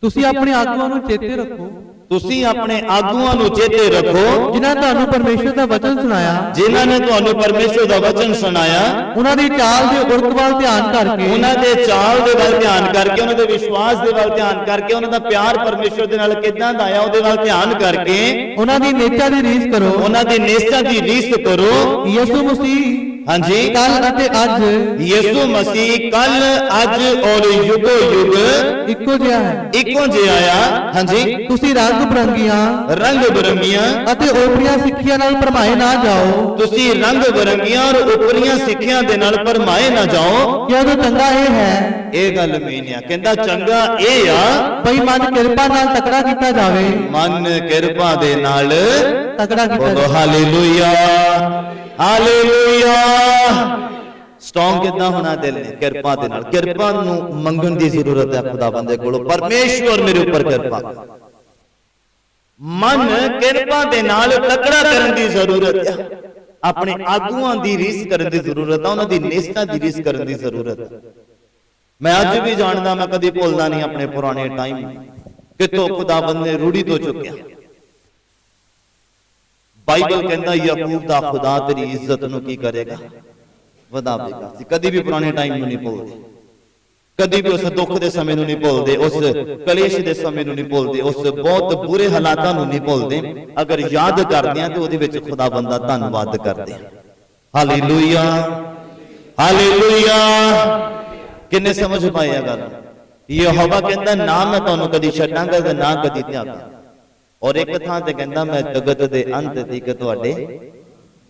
Speaker 2: ਤੁਸੀਂ ਆਪਣੇ ਆਗੂਆਂ ਨੂੰ ਚੇਤੇ ਰੱਖੋ,
Speaker 1: ਤੁਸੀਂ ਆਪਣੇ ਆਗੂਆਂ ਨੂੰ ਚੇਤੇ ਰੱਖੋ,
Speaker 2: ਜਿਨ੍ਹਾਂ ਤੁਹਾਨੂੰ ਪਰਮੇਸ਼ਰ ਦਾ ਵਚਨ ਸੁਣਾਇਆ,
Speaker 1: ਜਿਨ੍ਹਾਂ ਨੇ ਤੁਹਾਨੂੰ ਪਰਮੇਸ਼ਰ ਦਾ ਵਚਨ ਸੁਣਾਇਆ।
Speaker 2: ਉਹਨਾਂ ਦੀ ਚਾਲ ਦੇ ਉਲਟ ਵੱਲ ਧਿਆਨ ਕਰਕੇ,
Speaker 1: ਉਹਨਾਂ ਦੇ ਚਾਲ ਦੇ ਵੱਲ ਧਿਆਨ ਕਰਕੇ, ਉਹਨਾਂ ਦੇ ਵਿਸ਼ਵਾਸ ਦੇ ਵੱਲ ਧਿਆਨ ਕਰਕੇ, ਉਹਨਾਂ ਦਾ ਪਿਆਰ ਪਰਮੇਸ਼ਰ ਦੇ ਨਾਲ ਕਿੱਦਾਂ ਦਾ ਆ ਉਹਦੇ ਵੱਲ ਧਿਆਨ ਕਰਕੇ,
Speaker 2: ਉਹਨਾਂ ਦੀ ਨੇਚਾ ਦੀ ਰੀਸ ਕਰੋ,
Speaker 1: ਉਹਨਾਂ ਦੀ ਨਿਸ਼ਚਾ ਦੀ ਰੀਸ ਕਰੋ।
Speaker 2: ਯਿਸੂ ਮਸੀਹ
Speaker 1: ਹਾਂਜੀ,
Speaker 2: ਕੱਲ ਅਤੇ ਅੱਜ,
Speaker 1: ਯਿਸੂ ਮਸੀਹ ਕੱਲ ਅੱਜ ਔਰ ਯੁਗੋ ਯੁਗ
Speaker 2: ਇੱਕੋ ਜਿਹਾ ਹੈ।
Speaker 1: ਇੱਕੋ ਜਿਹਾ ਆ। ਹਾਂਜੀ,
Speaker 2: ਤੁਸੀਂ ਰੰਗ
Speaker 1: ਬਰੰਗੀਆਂ
Speaker 2: ਅਤੇ ਓਪਰੀਆਂ ਸਿੱਖਿਆ ਨਾਲ ਭਰਮਾਏ ਨਾ ਜਾਓ।
Speaker 1: ਤੁਸੀਂ ਰੰਗ ਬਰੰਗੀਆਂ ਔਰ ਉਪਰੀਆਂ ਸਿੱਖਿਆ ਦੇ ਨਾਲ ਭਰਮਾਏ ਨਾ ਜਾਓ।
Speaker 2: ਕਿਉਂਕਿ ਚੰਗਾ ਇਹ ਹੈ,
Speaker 1: ਇਹ ਗੱਲ ਮੇਨ ਆ। ਕਹਿੰਦਾ ਚੰਗਾ ਇਹ ਆ
Speaker 2: ਭਈ ਮਨ ਕਿਰਪਾ ਨਾਲ ਤਕੜਾ ਕੀਤਾ ਜਾਵੇ,
Speaker 1: ਮਨ ਕਿਰਪਾ ਦੇ ਨਾਲ
Speaker 2: ਤਕੜਾ ਕੀਤਾ
Speaker 1: ਬੋਲੋ
Speaker 2: ਜਾਵੇ।
Speaker 1: ਹਾਲੇਲੂਇਆ। ਹਾਲੇਲੂਇਆ। ਸਟਰੋਂਗ ਕਿੱਦਾਂ ਹੋਣਾ ਦਿਲ ਨੇ? ਕਿਰਪਾ ਦੇ ਨਾਲ। ਕਿਰਪਾ ਨੂੰ ਮੰਗਣ ਦੀ ਜ਼ਰੂਰਤ ਹੈ ਖੁਦਾਵੰਦ ਦੇ ਕੋਲੋਂ। ਪਰਮੇਸ਼ਵਰ ਮੇਰੇ ਉੱਪਰ ਕਿਰਪਾ। ਮਨ ਕਿਰਪਾ ਦੇ ਨਾਲ ਤਕੜਾ ਕਰਨ ਦੀ ਜ਼ਰੂਰਤ ਹੈ। ਆਪਣੇ ਆਗੂਆਂ ਦੀ ਰੀਸ ਕਰਨ ਦੀ ਜ਼ਰੂਰਤ ਹੈ, ਉਹਨਾਂ ਦੀ ਨਿਸ਼ਠਾ ਦੀ ਰੀਸ ਕਰਨ ਦੀ ਜ਼ਰੂਰਤ ਹੈ। ਮੈਂ ਅੱਜ ਵੀ ਜਾਣਦਾ, ਮੈਂ ਕਦੀ ਭੁੱਲਦਾ ਨਹੀਂ ਆਪਣੇ ਪੁਰਾਣੇ ਟਾਈਮ, ਕਿਤੋਂ ਖੁਦਾਵੰਦ ਨੇ ਰੂੜੀ ਤੋਂ ਚੁੱਕਿਆ। ਬਾਈਬਲ ਕਹਿੰਦਾ ਯਾਕੂਬ ਦਾ ਖੁਦਾ ਤੇਰੀ ਇੱਜ਼ਤ ਨੂੰ ਕੀ ਕਰੇਗਾ? ਵਧਾਵੇਗਾ। ਕਦੀ ਵੀ ਪੁਰਾਣੇ ਟਾਈਮ ਨੂੰ ਨਹੀਂ ਭੁੱਲਦੇ, ਕਦੀ ਵੀ ਉਸ ਦੁੱਖ ਦੇ ਸਮੇਂ ਨੂੰ ਨਹੀਂ ਭੁੱਲਦੇ, ਉਸ ਕਲੇਸ਼ ਦੇ ਸਮੇਂ ਨੂੰ ਨਹੀਂ ਭੁੱਲਦੇ, ਉਸ ਬਹੁਤ ਬੁਰੇ ਹਾਲਾਤਾਂ ਨੂੰ ਨਹੀਂ ਭੁੱਲਦੇ। ਅਗਰ ਯਾਦ ਕਰਦੇ ਆ ਤੇ ਉਹਦੇ ਵਿੱਚ ਖੁਦਾਵੰਦ ਦਾ ਧੰਨਵਾਦ ਕਰਦੇ ਆ। Hallelujah, hallelujah. ਕਿੰਨੇ ਸਮਝ ਪਾਏ ਆ ਗੱਲ? ਯਹੋਵਾ ਕਹਿੰਦਾ ਨਾ ਮੈਂ ਤੁਹਾਨੂੰ ਕਦੀ ਛੱਡਾਂਗਾ ਤੇ ਨਾ ਕਦੀ ਤਿਆਗਾਂਗਾ। ਔਰ ਇੱਕ ਥਾਂ ਤੇ ਕਹਿੰਦਾ ਮੈਂ ਜਗਤ ਦੇ ਅੰਤ ਤੱਕ ਤੁਹਾਡੇ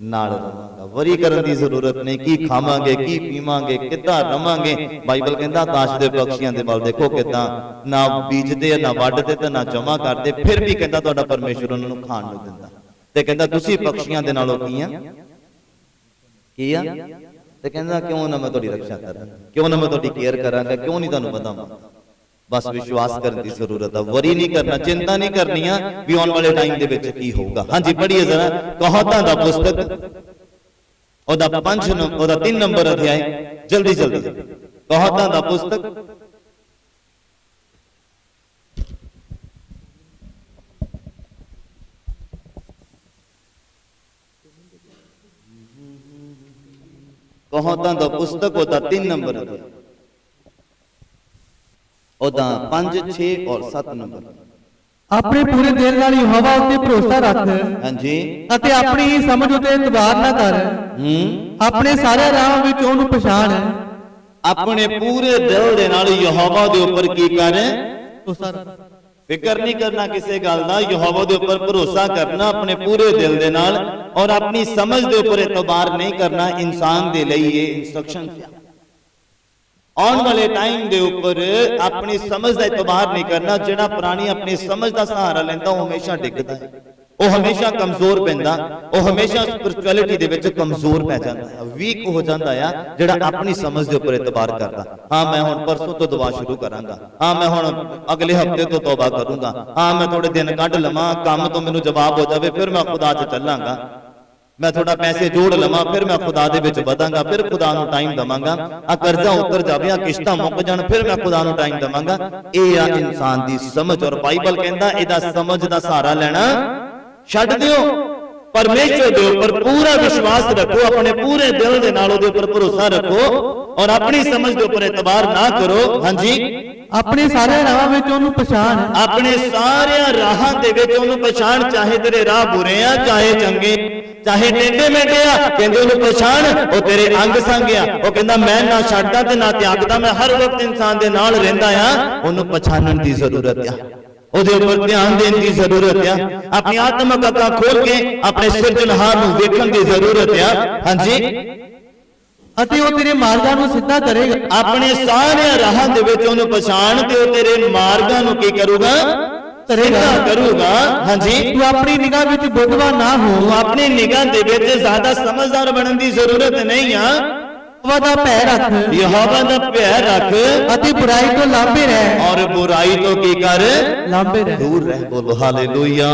Speaker 1: ਨਾਲ ਰਵਾਂਗਾ। ਵਰੀ ਕਰਨ ਦੀ ਜ਼ਰੂਰਤ ਨਹੀਂ। ਕੀ ਖਾਵਾਂਗੇ, ਕੀ ਪੀਵਾਂਗੇ, ਕਿੱਦਾਂ ਰਵਾਂਗੇ? ਬਾਈਬਲ ਕਹਿੰਦਾ ਆਕਾਸ਼ ਦੇ ਪੰਛੀਆਂ ਦੇ ਵੱਲ ਦੇਖੋ, ਕਿੱਦਾਂ ਨਾ ਬੀਜਦੇ, ਨਾ ਵੱਢਦੇ ਤੇ ਨਾ ਜਮਾ ਕਰਦੇ, ਫਿਰ ਵੀ ਕਹਿੰਦਾ ਤੁਹਾਡਾ ਪਰਮੇਸ਼ਵਰ ਉਹਨਾਂ ਨੂੰ ਖਾਣ ਨੂੰ ਦਿੰਦਾ। ਤੇ ਕਹਿੰਦਾ ਤੁਸੀਂ ਪੰਛੀਆਂ ਦੇ ਨਾਲੋਂ ਕੀ ਆ? ਤੇ ਕਹਿੰਦਾ ਕਿਉਂ ਨਾ ਮੈਂ ਤੁਹਾਡੀ ਰੱਖਿਆ ਕਰਾਂ, ਕਿਉਂ ਨਾ ਮੈਂ ਤੁਹਾਡੀ ਕੇਅਰ ਕਰਾਂਗਾ, ਕਿਉਂ ਨਹੀਂ ਤੁਹਾਨੂੰ ਪਤਾ? ਬਸ ਵਿਸ਼ਵਾਸ ਕਰਨ ਦੀ ਜ਼ਰੂਰਤ ਹੈ। ਵਰੀ ਨਹੀਂ ਕਰਨਾ, ਚਿੰਤਾ ਨਹੀਂ ਕਰਨੀ ਆ ਵੀ ਆਉਣ ਵਾਲੇ ਟਾਈਮ ਦੇ ਵਿੱਚ ਕੀ ਹੋਊਗਾ। ਹਾਂਜੀ ਪੜ੍ਹੀਏ ਜ਼ਰਾ ਕਹਾਤਾਂ ਦਾ ਪੁਸਤਕ, ਉਹਦਾ 3 ਨੰਬਰ ਅਧਿਆਇ, ਜਲਦੀ ਜਲਦੀ। ਕਹਾਤਾਂ ਦਾ ਪੁਸਤਕ ਕਹਾਤਾਂ ਦਾ ਪੁਸਤਕ, ਉਹਦਾ 3 ਨੰਬਰ ਅਧਿਆਇ, ਉਹਦਾ 5, 6 ਔਰ 7 ਨੰਬਰ।
Speaker 2: ਆਪਣੇ ਪੂਰੇ ਦਿਲ ਨਾਲ ਯਹੋਵਾ ਉੱਤੇ ਭਰੋਸਾ ਰੱਖ।
Speaker 1: ਹਾਂਜੀ।
Speaker 2: ਅਤੇ ਆਪਣੀ ਹੀ ਸਮਝ ਉਤੇ ਇਤਬਾਰ ਨਾ ਕਰ। ਆਪਣੇ ਸਾਰੇ ਰਾਹਾਂ ਵਿੱਚ ਉਹਨੂੰ ਪਛਾਣ।
Speaker 1: ਆਪਣੇ ਪੂਰੇ ਦਿਲ ਦੇ ਨਾਲ ਯਹੋਵਾ ਦੇ ਉੱਪਰ ਕੀ ਕਰ?
Speaker 2: ਭਰੋਸਾ ਰੱਖ।
Speaker 1: ਫਿਕਰ ਨਹੀਂ ਕਰਨਾ ਕਿਸੇ ਗੱਲ ਦਾ, ਯਹੋਵਾ ਦੇ ਉੱਪਰ ਭਰੋਸਾ ਕਰਨਾ ਆਪਣੇ ਪੂਰੇ ਦਿਲ ਦੇ ਨਾਲ, ਔਰ ਆਪਣੀ ਸਮਝ ਦੇ ਉੱਪਰ ਇਤਬਾਰ ਨਹੀਂ ਕਰਨਾ। ਇਨਸਾਨ ਦੇ ਲਈ ਇਹ ਇੰਸਟਰਕਸ਼ਨ ਹੈ। ਆਉਣ ਵਾਲੇ ਟਾਈਮ ਦੇ ਉੱਪਰ ਆਪਣੀ ਸਮਝ ਦਾ ਇਤਬਾਰ ਨਹੀਂ ਕਰਨਾ। ਜਿਹੜਾ ਪ੍ਰਾਣੀ ਆਪਣੀ ਸਮਝ ਦਾ ਸਹਾਰਾ ਲੈਂਦਾ ਉਹ ਹਮੇਸ਼ਾ ਡਿੱਗਦਾ ਹੈ, ਉਹ ਹਮੇਸ਼ਾ ਕਮਜ਼ੋਰ ਪੈਂਦਾ, ਉਹ ਹਮੇਸ਼ਾ ਸਪਿਰਚੁਅਲਿਟੀ ਦੇ ਵਿੱਚ ਕਮਜ਼ੋਰ ਪੈ ਜਾਂਦਾ ਹੈ, ਵੀਕ ਹੋ ਜਾਂਦਾ ਆ। ਜਿਹੜਾ ਆਪਣੀ ਸਮਝ ਦੇ ਉੱਪਰ ਇਤਬਾਰ ਕਰਦਾ, ਹਾਂ ਮੈਂ ਹੁਣ ਪਰਸੋਂ ਤੋਂ ਦੁਆ ਸ਼ੁਰੂ ਕਰਾਂਗਾ, ਹਾਂ ਮੈਂ ਹੁਣ ਅਗਲੇ ਹਫਤੇ ਤੋਂ ਤੌਬਾ ਕਰੂੰਗਾ, ਹਾਂ ਮੈਂ ਥੋੜੇ ਦਿਨ ਕੱਢ ਲਵਾਂ, ਕੰਮ ਤੋਂ ਮੈਨੂੰ ਜਵਾਬ ਹੋ ਜਾਵੇ, ਫਿਰ ਮੈਂ ਖੁਦਾ 'ਚ ਚੱਲਾਂਗਾ, ਮੈਂ ਥੋੜਾ ਪੈਸੇ ਜੋੜ ਲਵਾਂ, ਫਿਰ ਮੈਂ ਖੁਦਾ ਦੇ ਵਿੱਚ ਵਧਾਂਗਾ, ਫਿਰ ਖੁਦਾ ਨੂੰ ਟਾਈਮ ਦਵਾਂਗਾ, ਆ ਕਰਜ਼ਾ ਉਤਰ ਜਾਵੇ, ਆ ਕਿਸ਼ਤਾਂ ਮੁੱਕ ਜਾਣ, ਫਿਰ ਮੈਂ ਖੁਦਾ ਨੂੰ ਟਾਈਮ ਦਵਾਂਗਾ। ਇਹ ਆ ਇਨਸਾਨ ਦੀ ਸਮਝ। ਔਰ ਬਾਈਬਲ ਕਹਿੰਦਾ ਇਹਦਾ ਸਮਝ ਦਾ ਸਹਾਰਾ ਲੈਣਾ ਛੱਡ ਦਿਓ। ਪਰਮੇਸ਼ਰ ਦੇ ਉੱਪਰ ਪੂਰਾ ਵਿਸ਼ਵਾਸ ਰੱਖੋ, ਆਪਣੇ ਪੂਰੇ ਦਿਲ ਦੇ ਨਾਲ ਉਹਦੇ ਉੱਪਰ ਭਰੋਸਾ ਰੱਖੋ, ਔਰ ਆਪਣੀ ਸਮਝ ਦੇ ਉੱਪਰ ਇਤਬਾਰ ਨਾ ਕਰੋ। ਹਾਂਜੀ।
Speaker 2: ਆਪਣੇ ਸਾਰੇ ਰਾਹਾਂ ਵਿੱਚ ਉਹਨੂੰ ਪਛਾਣ। ਆਪਣੇ
Speaker 1: ਸਾਰਿਆਂ ਰਾਹਾਂ ਦੇ ਵਿੱਚ ਉਹਨੂੰ ਪਛਾਣ। ਚਾਹੇ ਤੇਰੇ ਰਾਹ ਬੁਰੇ ਆ, ਚਾਹੇ ਚੰਗੇ, ਚਾਹੇ ਟੇਢੇ ਮੇਢੇ ਆ, ਕਹਿੰਦੇ ਉਹਨੂੰ ਪਛਾਣ। ਉਹ ਤੇਰੇ ਅੰਗ ਸੰਗ ਆ, ਉਹ ਕਹਿੰਦਾ ਮੈਂ ਨਾ ਛੱਡਦਾ ਤੇ ਨਾ ਤਿਆਗਦਾ, ਮੈਂ ਹਰ ਵਕਤ ਇਨਸਾਨ ਦੇ ਨਾਲ ਰਹਿੰਦਾ ਆ। ਉਹਨੂੰ ਪਛਾਣਨ ਦੀ ਜ਼ਰੂਰਤ ਆ, ਉਹਦੇ ਉੱਪਰ ਧਿਆਨ ਦੇਣ ਦੀ ਜ਼ਰੂਰਤ ਆ, ਆਪਣੀ ਆਤਮਿਕ ਅੱਖਾਂ ਖੋਲ ਕੇ ਆਪਣੇ ਸਿਰਜਣਹਾਰ ਨੂੰ ਵੇਖਣ ਦੀ ਜ਼ਰੂਰਤ ਆ। ਹਾਂਜੀ।
Speaker 2: ਅਤੇ ਉਹ ਤੇਰੇ ਮਾਰਗਾਂ ਨੂੰ ਸਿੱਧਾ ਕਰੇਗਾ।
Speaker 1: ਆਪਣੇ ਸਾਰੇ ਰਾਹਾਂ ਦੇ ਵਿੱਚ ਉਹਨੂੰ ਪਛਾਣ ਤੇ ਉਹ ਤੇਰੇ ਮਾਰਗਾਂ ਨੂੰ ਕੀ ਕਰੂਗਾ? ਸਿੱਧਾ ਕਰੂਗਾ। ਹਾਂਜੀ।
Speaker 2: ਤੂੰ ਆਪਣੀ ਨਿਗਾਹ ਵਿੱਚ ਬੁੱਧਵਾਨ ਨਾ ਹੋ।
Speaker 1: ਤੂੰ ਆਪਣੀ ਨਿਗਾਹ ਦੇ ਵਿੱਚ ਜ਼ਿਆਦਾ ਸਮਝਦਾਰ ਬਣਨ ਦੀ ਜ਼ਰੂਰਤ ਨਹੀਂ ਆ।
Speaker 2: ਯਹੋਵਾ ਦਾ ਭੈ ਰੱਖ।
Speaker 1: ਯਹੋਵਾ ਦਾ ਭੈ ਰੱਖ
Speaker 2: ਅਤੇ ਬੁਰਾਈ ਤੋਂ ਲਾਂਭੇ ਰਹਿ।
Speaker 1: ਔਰ ਬੁਰਾਈ ਤੋਂ ਕੀ ਕਰ?
Speaker 2: ਲਾਂਭੇ ਰਹਿ,
Speaker 1: ਦੂਰ ਰਹਿ। ਬੋਲੋ ਹਾਲੇਲੂਇਆ।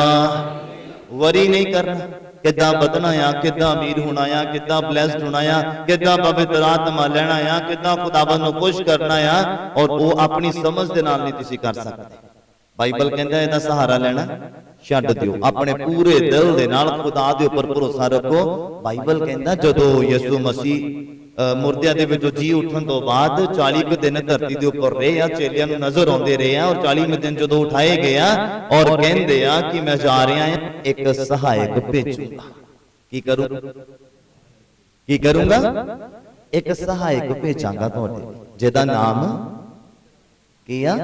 Speaker 1: ਵਰੀ ਨਹੀਂ ਕਰਨਾ ਕਿੱਦਾਂ ਵਧਣਾ ਆ, ਕਿੱਦਾਂ ਅਮੀਰ ਹੋਣਾ ਆ, ਕਿੱਦਾਂ ਬਲੈਸਡ ਹੋਣਾ ਆ, ਕਿੱਦਾਂ ਪਵਿੱਤਰ ਆਤਮਾ ਲੈਣਾ ਆ, ਕਿੱਦਾਂ ਖੁਦਾਵੰਦ ਨੂੰ ਖੁਸ਼ ਕਰਨਾ ਆ, ਔਰ ਉਹ ਆਪਣੀ ਸਮਝ ਦੇ ਨਾਲ ਨਹੀਂ ਤੁਸੀਂ ਕਰ ਸਕਦੇ। ਬਾਈਬਲ ਕਹਿੰਦਾ ਇਹਦਾ ਸਹਾਰਾ ਲੈਣਾ ਛੱਡ ਦਿਓ, ਆਪਣੇ ਪੂਰੇ ਦਿਲ ਦੇ ਨਾਲ ਖੁਦਾ ਦੇ ਉੱਪਰ ਭਰੋਸਾ ਰੱਖੋ। ਬਾਈਬਲ ਕਹਿੰਦਾ ਜਦੋਂ ਯਿਸੂ ਮਸੀਹ ਮੁਰਦਿਆਂ ਦੇ ਵਿੱਚੋਂ ਜੀ ਉੱਠਣ ਤੋਂ ਬਾਅਦ 40 ਦਿਨ ਧਰਤੀ ਦੇ ਉੱਪਰ ਰਹੇ ਆ, ਚੇਲਿਆਂ ਨੂੰ ਨਜ਼ਰ ਆਉਂਦੇ ਰਹੇ ਆ, ਔਰ 40ਵੇਂ ਦਿਨ ਜਦੋਂ ਉਠਾਏ ਗਏ ਆ, ਔਰ ਕਹਿੰਦੇ ਆ ਕਿ ਮੈਂ ਜਾ ਰਿਹਾ ਆ, ਇੱਕ ਸਹਾਇਕ ਭੇਜੂਗਾ। ਕੀ ਕਰੂੰਗਾ? ਇੱਕ ਸਹਾਇਕ ਭੇਜਾਂਗਾ ਤੁਹਾਡੇ, ਜਿਹਦਾ ਨਾਮ ਕੀ ਆ?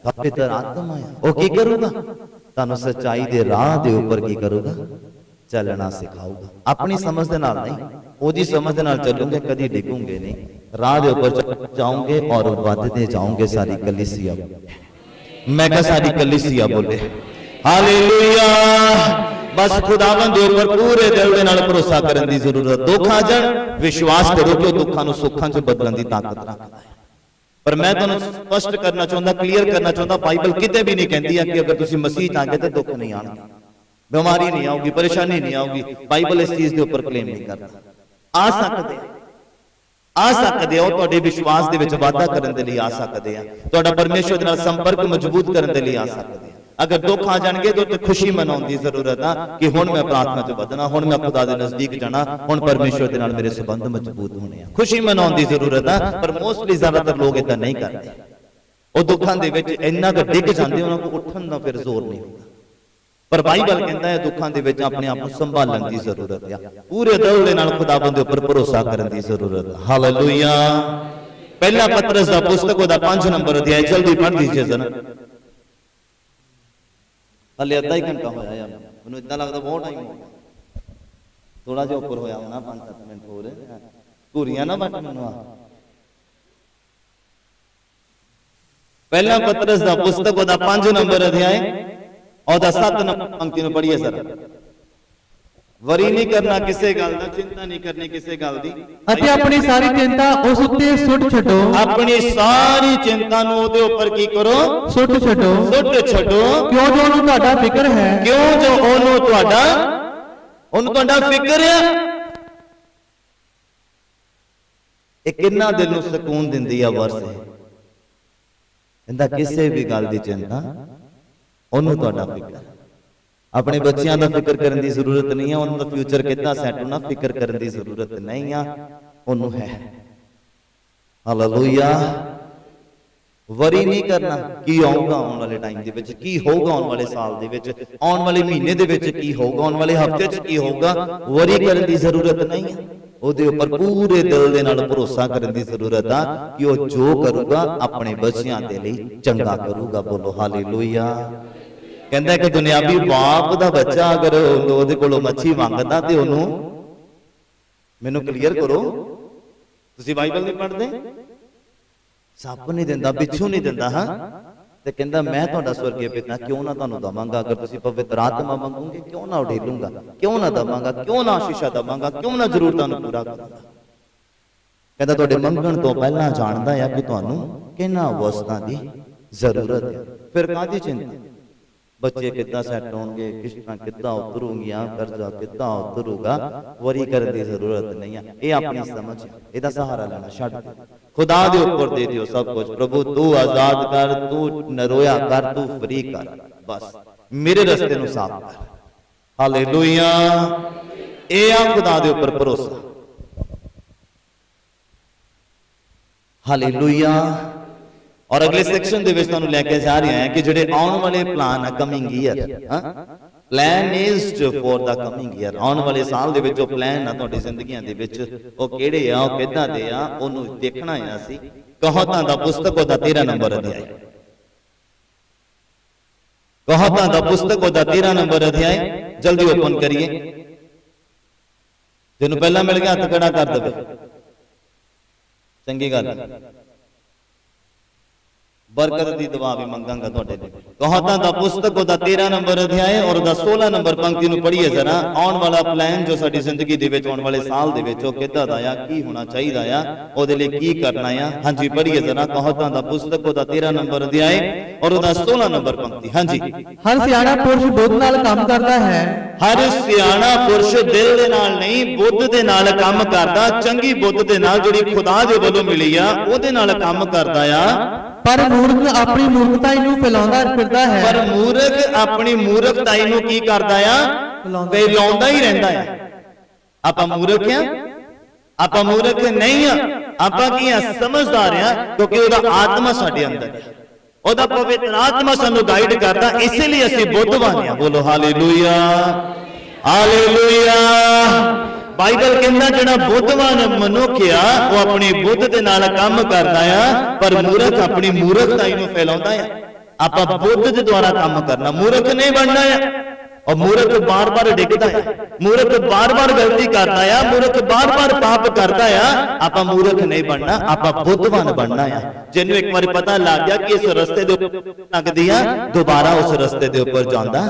Speaker 1: ਪਵਿੱਤਰ ਆਤਮਾ ਆ। ਉਹ ਕੀ ਕਰੂਗਾ? ਤੁਹਾਨੂੰ ਸੱਚਾਈ ਦੇ ਰਾਹ ਦੇ ਉੱਪਰ ਕੀ ਕਰੂਗਾ? ਚੱਲਣਾ ਸਿਖਾਊਗਾ। ਆਪਣੀ ਸਮਝ ਦੇ ਨਾਲ ਨਹੀਂ, ਉਹਦੀ ਸਮਝ ਦੇ ਨਾਲ ਚੱਲੋਗੇ, ਕਦੀ ਡਿੱਗੋਗੇ ਨਹੀਂ, ਰਾਹ ਦੇ ਉੱਪਰ ਜਾਓਗੇ ਔਰ ਵੱਧਦੇ ਜਾਓਗੇ। ਸਾਰੀ ਕਲੀਸਿਆ, ਮੈਂ ਕਿਹਾ ਸਾਰੀ ਕਲੀਸਿਆ ਬੋਲੇ ਹਾਲੇਲੂਇਆ। बस खुदावंद दे उपर पूरे दिल दे नाल भरोसा करन दी जरूरत। दुख आ जाण, विश्वास करो कि दुखां नूं सुखां च बदलण दी ताकत रखदा है। पर मैं तुहानूं स्पष्ट करना चाहुंदा, क्लीयर करना चाहुंदा, बाइबल किते भी नहीं कहती है कि अगर तुसीं मसीह च आ गए तो दुख नहीं आउणगे, बीमारी नहीं आऊगी, परेशानी नहीं आऊगी। बाइबल इस चीज के उपर क्लेम नहीं करता। आ सकते हो, तुहाडे विश्वास दे विच वाधा करन दे लई आ सकदे आ, तुहाडा परमेश्वर दे नाल संपर्क मजबूत करन दे लई आ सकदे आ। अगर दुख आ जाएंगे तो खुशी मनाने की जरूरत है कि हुण मैं प्रार्थना च बधना, हुण मैं खुदा दे नजदीक जाना, हुण परमेश्वर दे नाल मेरे संबंध मजबूत होने हैं, खुशी मनाने की जरूरत है। पर मोस्टली ज्यादातर लोग इदां नहीं करते, वो दुखां दे विच इन्ना क डिग जांदे, उन्हां को उठण दा फिर जोर नहीं होंदा। पर बाइबल कहता है दुखां दे विच अपने आप को संभालण की जरूरत है, पूरे दिल दे नाल खुदावंद दे उपर भरोसा करन दी जरूरत है। हालेलुया। पहला पतरस दा पुस्तक ओदा 5 नंबर अध्याय, जल्दी पढ़ दीजिए जरा। हले अद्धा ही घंटा होया यार, मैनूं इदां लगदा बहुत टाइम हो गया, थोड़ा जिहा उपर होया होना 5-7 मिनट होर। घूरियां ना बट मैनूं आ। पहला पतरस दा पुस्तक ओदा 5 नंबर अध्याय ओदा 7 नंबर पंक्ति नूं पढ़िए जरा। वरी नहीं करना किसी गल दा, चिंता नहीं करनी किसी गल दी,
Speaker 2: ਅਤੇ ਆਪਣੀ ਸਾਰੀ ਚਿੰਤਾ ਉਸ ਉੱਤੇ ਸੁੱਟ ਛੱਡੋ।
Speaker 1: अपनी सारी चिंता नूं ओदे उपर की करो,
Speaker 2: ਸੁੱਟ ਛੱਡੋ,
Speaker 1: सुट छड्डो।
Speaker 2: ਕਿਉਂ ਜੋ ਉਹਨੂੰ ਤੁਹਾਡਾ ਫਿਕਰ ਹੈ।
Speaker 1: क्यों जो ओनू तुहाडा फिक्र है। ਇਹ ਕਿੰਨਾ ਦਿਲ ਨੂੰ ਸਕੂਨ ਦਿੰਦੀ ਆ ਵਰਸ ਹੈ। ਕਹਿੰਦਾ ਕਿਸੇ ਵੀ ਗੱਲ ਦੀ ਚਿੰਤਾ, ਉਹਨੂੰ ਤੁਹਾਡਾ ਫਿਕਰ ਹੈ। अपने बच्चों का फिक्र करने की जरूरत नहीं है, उनका फ्यूचर कितना सेट होना फिक्र करने की जरूरत नहीं है, उन्होंने है। हालेलुया। वरी नहीं करना की आऊगा आने वाले टाइम दे विच, की होगा आने वाले साल दे विच, आने वाले महीने दे विच की होगा, आने वाले हफ्ते च की होगा, वरी करने की जरूरत नहीं है। ਉਹਦੇ ਉੱਪਰ ਪੂਰੇ ਦਿਲ ਦੇ ਨਾਲ ਭਰੋਸਾ ਕਰਨ ਦੀ ਜ਼ਰੂਰਤ ਆ ਕਿ ਉਹ ਜੋ ਕਰੂਗਾ ਆਪਣੇ ਬੱਚਿਆਂ ਦੇ ਲਈ ਚੰਗਾ ਕਰੂਗਾ। ਬੋਲੋ ਹਾਲੇਲੂਇਆ। ਕਹਿੰਦਾ ਕਿ ਦੁਨਿਆਵੀ ਬਾਪ ਦਾ ਬੱਚਾ ਅਗਰ ਉਹਦੇ ਕੋਲੋਂ ਮੱਛੀ ਮੰਗਦਾ ਤੇ ਉਹਨੂੰ, ਮੈਨੂੰ ਕਲੀਅਰ ਕਰੋ, ਤੁਸੀਂ ਬਾਈਬਲ ਨਹੀਂ ਪੜ੍ਹਦੇ? ਸੱਪ ਨਹੀਂ ਦਿੰਦਾ, ਬਿੱਛੂ ਨਹੀਂ ਦਿੰਦਾ, ਹਾਂ, ਤੇ ਕਹਿੰਦਾ ਮੈਂ ਤੁਹਾਡਾ ਸਵਰਗੀ ਪਿਤਾ ਕਿਉਂ ਨਾ ਤੁਹਾਨੂੰ ਦਵਾਂਗਾ, ਅਗਰ ਤੁਸੀਂ ਪਵਿੱਤਰ ਆਤਮਾ ਮੰਗੋਗੇ ਕਿਉਂ ਨਾ ਉਡੇਲੂੰਗਾ, ਕਿਉਂ ਨਾ ਦਵਾਂਗਾ, ਕਿਉਂ ਨਾ ਆਸ਼ੀਸ਼ਾ ਦਵਾਂਗਾ, ਕਿਉਂ ਨਾ ਜ਼ਰੂਰਤਾਂ ਨੂੰ ਪੂਰਾ ਕਰਾਂਗਾ। ਕਹਿੰਦਾ ਤੁਹਾਡੇ ਮੰਗਣ ਤੋਂ ਪਹਿਲਾਂ ਜਾਣਦਾ ਆ ਕਿ ਤੁਹਾਨੂੰ ਕਿਹਨਾਂ ਵਸਤਾਂ ਦੀ ਜ਼ਰੂਰਤ ਹੈ। ਫਿਰ ਕਾਹਦੀ ਚਿੰਤਾ? बच्चे कितना सेट होंगे, किस्तां कितना उतरूंगियां, कर्जा कितना उतरूगा, वरी करने की जरूरत नहीं है। ये अपनी समझ है, ਇਹਦਾ सहारा लेना छੱਡ दे, खुदा दे ऊपर दे दियो सब कुछ। प्रभु तू आजाद कर, तू नरोया कर, तू फ्री कर, बस मेरे रस्ते नु साफ कर। हालेलुया। ये आ खुदा दे ऊपर भरोसा। हालेलुया। और अगले सेक्शन दे विच तुहानूं लैके जा रहे हैं कि जिहड़े आउण वाले प्लान है coming year, plan is for the coming year, आउण वाले साल दे विच जो प्लान है तुहाडी जिंदगियां दे विच ओ किहड़े आ, ओ किदां दे आ, ओनू देखना है असीं। कहावतां दा पुस्तक ओदा 13 नंबर अध्याय, कहावतां दा पुस्तक ओदा 13 नंबर अध्याय, जल्दी ओपन करिए। जिन्हों पहला मिल गया हथ खड़ा कर दे, चंगी गल। बरकत की दुआ भी मंगांगा तुहाडे लिए। कहावतां दा पुस्तक ओदा 13 नंबर अध्याय और ओदा 16 नंबर पंक्ति नूं पढ़िए जरा। आउण वाला प्लान जो साडी जिंदगी दे विच आउण वाले साल दे विच ओ किदां दा आ, की होना चाहिदा आ, ओदे लिए की करना आ। हां जी पढ़िए जरा। कहावतां दा पुस्तक ओदा 13 नंबर अध्याय और ओदा 16 नंबर पंक्ति। हां जी।
Speaker 2: हर सियाणा पुरुष बुद्ध नाल काम करता है।
Speaker 1: हर सियाणा पुरुष दिल दे नाल नहीं बुद्ध दे नाल काम करदा, चंगी बुद्ध दे नाल जिहड़ी खुदा दे वल्लों मिली आ ओदे नाल काम करदा आ।
Speaker 2: पर मूर्ख अपनी मूर्खताई नूं फैलाਉਂਦਾ ਫਿਰਦਾ है।
Speaker 1: पर मूर्ख अपनी मूर्खताई नूं की करदा आ? फैलाਉਂਦਾ ही रहंदा है। आपां मूर्ख आ? आपां मूर्ख नहीं आ, आपां की आ? समझदार आ, क्योंकि ओदा आत्मा साडे अंदर है, ओदा पवित्र आत्मा सानू गाइड करदा, इसलिए असीं बुद्धवान आ। बोलो हालेलुया। हालेलुया। बाइबल कहंदा जिहड़ा बुद्धवान मनुख आ वो अपनी बुद्ध दे नाल काम करदा आ, पर मूर्ख अपनी मूर्खताई नूं फैलाਉਂਦਾ आ। आपां बुद्ध दे द्वारा काम करना, मूर्ख नहीं बनना है। और मूर्ख बार बार डिगदा है, मूर्ख बार बार गलती करता है, मूर्ख बार बार पाप करता है। आपां मूर्ख नहीं बनना, आपां बुद्धवान बनना है। जिन्हों एक बार पता लग गया कि इस रस्ते दे उपर लगदी आ, दोबारा उस रस्ते दे उपर जांदा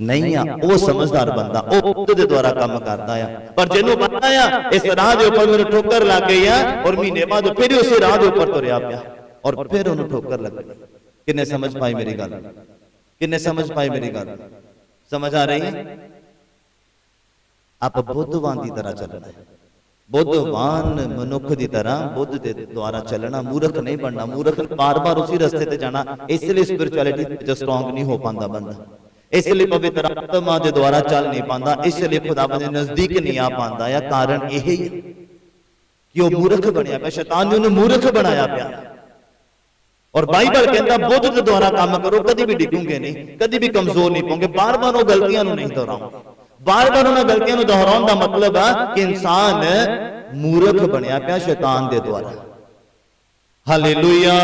Speaker 1: नहीं आ, वो समझदार बंदा वो बुद्ध दे द्वारा काम करता है। पर जिन्हों पता है इस राह के ऊपर मेरे ठोकर लग गई है और महीने बाद फिर उस राह के ऊपर तुरया पिया और फिर उन्होंने ठोकर लग गई। किन्ने समझ पाई मेरी गल? किन्ने समझ पाई मेरी गल? समझ आ रही है? आप बुद्धवान की तरह चलना है, बुद्धवान मनुख की तरह बुद्ध के द्वारा चलना, मूर्ख नहीं बनना। मूर्ख बार बार उसी रस्ते ते जाना, इसलिए स्पिरिचुअलिटी स्ट्रॉन्ग नहीं हो पाता बंदा, इसलिए पवित्र आत्मा के द्वारा चल नहीं पाता, इसलिए खुदा के नजदीक नहीं आ पाता है। कारण यही है कि वह मूर्ख बनया पाया, शैतान ने उन्हें मूर्ख बनाया पाया। और बाइबल कहता बुद्ध के द्वारा काम करो, कभी भी डिगोगे नहीं, कभी भी कमजोर नहीं पाओगे। बार बार वो गलतियां नहीं दोहराओगे, बार बार उन्हें गलतियां दोहराने का मतलब है कि इंसान मूर्ख बनया पाया शैतान के द्वारा। हालेलुया।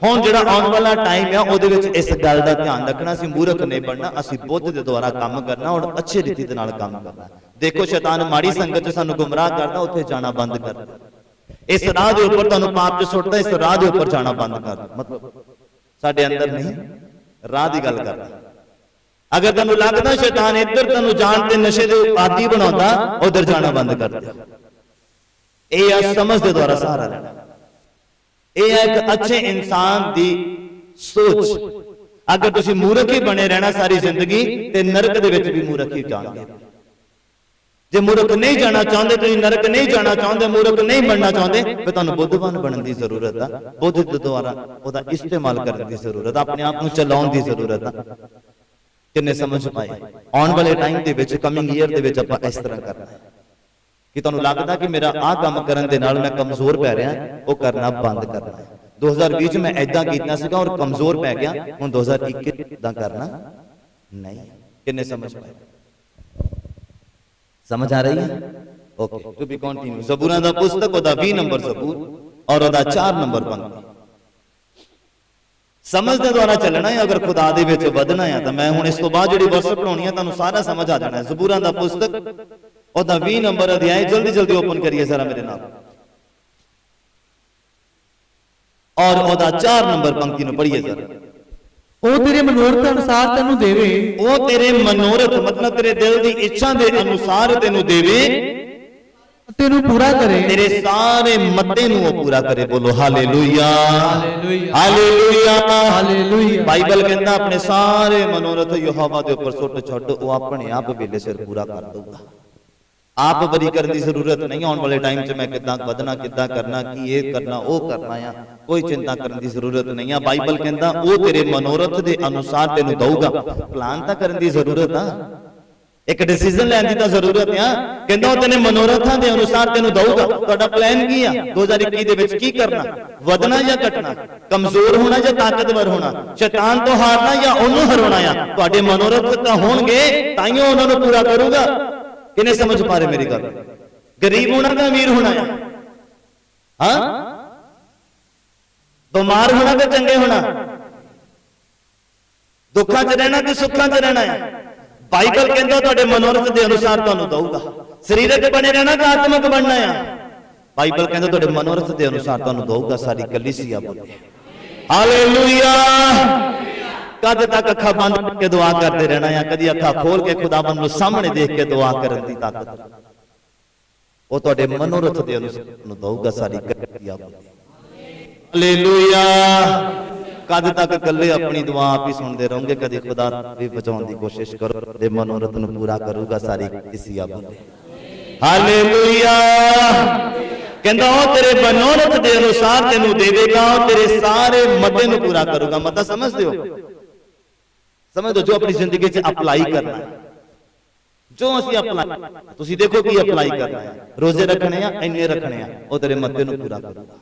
Speaker 1: हुण जिहड़ा आने वाला टाइम है उहदे विच इस गल का ध्यान रखना, असीं मूर्ख नहीं बनना, असीं बुद्ध के द्वारा काम करना और अच्छे रीति दे नाल काम करना। देखो शैतान माड़ी संगत च सानूं गुमराह करदा, उत्थे जाना बंद कर दे। इस राह के ऊपर तुहानूं पाप च सुट्टदा, इस राह के ऊपर जाना बंद कर दे। मतलब साडे अंदर नहीं, राह की गल करदा। अगर तुहानूं लगदा शैतान इधर तुहानूं जाण ते नशे दे आदी बनाउंदा, उधर जाना बंद कर दे। यह समझ के द्वारा सहारा लेना, यह एक अच्छे इंसान की सोच। अगर तुसीं मूर्ख ही बने रहना सारी जिंदगी ते नरक दे विच भी मूर्ख ही जाओगे। जे मूर्ख नहीं जाना चाहते, तुसीं नरक नहीं जाना चाहते, मूर्ख नहीं बनना चाहते, फिर तुहानूं बुद्धवान बनने की जरूरत है। बुद्ध के द्वारा उसका इस्तेमाल करने की जरूरत है, अपने आप को चलाने की जरूरत है। किन्ने समझ पाए? आने वाले टाइम के विच, कमिंग ईयर के विच आपां इस तरह करना है कि तुहानूं लगदा कि मेरा आ काम करन दे नाल मैं कमजोर पै रहा, वो करना बंद करना है। 2020 में ऐदा कीता सीगा और कमजोर पै गया, हुण 2021 इदां करना नहीं। किन्ने समझ पाए? समझ आ रही है? Okay, to be continue. ज़बूरां दा पुस्तक ओदा 20 नंबर ज़बूर और ओदा 4 नंबर पंक्ति। समझ दे द्वारा चलना है, अगर खुदा दे विच वधना है तो मैं हुण इस तो बाद जिहड़ी वर्स पढ़ाउणी है तुहानूं सारा समझ आ जाना है। ज़बूरां दा पुस्तक ओदा 20 नंबर अध्याय, जल्दी जल्दी ओपन करिए जरा मेरे नाल, और ओदा 4 नंबर पंक्ति नूं पढ़िए जरा।
Speaker 2: ਉਹ ਤੇਰੇ ਮਨੋਰਥ ਅਨੁਸਾਰ ਤੈਨੂੰ ਦੇਵੇ,
Speaker 1: ਉਹ ਤੇਰੇ ਮਨੋਰਥ मतलब तेरे दिल ਦੀ ਇੱਛਾ ਦੇ ਅਨੁਸਾਰ ਤੈਨੂੰ ਦੇਵੇ,
Speaker 2: ਤੈਨੂੰ ਪੂਰਾ ਕਰੇ,
Speaker 1: तेरे सारे मते ਨੂੰ ਉਹ पूरा करे। बोलो hallelujah,
Speaker 2: hallelujah,
Speaker 1: hallelujah,
Speaker 2: hallelujah.
Speaker 1: Bible कहता अपने सारे मनोरथ यहोवा दे ऊपर सुੱਟ ਛੱਡ, ਉਹ ਆਪਣੇ ਆਪ ਵੇਲੇ ਸਿਰ पूरा कर दूगा। आप बरी करने की जरूरत नहीं। आने वाले टाइम च मैं कितना बदना, कितना करना, कि ये करना, वो करना है, कोई चिंता करने की जरूरत नहीं है। बाइबल कहता वो तेरे मनोरथ के अनुसार तेन दऊगा। प्लान तो करने की जरूरत है, एक डिसीजन लैने की जरूरत है। कहता वो तेरे मनोरथों के अनुसार तेन दऊगा। तुहाडा प्लान की है 2021 दे विच की करना? वधना या घटना, कमजोर होना या ताकतवर होना, शैतान तो हारना या उन्होंने हराना है। तुहाडे मनोरथ तो होणगे ताइयों उन्होंने पूरा करूंगा। किन्ने समझ पा रहे मेरी गल? गरीब होना तो अमीर होना है, हाँ? बीमार होना तो चंगे होना, दुखा च रहना कि सुखा च रहना है। बाइबल कहता तुहाडे मनोरथ के अनुसार तुहानूं दऊगा। शरीरक बने रहना कि आत्मक बनना है? बाइबल कहता तुहाडे मनोरथ के अनुसार तुहानूं दऊगा। सारी कलीसिया बोले हालेलुया। कद तक अखा बंद करके दुआ करते रहना है? कदी अखा खोल के खुदावंद नूं सामने देख के दुआ करन दी ताकत वो तुहाडे मनोरथ दे अनुसार दऊगा। सारी कलीसिया हालेलुया। कद तक कल्ले अपनी दुआ आप ही सुनते रहोगे? कदी खुदा भी बचाने की कोशिश करो, दे मनोरथ नूं पूरा करूगा। सारी कलीसिया बोले हालेलुया। कहंदा वो तेरे मनोरथ दे अनुसार तेनू देवेगा, तेरे सारे मते नूं पूरा करूगा। मता समझदे हो? समझ दो जो अपनी जिंदगी च अप्लाई करना है, जो असीं अप्लाई, तुसीं देखो की अप्लाई करना है। रोजे रखने हैं, इन्ने रखने हैं, वो तेरे मते नूं पूरा करूगा।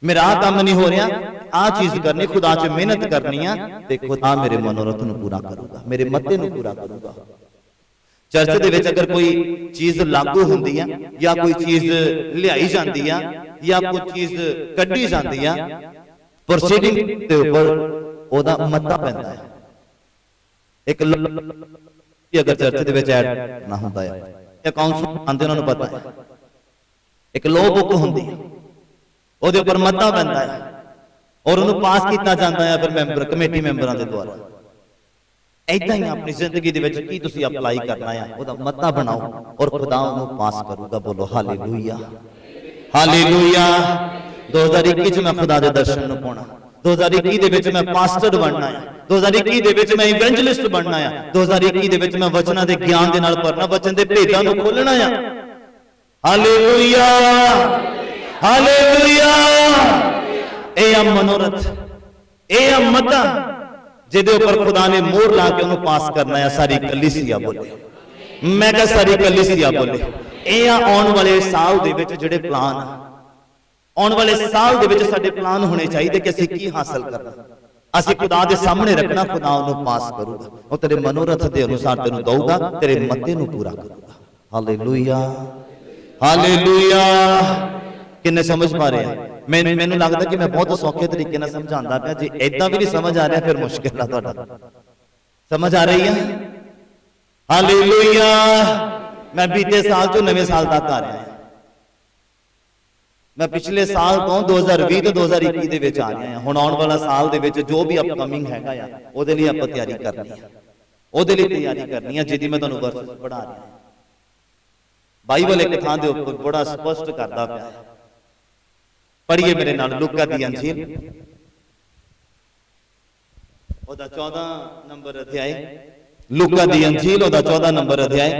Speaker 1: मेरा आ काम नहीं हो रहा, आ चीज करनी, खुदा च मेहनत करनी है, ते खुदा मेरे मनोरथ नूं पूरा करूगा, मेरे मते नूं पूरा करूगा। चर्च दे विच अगर कोई चीज लागू होंदी है या कोई चीज लियाई जाती है या कोई चीज कड्ढी जाती है, प्रोसीडिंग दे ऊपर ओदा मता पैंदा है। एक अगर चर्च दे विच ऐड ना हुंदा है, अकाउंट्स आंदे उन्हां नूं पता है, एक लॉ बुक हुंदी है, ओदे ऊपर मता पैंदा है और उन्होंने पास किया जाता है फिर मैंबर कमेटी मैंबरां दे द्वारा। ਏਦਾਂ ही अपनी जिंदगी दे विच की तुसीं अप्लाई करना है, ओहदा मता बनाओ और खुदा उहनूं पास करूगा। बोलो हालेलुया, हालेलुया। 2021 च मैं खुदा दे दर्शन नूं पाउणा, 2021 दे विच मैं पास्टर बनना है, 2021 दे विच मैं इवेंजलिस्ट बनना है, 2021 दे विच मैं वचनां दे ज्ञान दे नाल भरना, वचन दे भेदां नूं खोलना है। Hallelujah, hallelujah. ए आ मनोरथ, ए आ मता जिहदे उपर खुदा ने मोहर ला के उहनूं पास करना है। सारी कलीसिया बोले, मैं कहा सारी कलीसिया बोले। ए आ आउण वाले साल दे विच जिहड़े प्लान, आउण वाले साल दे विच साडे प्लान होने चाहिए कि असीं की हासिल करना, असीं खुदा दे सामने रखना, खुदा उहनूं पास करूगा, ਉਹ तेरे मनोरथ दे अनुसार ਤੈਨੂੰ ਦਊਗਾ, तेरे मते ਨੂੰ पूरा करूगा। Hallelujah, hallelujah. किन्ने समझ पा रहे हैं? मैनू लगता कि मैं बहुत सौखे तरीके नाल समझांदा पिया, जे इदां भी नहीं समझ आ रहा फिर मुश्किल है। तुहाडा समझ आ रही है? हालेलुया। मैं बीते साल चों नवे साल तक आ रहा हूं। मैं पिछले साल तो 2020 तो 2021 ਦੇ ਵਿੱਚ ਆ ਰਿਹਾ ਹਾਂ। ਹੁਣ ਆਉਣ ਵਾਲਾ ਸਾਲ ਦੇ ਵਿੱਚ ਜੋ ਵੀ ਅਪਕਮਿੰਗ ਹੈਗਾ ਆ, ਉਹਦੇ ਲਈ ਆਪਾਂ ਤਿਆਰੀ ਕਰਨੀ ਹੈ, ਉਹਦੇ ਲਈ ਤਿਆਰੀ ਕਰਨੀ ਹੈ, ਜਿਹਦੀ ਮੈਂ ਤੁਹਾਨੂੰ ਵਰਸ ਪੜ੍ਹਾ ਰਿਹਾ ਹਾਂ। ਬਾਈਬਲ ਇੱਕ ਥਾਂ ਦੇ ਉੱਪਰ ਬੜਾ ਸਪਸ਼ਟ ਕਰਦਾ ਪਿਆ ਹੈ। ਪੜ੍ਹੀਏ ਮੇਰੇ ਨਾਲ ਲੂਕਾ ਦੀ ਅੰਜੀਲ, ਉਹਦਾ 14 ਨੰਬਰ ਅਧਿਆਇ। ਲੂਕਾ ਦੀ ਅੰਜੀਲ ਉਹਦਾ 14 ਨੰਬਰ ਅਧਿਆਇ।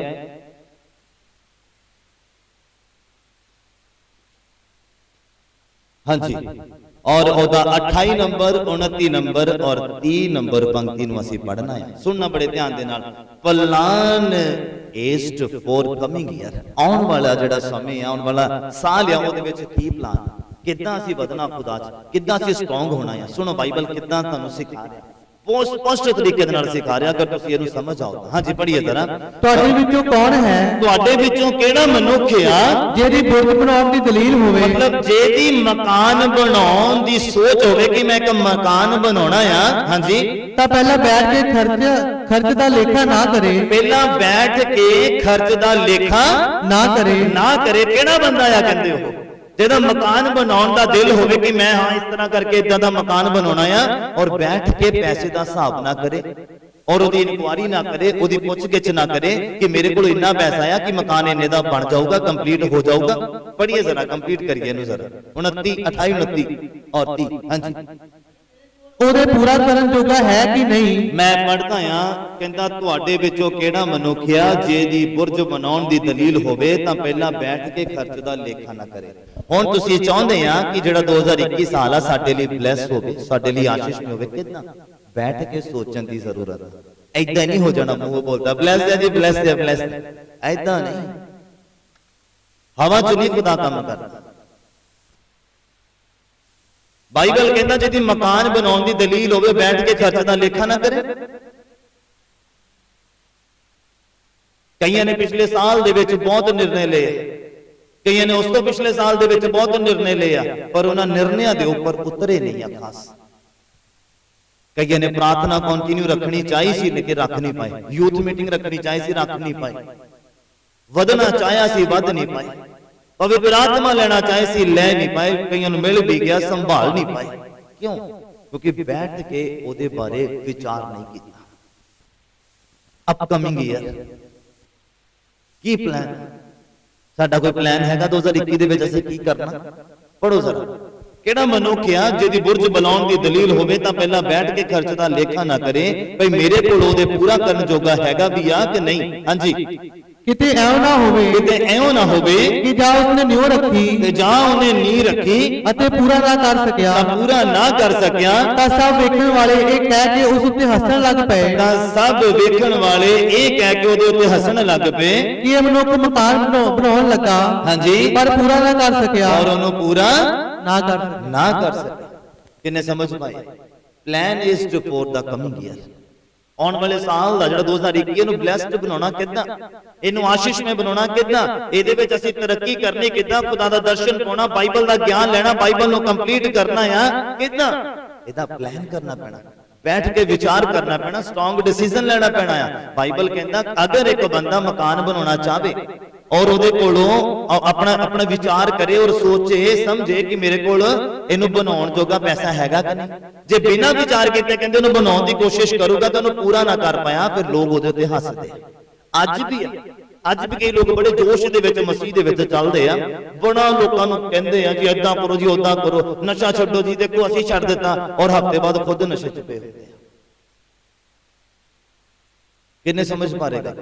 Speaker 1: हाँ जी, और 28 नंबर 29 नंबर और 30 नंबर पंक्ति ਨੂੰ ਅਸੀਂ ਪੜ੍ਹਨਾ ਹੈ। ਸੁਣਨਾ ਬੜੇ ਧਿਆਨ ਦੇ ਨਾਲ। ਪਲਾਨ ਏਸਟ ਫॉर ਕਮਿੰਗ ਈਅਰ, ਆਉਣ ਵਾਲਾ ਜਿਹੜਾ ਸਮੇਂ ਆ, ਆਉਣ ਵਾਲਾ ਸਾਲ ਆ, ਉਹਦੇ ਵਿੱਚ ਕੀ ਪਲਾਨ, ਕਿੱਦਾਂ ਅਸੀਂ ਵਧਣਾ ਖੁਦਾ 'ਚ, ਕਿੱਦਾਂ ਅਸੀਂ ਸਟਰੋਂਗ ਹੋਣਾ ਆ। ਸੁਣੋ ਬਾਈਬਲ ਕਿੱਦਾਂ ਤੁਹਾਨੂੰ ਸਿਖਾ ਰਿਹਾ, ਬਹੁਤ ਸਪਸ਼ਟ ਤਰੀਕੇ ਦੇ ਨਾਲ ਸਿਖਾ ਰਿਹਾ, ਅਗਰ ਤੁਸੀਂ ਇਹਨੂੰ ਸਮਝ ਆਓ। ਹਾਂਜੀ ਪੜ੍ਹੀਏ ਜ਼ਰਾ।
Speaker 2: ਤੁਹਾਡੇ ਵਿੱਚੋਂ ਕੌਣ ਹੈ,
Speaker 1: ਤੁਹਾਡੇ ਵਿੱਚੋਂ ਕਿਹੜਾ ਮਨੁੱਖ ਆ
Speaker 2: ਜਿਹਦੀ ਬੁਰਜ ਬਣਾਉਣ ਦੀ ਦਲੀਲ ਹੋਵੇ,
Speaker 1: मतलब ਜਿਹਦੀ ਮਕਾਨ ਬਣਾਉਣ ਦੀ ਸੋਚ ਹੋਵੇ ਕਿ ਮੈਂ ਇੱਕ ਮਕਾਨ ਬਣਾਉਣਾ ਆ। ਹਾਂਜੀ,
Speaker 2: ਤਾਂ ਪਹਿਲਾਂ ਬੈਠ ਕੇ ਖਰਚ ਦਾ ਲੇਖਾ ਨਾ ਕਰੇ,
Speaker 1: ਪਹਿਲਾਂ ਬੈਠ ਕੇ ਖਰਚ ਦਾ ਲੇਖਾ
Speaker 2: ਨਾ ਕਰੇ।
Speaker 1: ਕਿਹੜਾ ਬੰਦਾ ਆ ਕਹਿੰਦੇ ਹੋ ਜਿਹਦਾ ਮਕਾਨ ਬਣਾਉਣ ਦਾ ਦਿਲ ਹੋਵੇ ਕਿ ਮੈਂ ਹਾਂ ਇਸ ਤਰ੍ਹਾਂ ਕਰਕੇ ਇਦਾਂ ਦਾ ਮਕਾਨ ਬਣਾਉਣਾ ਆ, ਔਰ ਬੈਠ ਕੇ ਪੈਸੇ ਦਾ ਹਿਸਾਬ ਨਾ ਕਰੇ, ਔਰ ਉਹਦੀ ਇਨਕੁਆਰੀ ਨਾ ਕਰੇ, ਉਹਦੀ ਪੁੱਛਗਿੱਛ ਨਾ ਕਰੇ ਕਿ ਮੇਰੇ ਕੋਲ ਇੰਨਾ ਪੈਸਾ ਆ ਕਿ ਮਕਾਨ ਇੰਨੇ ਦਾ ਬਣ ਜਾਊਗਾ, ਕੰਪਲੀਟ ਹੋ ਜਾਊਗਾ। ਪੜ੍ਹੀਏ ਜ਼ਰਾ, ਕੰਪਲੀਟ ਕਰੀਏ ਇਹਨੂੰ ਜ਼ਰਾ। 29 28 29 ਔਰ 30। ਹਾਂਜੀ,
Speaker 2: ਉਹਦੇ ਪੂਰਾ ਕਰਨ ਜੋਗਾ ਹੈ ਕਿ ਨਹੀਂ।
Speaker 1: ਮੈਂ ਪੜ੍ਹਦਾ ਆ, ਕਹਿੰਦਾ ਤੁਹਾਡੇ ਵਿੱਚੋਂ ਕਿਹੜਾ ਮਨੁੱਖ ਆ ਜਿਹਦੀ ਬੁਰਜ ਬਣਾਉਣ ਦੀ ਦਲੀਲ ਹੋਵੇ ਤਾਂ ਪਹਿਲਾਂ ਬੈਠ ਕੇ ਖਰਚ ਦਾ ਲੇਖਾ ਨਾ ਕਰੇ। ਹੁਣ ਤੁਸੀਂ ਚਾਹੁੰਦੇ ਆ ਕਿ ਜਿਹੜਾ 2021 ਸਾਲ ਆ ਸਾਡੇ ਲਈ ਬਲੈਸ ਹੋਵੇ, ਸਾਡੇ ਲਈ ਆਸ਼ੀਸ਼ ਹੋਵੇ, ਕਿਦਾਂ ਬੈਠ ਕੇ ਸੋਚਣ ਦੀ ਜ਼ਰੂਰਤ ਹੈ। ਐਦਾਂ ਨਹੀਂ ਹੋ ਜਾਣਾ ਮੂੰਹ ਬੋਲਦਾ ਬਲੈਸ ਹੈ ਜੀ, ਬਲੈਸ ਹੈ, ਬਲੈਸ। ਐਦਾਂ ਨਹੀਂ, ਹਵਾ ਚ ਨਹੀਂ ਖੁਦਾ ਕੰਮ ਕਰਦਾ। ਬਾਈਬਲ ਕਹਿੰਦਾ ਜਿਹਦੀ ਮਕਾਨ ਬਣਾਉਣ ਦੀ ਦਲੀਲ ਹੋਵੇ ਬੈਠ ਕੇ ਖਰਚ ਦਾ ਲੇਖਾ ਨਾ ਕਰੇ। ਕਈਆਂ ਨੇ ਪਿਛਲੇ ਸਾਲ ਦੇ ਵਿੱਚ ਬਹੁਤ ਨਿਰਣੇ ਲਏ, ਕਈਆਂ ਨੇ ਉਸ ਤੋਂ ਪਿਛਲੇ ਸਾਲ ਦੇ ਵਿੱਚ ਬਹੁਤ ਨਿਰਣੇ ਲਏ ਆ, ਪਰ ਉਹਨਾਂ ਨਿਰਣਿਆਂ ਦੇ ਉੱਪਰ ਉਤਰੇ ਨਹੀਂ ਆ ਖਾਸ। ਕਈਆਂ ਨੇ ਪ੍ਰਾਰਥਨਾ ਕੰਟੀਨਿਊ ਰੱਖਣੀ ਚਾਹੀ ਸੀ ਲੇਕਿਨ ਰੱਖ ਨਹੀਂ ਪਾਏ, ਯੂਥ ਮੀਟਿੰਗ ਰੱਖਣੀ ਚਾਹੀ ਸੀ ਰੱਖ ਨਹੀਂ ਪਾਏ, ਵਧਣਾ ਚਾਹਿਆ ਸੀ ਵੱਧ ਨਹੀਂ ਪਾਏ, ਪਵਿੱਤਰ ਆਤਮਾ ਲੈਣਾ ਚਾਹੇ ਸੀ ਲੈ ਨਹੀਂ ਪਾਏ, ਕਈਆਂ ਨੂੰ ਮਿਲ ਵੀ ਗਿਆ ਸੰਭਾਲ ਨਹੀਂ ਪਾਏ। ਕਿਉਂ? ਕਿਉਂਕਿ ਬੈਠ ਕੇ ਉਹਦੇ ਬਾਰੇ ਵਿਚਾਰ ਨਹੀਂ ਕੀਤਾ। ਅਪਕਮਿੰਗ ਈਅਰ ਕੀ ਪਲਾਨ ਸਾਡਾ? ਕੋਈ ਪਲਾਨ ਹੈਗਾ 2021 ਦੇ ਵਿੱਚ ਅਸੀਂ ਕੀ ਕਰਨਾ? ਪੜੋ ਜ਼ਰਾ। ਕਿਹੜਾ ਮਨੁੱਖ ਆ ਜਿਹਦੀ ਬੁਰਜ ਬਣਾਉਣ ਦੀ ਦਲੀਲ ਹੋਵੇ ਤਾਂ ਪਹਿਲਾਂ ਬੈਠ ਕੇ ਖਰਚ ਦਾ ਲੇਖਾ ਨਾ ਕਰੇ ਭਈ ਮੇਰੇ ਕੋਲ ਉਹਦੇ ਪੂਰਾ ਕਰਨ ਜੋਗਾ ਹੈਗਾ ਵੀ ਆ ਕਿ ਨਹੀਂ। ਹਾਂਜੀ,
Speaker 2: ਕਿਤੇ ਐਉਂ ਨਾ ਹੋਵੇ ਕਿ ਜਾਂ ਉਸਨੇ ਨਿਉ ਰੱਖੀ
Speaker 1: ਤੇ ਜਾਂ ਉਹਨੇ ਨੀ ਰੱਖੀ
Speaker 2: ਅਤੇ ਪੂਰਾ ਨਾ ਕਰ ਸਕਿਆ, ਤਾਂ ਸਭ ਵੇਖਣ ਵਾਲੇ ਇਹ ਕਹਿ ਕੇ ਉਸ ਉੱਤੇ ਹੱਸਣ ਲੱਗ ਪਏ ਕਿ ਇਹ ਮਨੁੱਖ ਮਕਾਨ ਬਣਾਉਣ ਲੱਗਾ,
Speaker 1: ਹਾਂਜੀ,
Speaker 2: ਪਰ ਪੂਰਾ ਨਾ ਕਰ ਸਕਿਆ,
Speaker 1: ਔਰ ਉਹਨੂੰ ਪੂਰਾ
Speaker 2: ਨਾ ਕਰ
Speaker 1: ਸਕਿਆ। ਕਿੰਨੇ ਸਮਝ ਪਾਏ? Plan is to for the coming year, ਆਉਣ ਵਾਲੇ ਸਾਲ ਦਾ ਜਿਹੜਾ 2021 ਨੂੰ ਬਲੈਸਡ ਬਣਾਉਣਾ ਕਿੱਦਾਂ, ਇਹਨੂੰ ਆਸ਼ੀਸ਼ਮय ਬਣਾਉਣਾ ਕਿੱਦਾਂ, ਇਹਦੇ ਵਿੱਚ ਅਸੀਂ ਤਰੱਕੀ ਕਰਨੀ ਕਿੱਦਾਂ, ਖੁਦਾ ਦਾ ਦਰਸ਼ਨ ਪਾਉਣਾ, ਬਾਈਬਲ ਦਾ ਗਿਆਨ ਲੈਣਾ, ਬਾਈਬਲ ਨੂੰ ਕੰਪਲੀਟ ਕਰਨਾ ਆ ਕਿੱਦਾਂ, ਇਹਦਾ ਪਲਾਨ ਕਰਨਾ ਪੈਣਾ, ਬੈਠ ਕੇ ਵਿਚਾਰ ਕਰਨਾ ਪੈਣਾ, ਸਟਰੋਂਗ ਡਿਸੀਜਨ ਲੈਣਾ ਪੈਣਾ ਆ। ਬਾਈਬਲ ਕਹਿੰਦਾ ਅਗਰ ਇੱਕ ਬੰਦਾ ਮਕਾਨ ਬਣਾਉਣਾ ਚਾਹਵੇ और ਉਹਦੇ ਕੋਲੋਂ ਆਪਣਾ ਵਿਚਾਰ ਕਰੇ ਔਰ ਸੋਚੇ ਸਮਝੇ ਕਿ ਮੇਰੇ ਕੋਲ ਇਹਨੂੰ ਬਣਾਉਣ ਜੋਗਾ ਪੈਸਾ ਹੈਗਾ ਕਿ ਨਹੀਂ। ਜੇ ਬਿਨਾਂ ਵਿਚਾਰ ਕੀਤੇ ਕਹਿੰਦੇ ਉਹਨੂੰ ਬਣਾਉਣ ਦੀ ਕੋਸ਼ਿਸ਼ ਕਰੂਗਾ ਤਾਂ ਉਹਨੂੰ ਪੂਰਾ ਨਾ ਕਰ ਪਾਇਆ, ਫਿਰ ਲੋਕ ਉਹਦੇ ਉੱਤੇ ਹੱਸਦੇ। ਅੱਜ ਵੀ ਕਈ ਲੋਕ ਬੜੇ ਜੋਸ਼ ਦੇ ਵਿੱਚ ਮਸੀਹ ਦੇ ਵਿੱਚ ਚੱਲਦੇ ਆ, ਬੜਾ ਲੋਕਾਂ ਨੂੰ ਕਹਿੰਦੇ ਆ ਜੀ ਏਦਾਂ ਕਰੋ ਜੀ ਓਦਾਂ ਕਰੋ, ਨਸ਼ਾ ਛੱਡੋ ਜੀ, ਦੇਖੋ ਅਸੀਂ ਛੱਡ ਦਿੱਤਾ, ਔਰ ਹਫ਼ਤੇ ਬਾਅਦ ਖੁਦ ਨਸ਼ੇ 'ਚ ਪਏ ਹੁੰਦੇ ਆ। ਕਿੰਨੇ ਸਮਝ ਪਾਰੇਗਾ?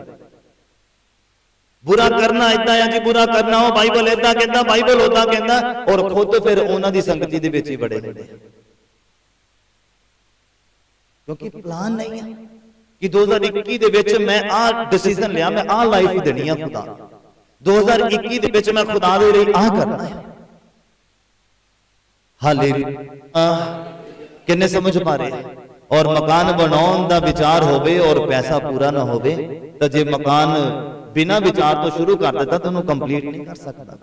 Speaker 1: बुरा करना इदा है जी, बुरा करना वो बाइबल इदा कहता, बाइबल उदा कहता, और खुद फिर उन्हां दी संगति दे विच ही बड़े होंदे हैं, क्योंकि प्लान नहीं है कि 2021 दे विच मैं आ डिसीजन लिया, मैं आ लाइफ देनी है खुदा, 2021 दे विच मैं खुदा दे लई आ करना है। हालेलुया, किन्ने समझ पा रहे हैं? और मकान बनाउण दा विचार होवे और पैसा पूरा ना होवे तो जे मकान बिना विचार तो शुरू कर देता तो उन्होंने कंप्लीट नहीं कर सकता।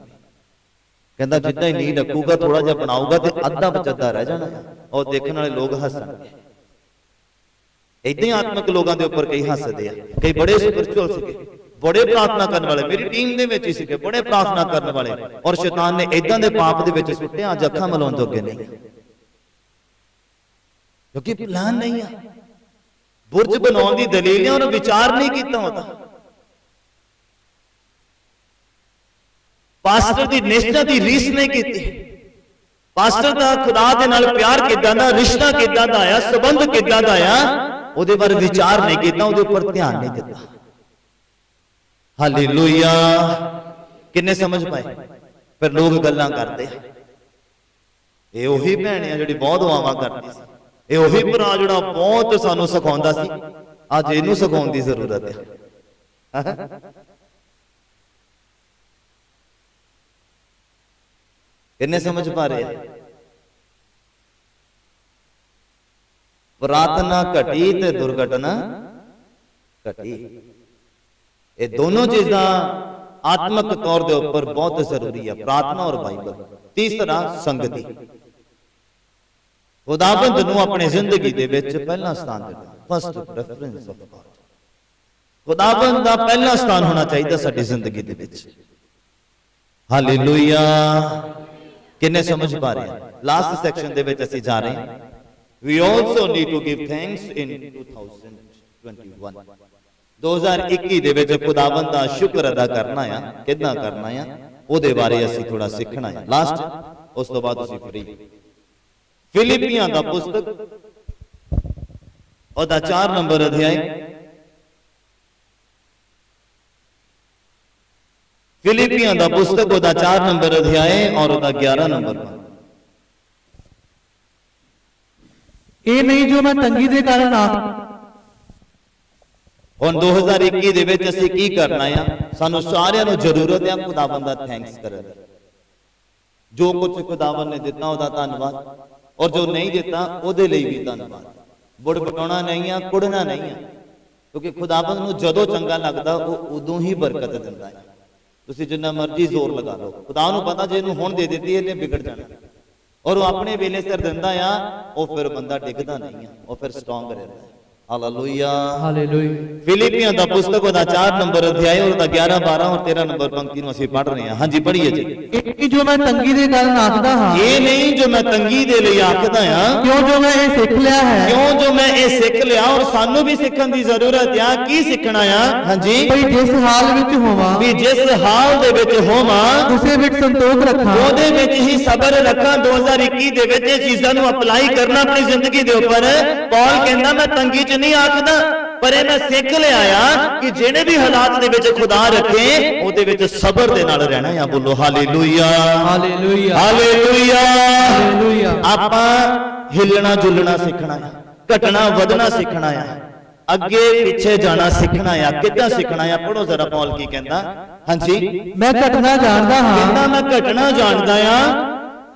Speaker 1: कहता जिदा ही नींह रखूगा, थोड़ा जा बनाऊगा तो अद्धा बचदा रह जाना, और देखने वाले लोग हसणगे। इदां ही आत्मिक लोगों के उपर कई हसदे आ, कई बड़े स्पिरिचुअल सीगे, बड़े प्रार्थना करने वाले, मेरी टीम दे विच ही सीगे बड़े प्रार्थना करने वाले, और शैतान ने इदां दे पाप दे विच सुट्टिया, अज अखां मिलाउण जोगे नहीं, क्योंकि प्लान नहीं है। बुरज बनाउण दी दलील है, उन्होंने विचार नहीं कीता होता। पास्टर दी निष्ठा दी रीस नहीं की, पास्टर दा खुदा दे नाल प्यार किदां दा, रिश्ता किदां दा आया, संबंध किदां दा आया, उहदे बारे विचार नहीं कीता, उहदे उपर ध्यान नहीं दिता। हालेलुया, किन्ने समझ पाए? फिर लोग गल्लां करदे, ये ओही भैण है जिहड़ी बहुत दुआवां करदी सी, ये ओही भरा जिहड़ा बहुत सानू सिखाउंदा सी, अज इहनूं सिखाउण दी जरूरत है। किन्ने समझ पा रहे? प्रार्थना घटी ते दुर्घटना घटी, ये दोनों चीज़ां आत्मक तौर के ऊपर बहुत जरूरी है, प्रार्थना और बाइबल। तीसरा संगति, खुदावंद नूं अपनी जिंदगी दे विच पहला स्थान देना, फर्स्ट प्रेफरेंस ऑफ गॉड। खुदावंद दा पहला स्थान होना चाहिए साडी जिंदगी दे विच। हालेलुया, किन्ने समझ पा रहे हैं? लास्ट सेक्शन दे विच असीं जा रहे हैं। We also need to give thanks in 2021, 2021 दे विच खुदावंद दा शुक्र अदा करना है। किदां करना है उहदे बारे असीं थोड़ा सीखना है। लास्ट उस तो बाद असीं फ्री। फिलिपियां दा पुस्तक ओहदा 4 नंबर अध्याय, फिलिपियां दा पुस्तक ओहदा 4 नंबर अध्याय और ओहदा 11 नंबर।
Speaker 2: ये नहीं जो मैं तंगी दे कारण
Speaker 1: हुण 2021 दे विच असीं की करना है? सानू सारियां नूं जरूरत है खुदावंद दा थैंक्स करन दी। जो कुछ खुदावंद ने दिता ओहदा धन्नवाद, और जो नहीं दिता ओहदे लई भी धन्नवाद। बुड़ बटाउणा नहीं है, कुड़ना नहीं है, क्योंकि खुदावंद नूं जदों चंगा लगदा ओह उदों ही बरकत दिंदा है। तुसीं जिन्ना मर्जी जोर लगा लो, खुदा नूं पता जे इहनूं हुण दे दित्ती इहने बिगड़ जाना, और वो अपने वेले सिर दिंदा आ, वो फिर बंदा डिगदा नहीं है, वो फिर स्ट्रांग रहता है। Hallelujah, hallelujah. फिलिपियां दा पुस्तक ओहदा 4 नंबर अध्याय और ओहदा 11, 12 और 13 नंबर पंक्ति नूं असीं पढ़ रहे हैं। हां जी, पढ़िए जी।
Speaker 2: ये जो मैं तंगी दे कारण आखदा हां,
Speaker 1: ये नहीं जो मैं तंगी दे लई आखदा हां,
Speaker 2: क्यों जो मैं ये सीख लिया है,
Speaker 1: क्यों जो मैं ये सीख लिया, और सानू भी सीखण दी जरूरत है। की सीखना है? हां जी,
Speaker 2: भाई जिस हाल विच होवां,
Speaker 1: भी जिस हाल दे विच होवां
Speaker 2: उसे विच संतोख रखां,
Speaker 1: ਉਹਦੇ ਵਿੱਚ ਹੀ ਸਬਰ ਰੱਖਾਂ। 2021 ਦੇ ਵਿੱਚ ਇਹ ਚੀਜ਼ਾਂ ਨੂੰ ਅਪਲਾਈ ਕਰਨਾ ਆਪਣੀ ਜ਼ਿੰਦਗੀ ਦੇ ਉੱਪਰ। ਪੌਲ ਕਹਿੰਦਾ ਮੈਂ ਤੰਗੀ 'ਚ ਨਹੀਂ ਆਖਦਾ, ਪਰ ਇਹ ਮੈਂ ਸਿੱਖ ਲਿਆ ਆ ਕਿ ਜਿਹੜੇ ਵੀ ਹਾਲਾਤ ਦੇ ਵਿੱਚ ਖੁਦਾ ਰੱਖੇ ਉਹਦੇ ਵਿੱਚ ਸਬਰ ਦੇ ਨਾਲ ਰਹਿਣਾ ਆ। ਬੋਲੋ ਹਾਲੇਲੂਇਆ,
Speaker 2: हालेलुया,
Speaker 1: ਹਾਲੇਲੂया।
Speaker 2: हालेलुया।
Speaker 1: ਆਪਾਂ ਹਿੱਲਣਾ ਜੁਲਣਾ ਸਿੱਖਣਾ ਆ, ਘਟਣਾ ਵਧਣਾ ਸਿੱਖਣਾ ਆ, ਅੱਗੇ ਪਿੱਛੇ ਜਾਣਾ ਸਿੱਖਣਾ ਆ। ਕਿੱਦਾਂ ਸਿੱਖਣਾ ਆ? ਪੜੋ ਜ਼ਰਾ ਪੌਲ ਕੀ ਕਹਿੰਦਾ। ਹਾਂਜੀ,
Speaker 2: मैं घटना जानदा हां,
Speaker 1: ਕਹਿੰਦਾ ਮੈਂ ਘਟਣਾ ਜਾਣਦਾ ਆ,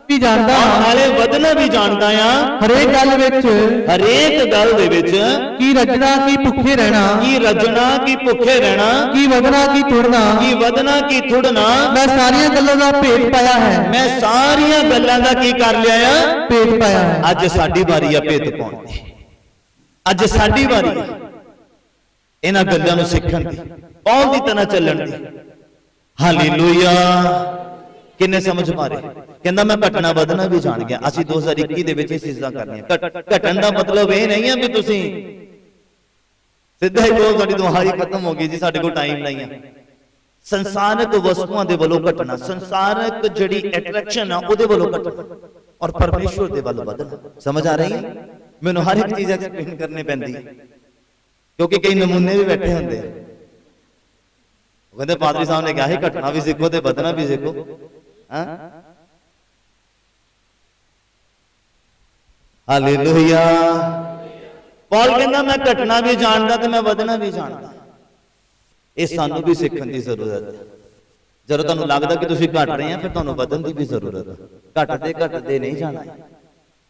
Speaker 2: भी जानदा हां,
Speaker 1: ਨਾਲੇ ਵਧਣਾ ਵੀ ਜਾਣਦਾ ਆ।
Speaker 2: हरेक गल विच
Speaker 1: ਹਰੇਕ ਗੱਲ ਦੇ ਵਿੱਚ
Speaker 2: की रजना की भुखे रहना,
Speaker 1: ਕੀ ਰੱਜਣਾ ਕੀ ਭੁੱਖੇ ਰਹਿਣਾ,
Speaker 2: की वधना की तुरना,
Speaker 1: ਕੀ ਵਧਣਾ ਕੀ ਥੁੜਨਾ।
Speaker 2: मैं सारियां गल्लां दा भेद पाया है,
Speaker 1: ਮੈਂ ਸਾਰੀਆਂ ਗੱਲਾਂ ਦਾ ਕੀ ਕਰ ਲਿਆ ਆ?
Speaker 2: भेद पाया है।
Speaker 1: ਅੱਜ ਸਾਡੀ ਵਾਰੀ ਆ ਭੇਤ ਪਾਉਣ ਦੀ, ਅੱਜ ਸਾਡੀ ਵਾਰੀ ਆ ਇਹਨਾਂ ਗੱਲਾਂ ਨੂੰ ਸਿੱਖਣ ਦੀ, ਪੌਲ ਦੀ ਤਰ੍ਹਾਂ ਚੱਲਣ ਦੀ। ਹਾਲੇਲੂਇਆ। ਕਿੰਨੇ ਸਮਝ ਪਾ ਰਹੇ? ਕਹਿੰਦਾ ਮੈਂ ਘਟਣਾ ਵਧਣਾ ਵੀ ਜਾਣ ਗਿਆ। ਅਸੀਂ 2021 ਦੇ ਵਿੱਚ ਇਹ ਚੀਜ਼ਾਂ ਕਰਨੀਆਂ। ਘਟਣ ਦਾ ਮਤਲਬ ਇਹ ਨਹੀਂ ਹੈ ਵੀ ਤੁਸੀਂ ਸਿੱਧਾ ਹੀ ਕਹੋ ਸਾਡੀ ਦੁਹਾਈ ਖਤਮ ਹੋ ਗਈ ਜੀ, ਸਾਡੇ ਕੋਲ ਟਾਈਮ ਨਹੀਂ ਹੈ। ਸੰਸਾਰਿਕ ਵਸਤੂਆਂ ਦੇ ਵੱਲੋਂ ਘਟਣਾ, ਸੰਸਾਰਿਕ ਜਿਹੜੀ ਅਟਰੈਕਸ਼ਨ ਆ ਉਹਦੇ ਵੱਲੋਂ ਘਟਣਾ, ਔਰ ਪਰਮੇਸ਼ਵਰ ਦੇ ਵੱਲ ਵਧਣਾ। ਸਮਝ ਆ ਰਹੀ ਹੈ? ਮੈਨੂੰ ਹਰ ਇੱਕ ਚੀਜ਼ ਐਕਸਪਲੇਨ ਕਰਨੀ ਪੈਂਦੀ ਹੈ ਕਿਉਂਕਿ ਕਈ ਨਮੂਨੇ ਵੀ ਬੈਠੇ ਹੁੰਦੇ ਆ। ਉਹ ਕਹਿੰਦੇ ਪਾਦਰੀ ਸਾਹਿਬ ਨੇ ਕਿਹਾ ਸੀ ਘਟਣਾ ਵੀ ਸਿੱਖੋ ਤੇ ਵਧਣਾ ਵੀ ਸਿੱਖੋ। ਹਾਂ, ਹਾਲੇਲੂਇਆ। ਪੌਲ ਕਹਿੰਦਾ ਮੈਂ ਘਟਣਾ ਵੀ ਜਾਣਦਾ ਤੇ ਮੈਂ ਵਧਣਾ ਵੀ ਜਾਣਦਾ। ਇਹ ਸਾਨੂੰ ਵੀ ਸਿੱਖਣ ਦੀ ਜ਼ਰੂਰਤ ਹੈ। ਜਦੋਂ ਤੁਹਾਨੂੰ ਲੱਗਦਾ ਕਿ ਤੁਸੀਂ ਘਟ ਰਹੇ ਆ, ਫਿਰ ਤੁਹਾਨੂੰ ਵਧਣ ਦੀ ਵੀ ਜ਼ਰੂਰਤ ਹੈ। ਘਟਦੇ ਨਹੀਂ ਜਾਣਾ।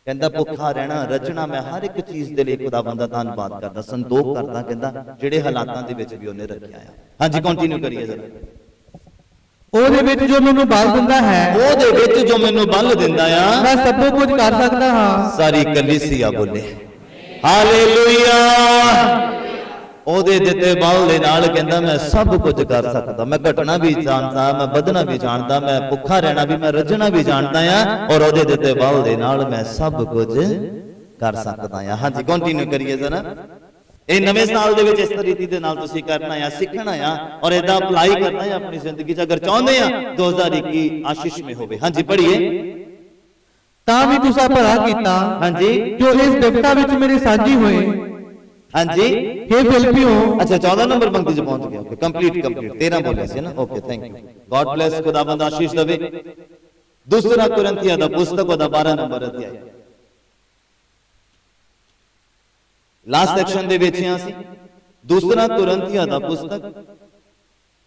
Speaker 1: ਕਹਿੰਦਾ ਭੁੱਖਾ ਰਹਿਣਾ, ਰਜਣਾ, ਮੈਂ ਹਰ ਇੱਕ ਚੀਜ਼ ਦੇ ਲਈ ਖੁਦਾਵੰਦ ਦਾ ਧੰਨਵਾਦ ਕਰਦਾ, ਸੰਤੋਖ ਕਰਦਾ। ਕਹਿੰਦਾ ਜਿਹੜੇ ਹਾਲਾਤਾਂ ਦੇ ਵਿੱਚ ਵੀ ਉਹਨੇ ਰੱਖਿਆ ਆ। ਹਾਂਜੀ, ਕੰਟੀਨਿਊ ਕਰੀਏ ਜਰਾ।
Speaker 2: ਉਹਦੇ ਵਿੱਚ ਜੋ ਮੈਨੂੰ ਬਲ ਦਿੰਦਾ ਹੈ,
Speaker 1: ਉਹਦੇ ਵਿੱਚ ਜੋ ਮੈਨੂੰ ਬਲ ਦਿੰਦਾ ਆ,
Speaker 2: ਮੈਂ ਸਭ ਕੁਝ ਕਰ ਸਕਦਾ ਹਾਂ।
Speaker 1: ਸਾਰੀ ਕਲੀਸਿਆ ਬੋਲੇ ਹਾਲੇਲੂਇਆ। ਉਹਦੇ ਦਿੱਤੇ ਬਲ ਦੇ ਨਾਲ ਕਹਿੰਦਾ ਮੈਂ ਸਭ ਕੁਝ ਕਰ ਸਕਦਾ। ਮੈਂ ਘਟਣਾ ਵੀ ਜਾਣਦਾ, ਮੈਂ ਵਧਣਾ ਵੀ ਜਾਣਦਾ, ਮੈਂ ਭੁੱਖਾ ਰਹਿਣਾ ਵੀ, ਮੈਂ ਰੱਜਣਾ ਵੀ ਜਾਣਦਾ ਆ, ਔਰ ਉਹਦੇ ਦਿੱਤੇ ਬਲ ਦੇ ਨਾਲ ਮੈਂ ਸਭ ਕੁਝ ਕਰ ਸਕਦਾ ਆ। ਹਾਂਜੀ, ਕੰਟੀਨਿਊ ਕਰੀਏ ਜ਼ਰਾ। ਇਹ ਨਵੇਂ ਸਾਲ ਦੇ ਵਿੱਚ ਇਸ ਤਰੀਕੇ ਦੇ ਨਾਲ ਤੁਸੀਂ ਕਰਨਾ ਆ, ਸਿੱਖਣਾ ਆ, ਔਰ ਇਦਾਂ ਅਪਲਾਈ ਕਰਨਾ ਆ ਆਪਣੀ ਜ਼ਿੰਦਗੀ 'ਚ, ਅਗਰ ਚਾਹੁੰਦੇ ਆ 2021 ਆਸ਼ੀਸ਼ਮਈ ਹੋਵੇ। ਹਾਂਜੀ, ਪੜ੍ਹੀਏ।
Speaker 2: ਤਾਂ ਵੀ ਤੁਸੀਂ ਭਲਾ ਕੀਤਾ,
Speaker 1: ਹਾਂਜੀ,
Speaker 2: ਜੋ ਇਸ ਬਿਪਤਾ ਵਿੱਚ ਮੇਰੇ ਸਾਂਝੀ ਹੋਏ।
Speaker 1: ਹਾਂਜੀ,
Speaker 2: हे ਫਿਲਿੱਪੀਓ।
Speaker 1: ਅੱਛਾ, 14 ਨੰਬਰ ਪੰਕਤੀ 'ਚ ਪਹੁੰਚ ਗਿਆ। ਓਕੇ, ਕੰਪਲੀਟ 13 ਬੋਲਿਆ ਸੀ ਨਾ। Okay, thank you, god bless, ਖੁਦਾਵੰਦ ਆਸ਼ੀਸ਼ ਦੇਵੇ। ਦੂਸਰਾ ਕੁਰਿੰਥੀਆਂ ਦਾ ਪੁਸਤਕ ਉਹਦਾ 12 ਨੰਬਰ ਅਧਿਆਇ। ਲਾਸਟ ਸੈਕਸ਼ਨ ਦੇ ਵਿੱਚ ਆ ਸੀ। ਦੂਸਰਾ ਕੁਰਿੰਥੀਆਂ ਦਾ ਪੁਸਤਕ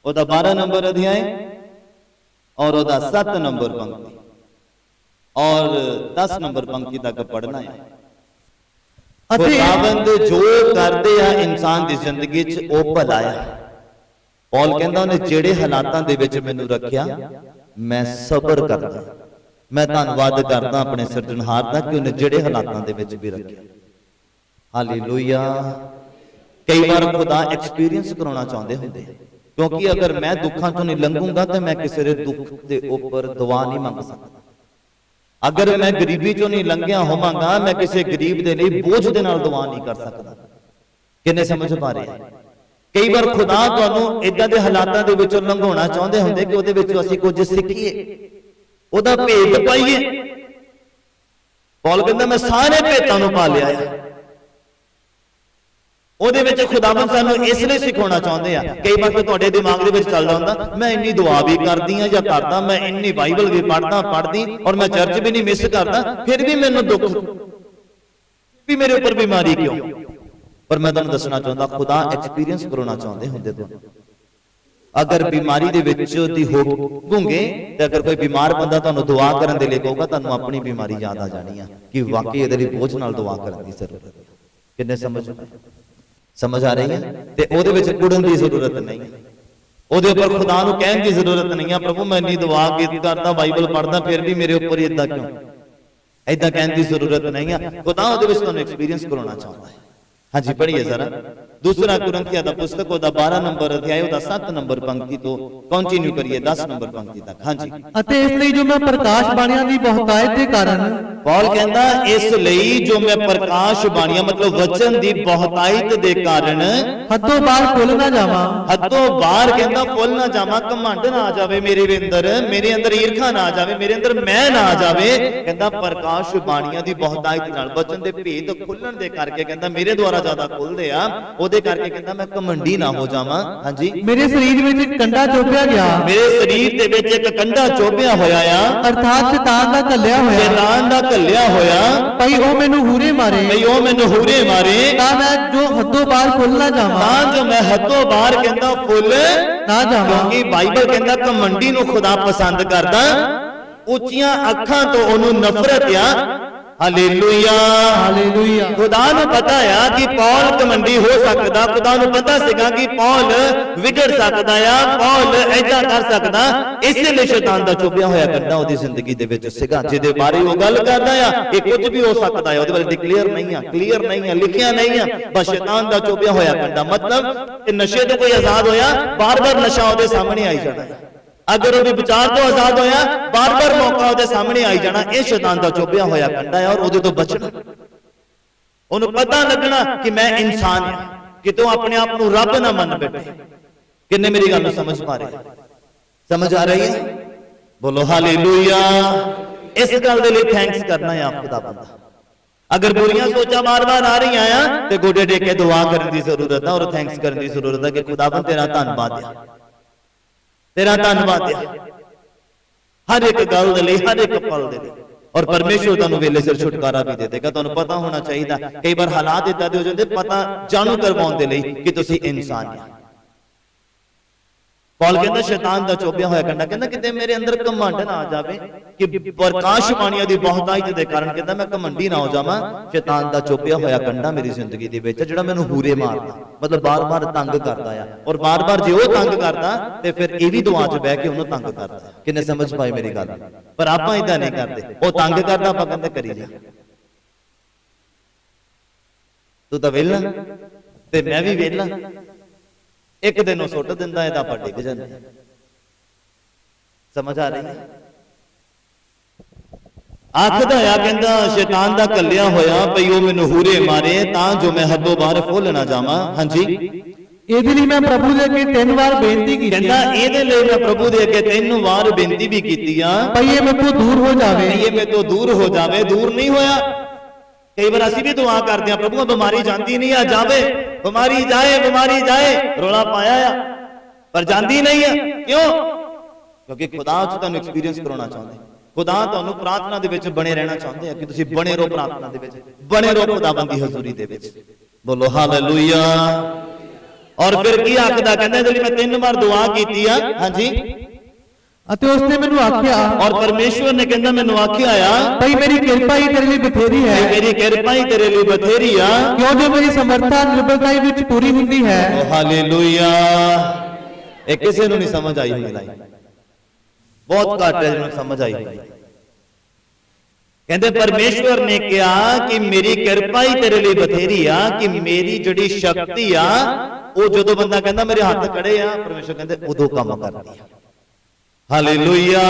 Speaker 1: ਉਹਦਾ 12 ਨੰਬਰ ਅਧਿਆਇ ਔਰ ਉਹਦਾ 7 ਨੰਬਰ ਪੰਕਤੀ ਔਰ 10 ਨੰਬਰ ਪੰਕਤੀ ਤੱਕ ਪੜ੍ਹਨਾ ਹੈ। ਖੁਦਾਵੰਦ ਜੋ ਕਰਦੇ ਆ ਇਨਸਾਨ ਦੀ ਜ਼ਿੰਦਗੀ 'ਚ ਉਹ ਭਲਾ ਆ। ਪੌਲ ਕਹਿੰਦਾ ਉਹਨੇ ਜਿਹੜੇ ਹਾਲਾਤਾਂ ਦੇ ਵਿੱਚ ਮੈਨੂੰ ਰੱਖਿਆ, ਮੈਂ ਸਬਰ ਕਰਦਾ, ਮੈਂ ਧੰਨਵਾਦ ਕਰਦਾ ਆਪਣੇ ਸਿਰਜਣਹਾਰ ਦਾ ਕਿ ਉਹਨੇ ਜਿਹੜੇ ਹਾਲਾਤਾਂ ਦੇ ਵਿੱਚ ਵੀ ਰੱਖਿਆ। ਹਾਲੇਲੂਇਆ। ਕਈ ਵਾਰ ਖੁਦਾ ਐਕਸਪੀਰੀਅੰਸ ਕਰਾਉਣਾ ਚਾਹੁੰਦੇ ਹੁੰਦੇ, ਕਿਉਂਕਿ ਅਗਰ ਮੈਂ ਦੁੱਖਾਂ ਤੋਂ ਨਹੀਂ ਲੰਘੂੰਗਾ ਤਾਂ ਮੈਂ ਕਿਸੇ ਦੇ ਦੁੱਖ ਦੇ ਉੱਪਰ ਦੁਆ ਨਹੀਂ ਮੰਗ ਸਕਦਾ। ਅਗਰ ਮੈਂ ਗਰੀਬੀ ਚੋਂ ਨਹੀਂ ਲੰਘਿਆ ਹੋਵਾਂਗਾ, ਮੈਂ ਕਿਸੇ ਗਰੀਬ ਦੇ ਲਈ ਬੋਝ ਦੇ ਨਾਲ ਦੁਆ ਨਹੀਂ ਕਰ ਸਕਦਾ। ਕਿੰਨੇ ਸਮਝ ਪਾ ਰਹੇ? ਕਈ ਵਾਰ ਖੁਦਾ ਤੁਹਾਨੂੰ ਇਦਾਂ ਦੇ ਹਾਲਾਤਾਂ ਦੇ ਵਿੱਚੋਂ ਲੰਘਾਉਣਾ ਚਾਹੁੰਦੇ ਹੁੰਦੇ ਕਿ ਉਹਦੇ ਵਿੱਚੋਂ ਅਸੀਂ ਕੁਝ ਸਿੱਖੀਏ, ਉਹਦਾ ਭੇਦ ਪਾਈਏ। ਪੌਲ ਕਹਿੰਦਾ ਮੈਂ ਸਾਰੇ ਭੇਦਾਂ ਨੂੰ ਪਾ ਲਿਆ ਹੈ। ਉਹਦੇ ਵਿੱਚ ਖੁਦਾਵੰਦ ਸਾਨੂੰ ਇਸ ਲਈ ਸਿਖਾਉਣਾ ਚਾਹੁੰਦੇ ਆ। ਕਈ ਵਾਰ ਤੁਹਾਡੇ ਦਿਮਾਗ ਦੇ ਵਿੱਚ ਚੱਲਦਾ ਹੁੰਦਾ, ਮੈਂ ਇੰਨੀ ਦੁਆ ਵੀ ਕਰਦੀ ਆ ਜਾਂ ਕਰਦਾ, ਮੈਂ ਇੰਨੀ ਬਾਈਬਲ ਵੀ ਪੜ੍ਹਦੀ ਔਰ ਮੈਂ ਚਰਚ ਵੀ ਨਹੀਂ ਮਿਸ ਕਰਦਾ, ਫਿਰ ਵੀ ਮੈਨੂੰ ਦੁੱਖ, ਵੀ ਮੇਰੇ ਉੱਪਰ ਬਿਮਾਰੀ ਕਿਉਂ? ਪਰ ਮੈਂ ਤੁਹਾਨੂੰ ਦੱਸਣਾ ਚਾਹੁੰਦਾ, ਖੁਦਾ ਐਕਸਪੀਰੀਅੰਸ ਕਰਾਉਣਾ ਚਾਹੁੰਦੇ ਹੁੰਦੇ ਤੁਹਾਨੂੰ। ਅਗਰ ਬਿਮਾਰੀ ਦੇ ਵਿੱਚ ਦੀ ਹੋਵੋਗੇ ਤੇ ਅਗਰ ਕੋਈ ਬਿਮਾਰ ਬੰਦਾ ਤੁਹਾਨੂੰ ਦੁਆ ਕਰਨ ਦੇ ਲਈ ਕਹੂਗਾ, ਤੁਹਾਨੂੰ ਆਪਣੀ ਬਿਮਾਰੀ ਯਾਦ ਆ ਜਾਣੀ ਆ ਕਿ ਵਾਕਈ ਇਹਦੇ ਲਈ ਬੋਝ ਨਾਲ ਦੁਆ ਕਰਨ ਦੀ ਜ਼ਰੂਰਤ ਹੈ। ਕਿੰਨੇ ਸਮਝ ਆ ਰਹੀ ਹੈ? ਤੇ ਉਹਦੇ ਵਿੱਚ ਕੁੜਨ ਦੀ ਜ਼ਰੂਰਤ ਨਹੀਂ ਹੈ। ਉਹਦੇ ਉੱਪਰ ਖੁਦਾ ਨੂੰ ਕਹਿਣ ਦੀ ਜ਼ਰੂਰਤ ਨਹੀਂ ਹੈ, ਪ੍ਰਭੂ ਮੈਂ ਇੰਨੀ ਦੁਆ ਕਰਦਾ, ਬਾਈਬਲ ਪੜ੍ਹਦਾ, ਫਿਰ ਵੀ ਮੇਰੇ ਉੱਪਰ ਇਦਾਂ ਕਿਉਂ? ਇਦਾਂ ਕਹਿਣ ਦੀ ਜ਼ਰੂਰਤ ਨਹੀਂ ਹੈ। ਖੁਦਾ ਉਹਦੇ ਵਿੱਚ ਤੁਹਾਨੂੰ ਐਕਸਪੀਰੀਅੰਸ ਕਰਾਉਣਾ ਚਾਹੁੰਦਾ ਹੈ। ਹਾਂਜੀ, ਪੜ੍ਹੀਏ ਜ਼ਰਾ। ਦੂਸਰਾ ਕੁਰਿੰਥੀਆਂ ਦਾ ਪੁਸਤਕ ਉਹਦਾ 12 ਨੰਬਰ ਅਧਿਆਇ ਉਹਦਾ 7 ਨੰਬਰ ਪੰਕਤੀ ਤੋਂ ਕੰਟੀਨਿਊ ਕਰੀਏ 10 ਨੰਬਰ ਪੰਕਤੀ ਤੱਕ। ਹਾਂਜੀ।
Speaker 2: ਅਤੇ ਇਸ ਲਈ ਜੋ ਮੈਂ ਪ੍ਰਕਾਸ਼ ਬਾਣੀਆਂ ਦੀ ਬਹੁਤਾਇਤ ਦੇ ਕਾਰਨ,
Speaker 1: ਪੌਲ ਕਹਿੰਦਾ ਇਸ ਲਈ ਜੋ ਮੈਂ ਪ੍ਰਕਾਸ਼ ਬਾਣੀਆਂ ਮਤਲਬ ਵਚਨ ਦੀ ਬਹੁਤਾਇਤ ਦੇ ਕਾਰਨ
Speaker 2: ਹੱਦੋਂ ਬਾਹਰ ਫੁੱਲ ਨਾ ਜਾਵਾਂ।
Speaker 1: ਹੱਦੋਂ ਬਾਹਰ ਕਹਿੰਦਾ ਫੁੱਲ ਨਾ ਜਾਵਾਂ, ਘਮੰਡ ਨਾ ਆ ਜਾਵੇ ਮੇਰੇ ਅੰਦਰ ਈਰਖਾ ਨਾ ਆ ਜਾਵੇ, ਮੇਰੇ ਅੰਦਰ ਮੈਂ ਨਾ ਆ ਜਾਵੇ। ਕਹਿੰਦਾ ਪ੍ਰਕਾਸ਼ ਬਾਣੀਆਂ ਦੀ ਬਹੁਤਾਇਤ ਨਾਲ, ਵਚਨ ਦੇ ਭੇਦ ਖੁੱਲਣ ਦੇ ਕਰਕੇ, ਕਹਿੰਦਾ ਮੇਰੇ ਦੁਆਰਾ ਜ਼ਿਆਦਾ ਖੁੱਲਦੇ ਆ, ਉਹਦੇ ਕਰਕੇ ਕਹਿੰਦਾ ਮੈਂ ਘਮੰਡੀ ਨਾ ਹੋ ਜਾਵਾਂ। ਹਾਂਜੀ।
Speaker 2: ਮੇਰੇ ਸਰੀਰ ਵਿੱਚ ਇੱਕ ਕੰਡਾ ਚੋਬਿਆ ਗਿਆ,
Speaker 1: ਮੇਰੇ ਸਰੀਰ ਦੇ ਵਿੱਚ ਇੱਕ ਕੰਡਾ ਚੋਬਿਆ ਹੋਇਆ ਆ,
Speaker 2: ਅਰਥਾਤ ਸ਼ੈਤਾਨ ਦਾ ਘੱਲਿਆ ਹੋਇਆ,
Speaker 1: ਸ਼ੈਤਾਨ ਦਾ ਘੱਲਿਆ ਹੋਇਆ,
Speaker 2: ਭਈ ਉਹ ਮੈਨੂੰ ਹੂਰੇ ਮਾਰੇ, ਤਾਂ ਮੈਂ ਜੋ ਹੱਦੋਂ ਬਾਹਰ ਫੁੱਲ ਨਾ ਜਾਵਾਂ,
Speaker 1: ਤਾਂ ਜੋ ਮੈਂ ਹੱਦੋਂ ਬਾਹਰ ਕਹਿੰਦਾ ਫੁੱਲ
Speaker 2: ਨਾ ਜਾਵਾਂ।
Speaker 1: ਕਿਉਂਕਿ ਬਾਈਬਲ ਕਹਿੰਦਾ ਘਮੰਡੀ ਨੂੰ ਖੁਦਾ ਪਸੰਦ ਕਰਦਾ, ਉੱਚੀਆਂ ਅੱਖਾਂ ਤੋਂ ਉਹਨੂੰ ਨਫ਼ਰਤ ਆ। Hallelujah, hallelujah. ਖੁਦਾ ਨੂੰ ਪਤਾ ਆ ਕਿ ਪੌਲ ਘਮੰਡੀ ਹੋ ਸਕਦਾ, ਖੁਦਾ ਨੂੰ ਪਤਾ ਸੀਗਾ ਕਿ ਪੌਲ ਵਿਗੜ ਸਕਦਾ ਆ, ਪੌਲ ਏਦਾਂ ਕਰ ਸਕਦਾ, ਇਸੇ ਲਈ ਸ਼ੈਤਾਨ ਦਾ ਚੁੱਭਿਆ ਹੋਇਆ ਕੰਡਾ ਉਹਦੀ ਜ਼ਿੰਦਗੀ ਦੇ ਵਿੱਚ ਸੀਗਾ, ਜਿਹਦੇ ਬਾਰੇ ਉਹ ਗੱਲ ਕਰਦਾ ਆ ਕਿ ਕੁਝ ਵੀ ਹੋ ਸਕਦਾ ਹੈ, ਉਹਦੇ ਬਾਰੇ ਡਿਕਲੇਅਰ ਨਹੀਂ ਆ, ਕਲੀਅਰ ਨਹੀਂ ਆ, ਲਿਖਿਆ ਨਹੀਂ ਆ, ਬਸ ਸ਼ੈਤਾਨ ਦਾ ਚੁੱਭਿਆ ਹੋਇਆ ਕੰਡਾ। ਮਤਲਬ ਕਿ ਨਸ਼ੇ ਤੋਂ ਕੋਈ ਆਜ਼ਾਦ ਹੋਇਆ, ਬਾਰ-ਬਾਰ ਨਸ਼ਾ ਉਹਦੇ ਸਾਹਮਣੇ ਆਈ ਜਾਣਾ। अगर वो विचार तो आजाद होया, बार बार मौका ਉਹਦੇ सामने आई जाना, ਇਹ शैतान ਦਾ ਚੁੱਭਿਆ ਹੋਇਆ ਕੰਡਾ है और ਉਹਦੇ ਤੋਂ ਬਚਣਾ। ਉਹਨੂੰ ਪਤਾ ਲੱਗਣਾ कि मैं इंसान ਹਾਂ, ਕਿਤੋਂ ਆਪਣੇ ਆਪ ਨੂੰ ਰੱਬ ਨਾ ਮੰਨ ਬੈਠੇ। ਕਿੰਨੇ ਮੇਰੀ ਗੱਲ ਨੂੰ ਸਮਝ ਪਾ ਰਹੇ? समझ आ रही है? बोलो हालेलुया। इस गल दे लिए थैंक्स करना है आप खुदा बंदा। अगर बुरियां सोचा बार बार आ रही हैं तो गोडे टेक के दुआ करने की जरूरत है और थैंक्स करने की जरूरत है कि खुदाबंद तेरा धन्नवाद है, तेरा धन्नवाद है हर एक गल दे लिए, हर एक पल दे लिए। और परमेश्वर तुहानू वेले सिर छुटकारा भी दे देगा। तुहानू पता होना चाहिए, कई बार हालात इदां दे हो जांदे पता जानू करवाउण दे लई कि तुसीं इंसान हो। पौल कहता शैतान दा चोबिया होया कंडा, कहता किते मेरे अंदर घमंड ना आ जावे कि प्रकाश पाणियां दी बहुतायत दे कारण कहता मैं घमंडी ना हो जावां। शैतान दा चोबिया होया कंडा मेरी जिंदगी दे विच जिहड़ा मैनूं हूरे मारदा, मतलब बार-बार तंग करदा आ, और बार-बार जे ओह तंग करदा ते फिर इह वी दुआ च बैठ के ओहनूं तंग करदा। किन्ने समझ पाए मेरी गल? पर आपां इदां नहीं करदे, ओह तंग करदा आपां कहंदे करी जा, तू तां वेला ते मैं भी वेला। एक दिन वो सुट दिंदा है, आप डिग जाते। समझ आ रही है? आखदा आ कहंदा शैतान दा कलिया होया पई ओ मैनूं हूरे मारे तां जो मैं हदों बाहर फुੱਲ ना जावां। हां जी,
Speaker 2: ਇਹਦੇ ਲਈ ਮੈਂ ਪ੍ਰਭੂ ਦੇ ਅੱਗੇ 3 ਵਾਰ ਬੇਨਤੀ ਕੀਤੀ।
Speaker 1: कहंदा ਇਹਦੇ ਲਈ मैं प्रभु दे अगे 3 ਵਾਰ बेनती भी कीती आ
Speaker 2: ਭਈ ਇਹ ਮੇਰੇ ਤੋਂ ਦੂਰ ਹੋ ਜਾਵੇ।
Speaker 1: ये मेरे तो दूर हो जावे। दूर नहीं होया। कई बार असीं भी दुआ करते हैं, प्रभु बीमारी जाती नहीं आ जावे, बीमारी जाए रोला पाया आ पर जाती नहीं है। क्यों? क्योंकि खुदा च तुहानूं एक्सपीरियंस कराउणा चाहुंदे, खुदा तुहानूं प्रार्थना दे विच बने रहना चाहुंदे कि तुसीं बने रहो, प्रार्थना दे विच बने रहो, खुदाबंद दी हजूरी दे विच। बोलो हालेलुया। और फिर की आखदा कहंदा जदों मैं 3 बार दुआ कीती आ। हां जी,
Speaker 2: ਅਤੇ ਉਸਨੇ ਮੈਨੂੰ ਆਖਿਆ,
Speaker 1: और परमेश्वर ने कहंदा मैनूं आखिया आ
Speaker 2: ਭਈ ਮੇਰੀ ਕਿਰਪਾ ਹੀ ਤੇਰੇ ਲਈ ਬਥੇਰੀ ਹੈ,
Speaker 1: मेरी किरपा ही तेरे लिए बथेरी आ,
Speaker 2: ਕਿਉਂ ਜੋ ਮੇਰੀ ਸਮਰੱਥਾ ਨਿਰਬਲਤਾ ਵਿੱਚ ਪੂਰੀ ਹੁੰਦੀ ਹੈ।
Speaker 1: हालेलुया। ਇਹ ਕਿਸੇ ਨੂੰ ਨਹੀਂ ਸਮਝ ਆਈ ਹੋਣੀ ਲਾਈਨ, ਬਹੁਤ ਘੱਟ ਹੈ ਜਿਹਨੂੰ ਸਮਝ ਆਈ ਹੋਣੀ। ਕਹਿੰਦੇ ਪਰਮੇਸ਼ਵਰ ਨੇ ਕਿਹਾ ਕਿ ਮੇਰੀ ਕਿਰਪਾ ਹੀ ਤੇਰੇ ਲਈ ਬਥੇਰੀ ਆ, ਕਿ ਮੇਰੀ ਜਿਹੜੀ ਸ਼ਕਤੀ ਆ ਉਹ ਜਦੋਂ ਬੰਦਾ ਕਹਿੰਦਾ ਮੇਰੇ ਹੱਥ ਖੜੇ ਆ, ਪਰਮੇਸ਼ਵਰ ਕਹਿੰਦੇ ਉਦੋਂ ਕੰਮ ਕਰਦੀ ਆ। हालेलुया।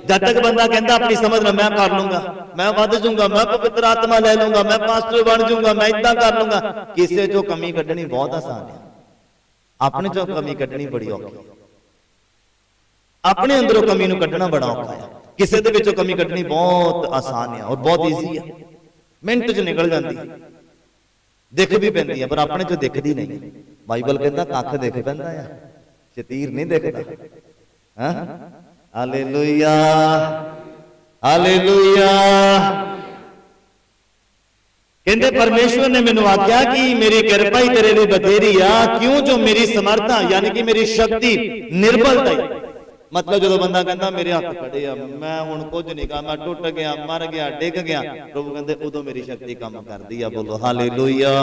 Speaker 1: जब तक बंदा कहता अपनी समझ ना मैं कर लूंगा, मैं वध जाऊंगा, मैं पवित्र आत्मा ले लूंगा, मैं पास्टर बन जाऊंगा, मैं इतना कर लूंगा, किसी चो कमी कढ़नी बहुत आसान है, अपने चो कमी कढ़नी बड़ी औखी है। अपने अंदरों कमी नूं कढ़ना बड़ा औखा है, किसी दे विचों कमी कढ़नी बहुत आसान है और बहुत ईजी है, मिनट च निकल जाती है, दिख भी पैंदी है पर अपने चो दिखती नहीं। बाइबल कहता कख दिख पैंदा है, शतीर नहीं दिखता। Hallelujah, hallelujah. कहते परमेश्वर ने मैनू आख्या कि मेरी किरपा ही तेरे लिए बथेरी आ, क्यों जो मेरी समर्था यानी कि मेरी शक्ति निर्बलता ही, मतलब जो बंदा कहता मेरे हाथ खड़े आ, मैं हुण कुछ नहीं कहा, मैं टुट गया, मर गया, डिग गया, प्रभु कहते उदों मेरी शक्ति काम करदी आ। बोलो हालेलुया,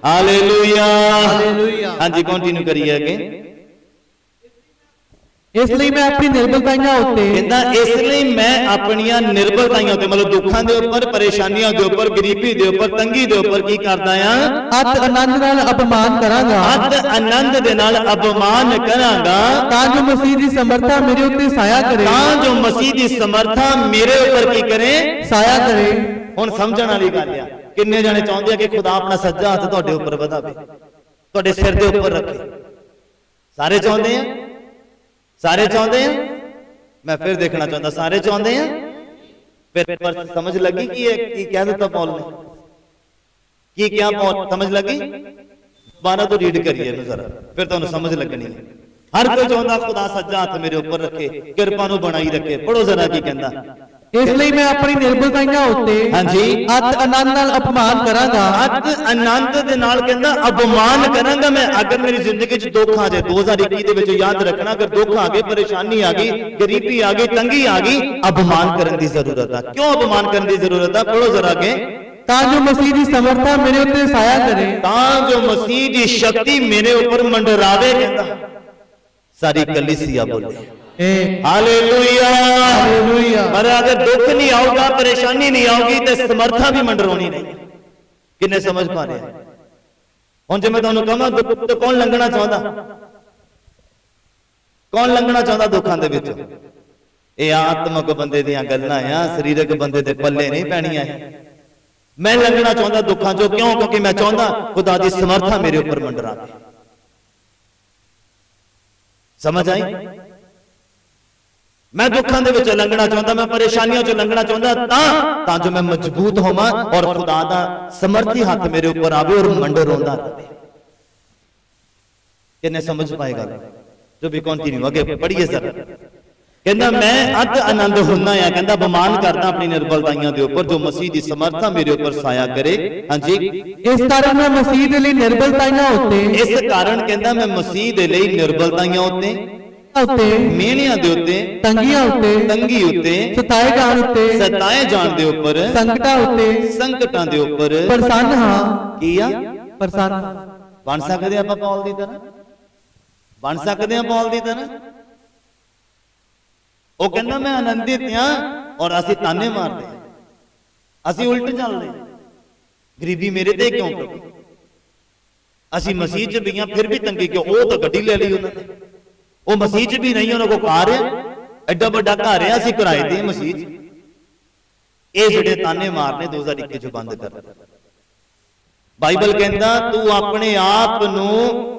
Speaker 1: हालेलुया, हालेलुया। हां जी, कंटिन्यू करिए अगे।
Speaker 2: ਇਸ ਲਈ ਮੈਂ ਆਪਣੀ ਨਿਰਬਲਤਾਈਆਂ ਉੱਤੇ,
Speaker 1: ਕਹਿੰਦਾ ਇਸ ਲਈ ਮੈਂ ਆਪਣੀਆਂ ਨਿਰਬਲਤਾਈਆਂ ਉੱਤੇ, ਮਤਲਬ ਦੁੱਖਾਂ ਦੇ ਉੱਪਰ, ਪਰੇਸ਼ਾਨੀਆਂ ਦੇ ਉੱਪਰ, ਗਰੀਬੀ ਦੇ ਉੱਪਰ, ਤੰਗੀ ਦੇ ਉੱਪਰ ਕੀ ਕਰਦਾ ਆ?
Speaker 2: ਅਤ ਆਨੰਦ ਨਾਲ ਅਪਮਾਨ ਕਰਾਂਗਾ,
Speaker 1: ਅਤ ਆਨੰਦ ਦੇ ਨਾਲ ਅਪਮਾਨ ਕਰਾਂਗਾ,
Speaker 2: ਤਾਂ ਜੋ ਮਸੀਹ ਦੀ ਸਮਰੱਥਾ ਮੇਰੇ ਉੱਤੇ ਸਾਇਆ ਕਰੇ,
Speaker 1: ਤਾਂ ਜੋ ਮਸੀਹ ਦੀ ਸਮਰੱਥਾ ਮੇਰੇ ਉੱਪਰ ਕੀ ਕਰੇ? ਸਾਇਆ ਕਰੇ। ਹੁਣ ਸਮਝਣ ਵਾਲੀ ਗੱਲ ਆ, ਕਿੰਨੇ ਜਣੇ ਚਾਹੁੰਦੇ ਆ ਕਿ ਖੁਦਾ ਆਪਣਾ ਸੱਜਾ ਹੱਥ ਤੁਹਾਡੇ ਉੱਪਰ ਵਧਾਵੇ, ਤੁਹਾਡੇ ਸਿਰ ਦੇ ਉੱਪਰ ਰੱਖੇ? ਸਾਰੇ ਚਾਹੁੰਦੇ ਆ? सारे चाहते हैं? मैं फिर देखना चाहता, सारे चाहते हैं? फिर समझ लगी कि क्या दिता पौल ने, कि क्या पौल समझ लगी? 12 तो रीड करिए जरा, फिर तुहानू समझ लगनी है। हर कोई चाहता खुदा सज्जा हाथ मेरे ऊपर रखे, किरपा नू बनाई रखे। पढ़ो जरा की कहंदा।
Speaker 2: ਇਸ ਲਈ ਮੈਂ ਆਪਣੀ ਨਿਰਬਲਤਾਈਆਂ ਉੱਤੇ,
Speaker 1: ਹਾਂਜੀ,
Speaker 2: ਅਤ ਆਨੰਦ ਨਾਲ ਅਪਮਾਨ ਕਰਾਂਗਾ,
Speaker 1: ਅਤ ਆਨੰਦ ਦੇ ਨਾਲ ਕਹਿੰਦਾ ਅਪਮਾਨ ਕਰਾਂਗਾ ਮੈਂ। ਅਗਰ ਮੇਰੀ ਜ਼ਿੰਦਗੀ 'ਚ ਦੁੱਖ ਆ ਜਾਏ, 2021 ਦੇ ਵਿੱਚ ਯਾਦ ਰੱਖਣਾ, ਅਗਰ ਦੁੱਖ ਆ ਗਏ, ਪਰੇਸ਼ਾਨੀ ਆ ਗਈ, ਗਰੀਬੀ ਆ ਗਈ, ਤੰਗੀ ਆ ਗਈ, ਅਪਮਾਨ ਕਰਨ ਦੀ ਜ਼ਰੂਰਤ ਆ। ਕਿਉਂ ਅਪਮਾਨ ਕਰਨ ਦੀ ਜ਼ਰੂਰਤ ਆ? ਪੜੋ ਜ਼ਰਾ ਅੱਗੇ।
Speaker 2: ਤਾਂ ਜੋ ਮਸੀਹ ਦੀ ਸਮਰੱਥਾ ਮੇਰੇ ਉੱਤੇ ਸਾਇਆ ਕਰੇ,
Speaker 1: ਤਾਂ ਜੋ ਮਸੀਹ ਦੀ ਸ਼ਕਤੀ ਮੇਰੇ ਉੱਪਰ ਮੰਡਰਾਵੇ। ਕਹਿੰਦਾ ਸਾਰੀ ਕਲੀਸਿया बोले हालेलुया, हालेलुया। पर अगर दुख नहीं आऊगा, परेशानी नहीं आऊगी तो समर्था भी मंडरानी नहीं। किन्ने समझ पा रहे हैं? हुण जे मैं तुहानू कहां दुख तो कौन लंघना चाहता? कौन लंघना चाहता दुखों के विच? ये आत्मक बंदे दियां गल्लां आ, शरीरक बंदे दे पल्ले नहीं पैणियां। मैं लंघना चाहता दुखों चो, क्यों? क्योंकि मैं चाहता खुदा दी समर्था मेरे ऊपर मंडरा। समझ आई? मैं दुखों के विच लंघना चाहता, मैं परेशानियों चो लंघना चाहता जो मैं मजबूत होवां और खुदा दा समर्थी हाथ मेरे ऊपर आवे और मंडर रोंदा रहे। किन्ने समझ पाएगा? जो भी कंटिन्यू आगे पढ़िए सर। कहंदा मैं अत आनंद हुंदा आ, कहंदा बमान करदा अपनी निर्बलताइयां दे ऊपर जो मसीह दी समर्था मेरे ऊपर साया करे। हां जी,
Speaker 2: इस कारण मैं मसीह दे लई निर्बलताइयां उत्ते,
Speaker 1: इस कारण कहंदा मैं मसीह दे लई निर्बलताइयां उत्ते, मेहणियां दे उत्ते,
Speaker 2: तंगियां उत्ते,
Speaker 1: तंगी उत्ते,
Speaker 2: सताए जाण उत्ते,
Speaker 1: सताए जाण दे ऊपर,
Speaker 2: संकटां उत्ते,
Speaker 1: संकटां दे ऊपर
Speaker 2: प्रसन्न हां।
Speaker 1: की आ?
Speaker 2: प्रसन्न
Speaker 1: बन सकदे आपां पौल दी तरह? बन सकदे आ पौल दी तरह? वो कहना मैं आनंदित हां और असीं ताने मारदे, असीं उल्ट चलदे, गरीबी मेरे ते क्यों प्रभु? असीं मसीह च भी हां फिर भी तंगी क्यों? वो तो गड्डी ले ली उन्होंने, वो मसीह च भी नहीं, उन्होंने को कार है, एडा बड़ा घर है, असीं किराए ते मसीह च। ये जिहड़े ताने मारने 2021 च बंद कर। बाइबल कहंदा तू अपने आप नू,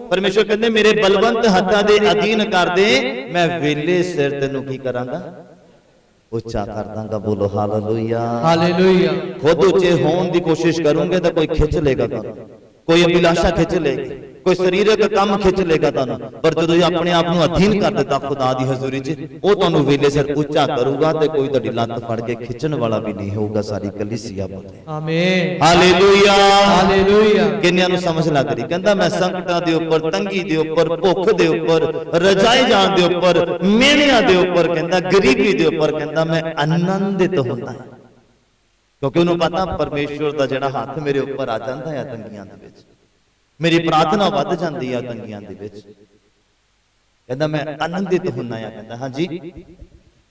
Speaker 1: परमेश्वर कहंदे मेरे बलवंत हत्थां दे अधीन कर दे, मैं वेले सिर तेनू की करांगा? उच्चा कर दांगा। बोलो हालेलुया,
Speaker 2: हालेलुया।
Speaker 1: खुद उच्चे होने की कोशिश करूंगे तो कोई खिंच लेगा तुहानू, कोई अभिलाषा खिंच लेगी, कोई शरीरक काम खिंच लेगा तुहानू, पर जो अपने आप नू अधीन कर दिता खुदा दी हजूरी च, वो तुहानू वेले सिर उच्चा करूगा ते कोई तुहाडी लत्त फड़ के खिंचण वाला भी नहीं होगा। सारी कलीसिया बोले
Speaker 2: आमीन,
Speaker 1: हालेलुया,
Speaker 2: हालेलुया।
Speaker 1: किन्नियां नू समझ लग रही? कहंदा मैं संकटां दे उपर, तंगी दे उपर, भुख दे उपर, रजाए जाण दे उपर, मेहणियां दे उपर, कहंदा गरीबी दे उपर, कहंदा मैं आनंदित हुंदा, क्योंकि उन्होंने पता परमेश्वर का जिहड़ा हाथ मेरे उपर आ जाता है तंगियां दे विच, मेरी प्रार्थना वध जाती है तंगियां दे विच, कहंदा मैं आनंदित हुंदा आ। कहंदा हां जी,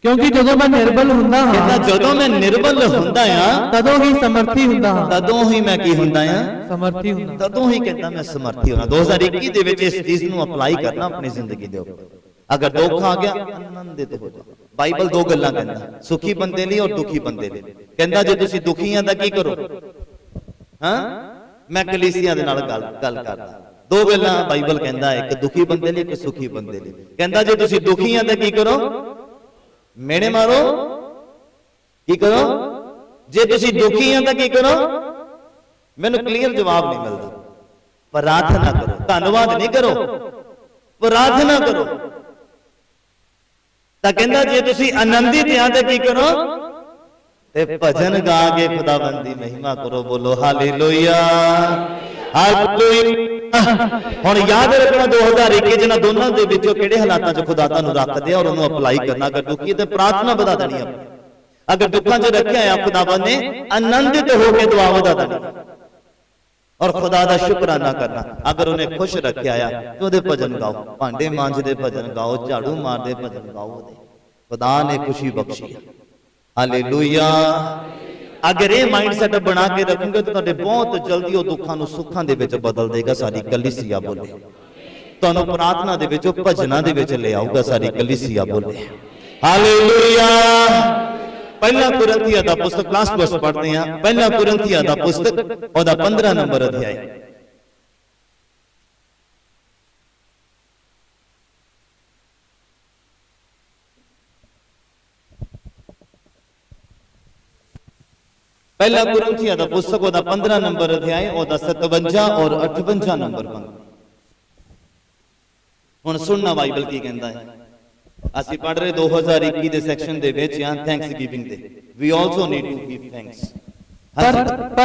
Speaker 2: क्योंकि जदों मैं निर्बल हुंदा हां,
Speaker 1: कहंदा जदों मैं निर्बल हुंदा आ
Speaker 2: तदों ही समर्थी हुंदा हां,
Speaker 1: तदों ही मैं की हुंदा आ?
Speaker 2: समर्थी हुंदा,
Speaker 1: तदों ही कहंदा मैं समर्थी होना। 2021 दे विच इस चीज नू अप्लाई करना अपनी जिंदगी दे उपर। अगर दुख आ गया आनंदित हो जाओ। बाइबल दो गल्लां कहंदा, सुखी बंदे लई और दुखी बंदे लई। कहंदा जे तुसीं दुखीआं दा की करो? हां, मैं कलीसिया दे नाल गल करदा। दो गल्लां बाइबल कहंदा, एक दुखी बंदे लई, एक सुखी बंदे लई। कहंदा जे तुसीं दुखीआं दा की करो? मेणे मारो। की करो? जे तुसीं दुखीआं दा की करो? मैनूं क्लीयर जवाब नहीं मिलदा। प्रार्थना करो, धन्नवाद नहीं करो, प्रार्थना करो। तां कहंदा जे तुसीं आनंदित आ ते की करो? ते भजन गा के खुदावंद दी महिमा करो। बोलो हालेलुया, हालेलुया। हुण याद रखना 2021 जिन्हां दोनों दे विचों किहड़े हालातां च खुदा तुहानूं रखदे और उहनूं अप्लाई करना। अगर दुखी ते प्रार्थना वधा देनी है, अगर दुखों च रखिया है खुदावंद ने आनंदित होकर दुआ वधा देनी और खुदा दा शुकराना करना। अगर उन्हें खुश रखिया है तो उहदे भजन गाओ, भांडे मांजदे भजन गाओ, झाड़ू मारदे भजन गाओ। खुदा ने खुशी बख्शी है। हालेलुया। अगर ये माइंडसेट बना के रखोगे तो तुहाडे बहुत जल्दी वो दुखों नूं सुखां दे विच बदल देगा। सारी कलीसिया बोले तुहानूं प्रार्थना दे विच भजनां दे विच ले आऊगा। सारी कलीसिया बोले हालेलुया। पहला कुरिन्थिया दा पुस्तक लास्ट वर्स पढ़ते हैं। पहला कुरिन्थिया दा पुस्तक ओदा 15 नंबर अध्याय। पहला कुरिन्थिया दा पुस्तक ओदा 15 नंबर अध्याय, ओदा 57 और 58 नंबर पंक्ति। हुण सुनना बाइबल की कहंदा है। ਅਸੀਂ पढ़ रहे 2021 ਦੇ ਸੈਕਸ਼ਨ ਦੇ ਵਿੱਚ ਆ ਥੈਂਕਸ ਗਿਵਿੰਗ ਦੇ। We also need to give thanks.
Speaker 2: पर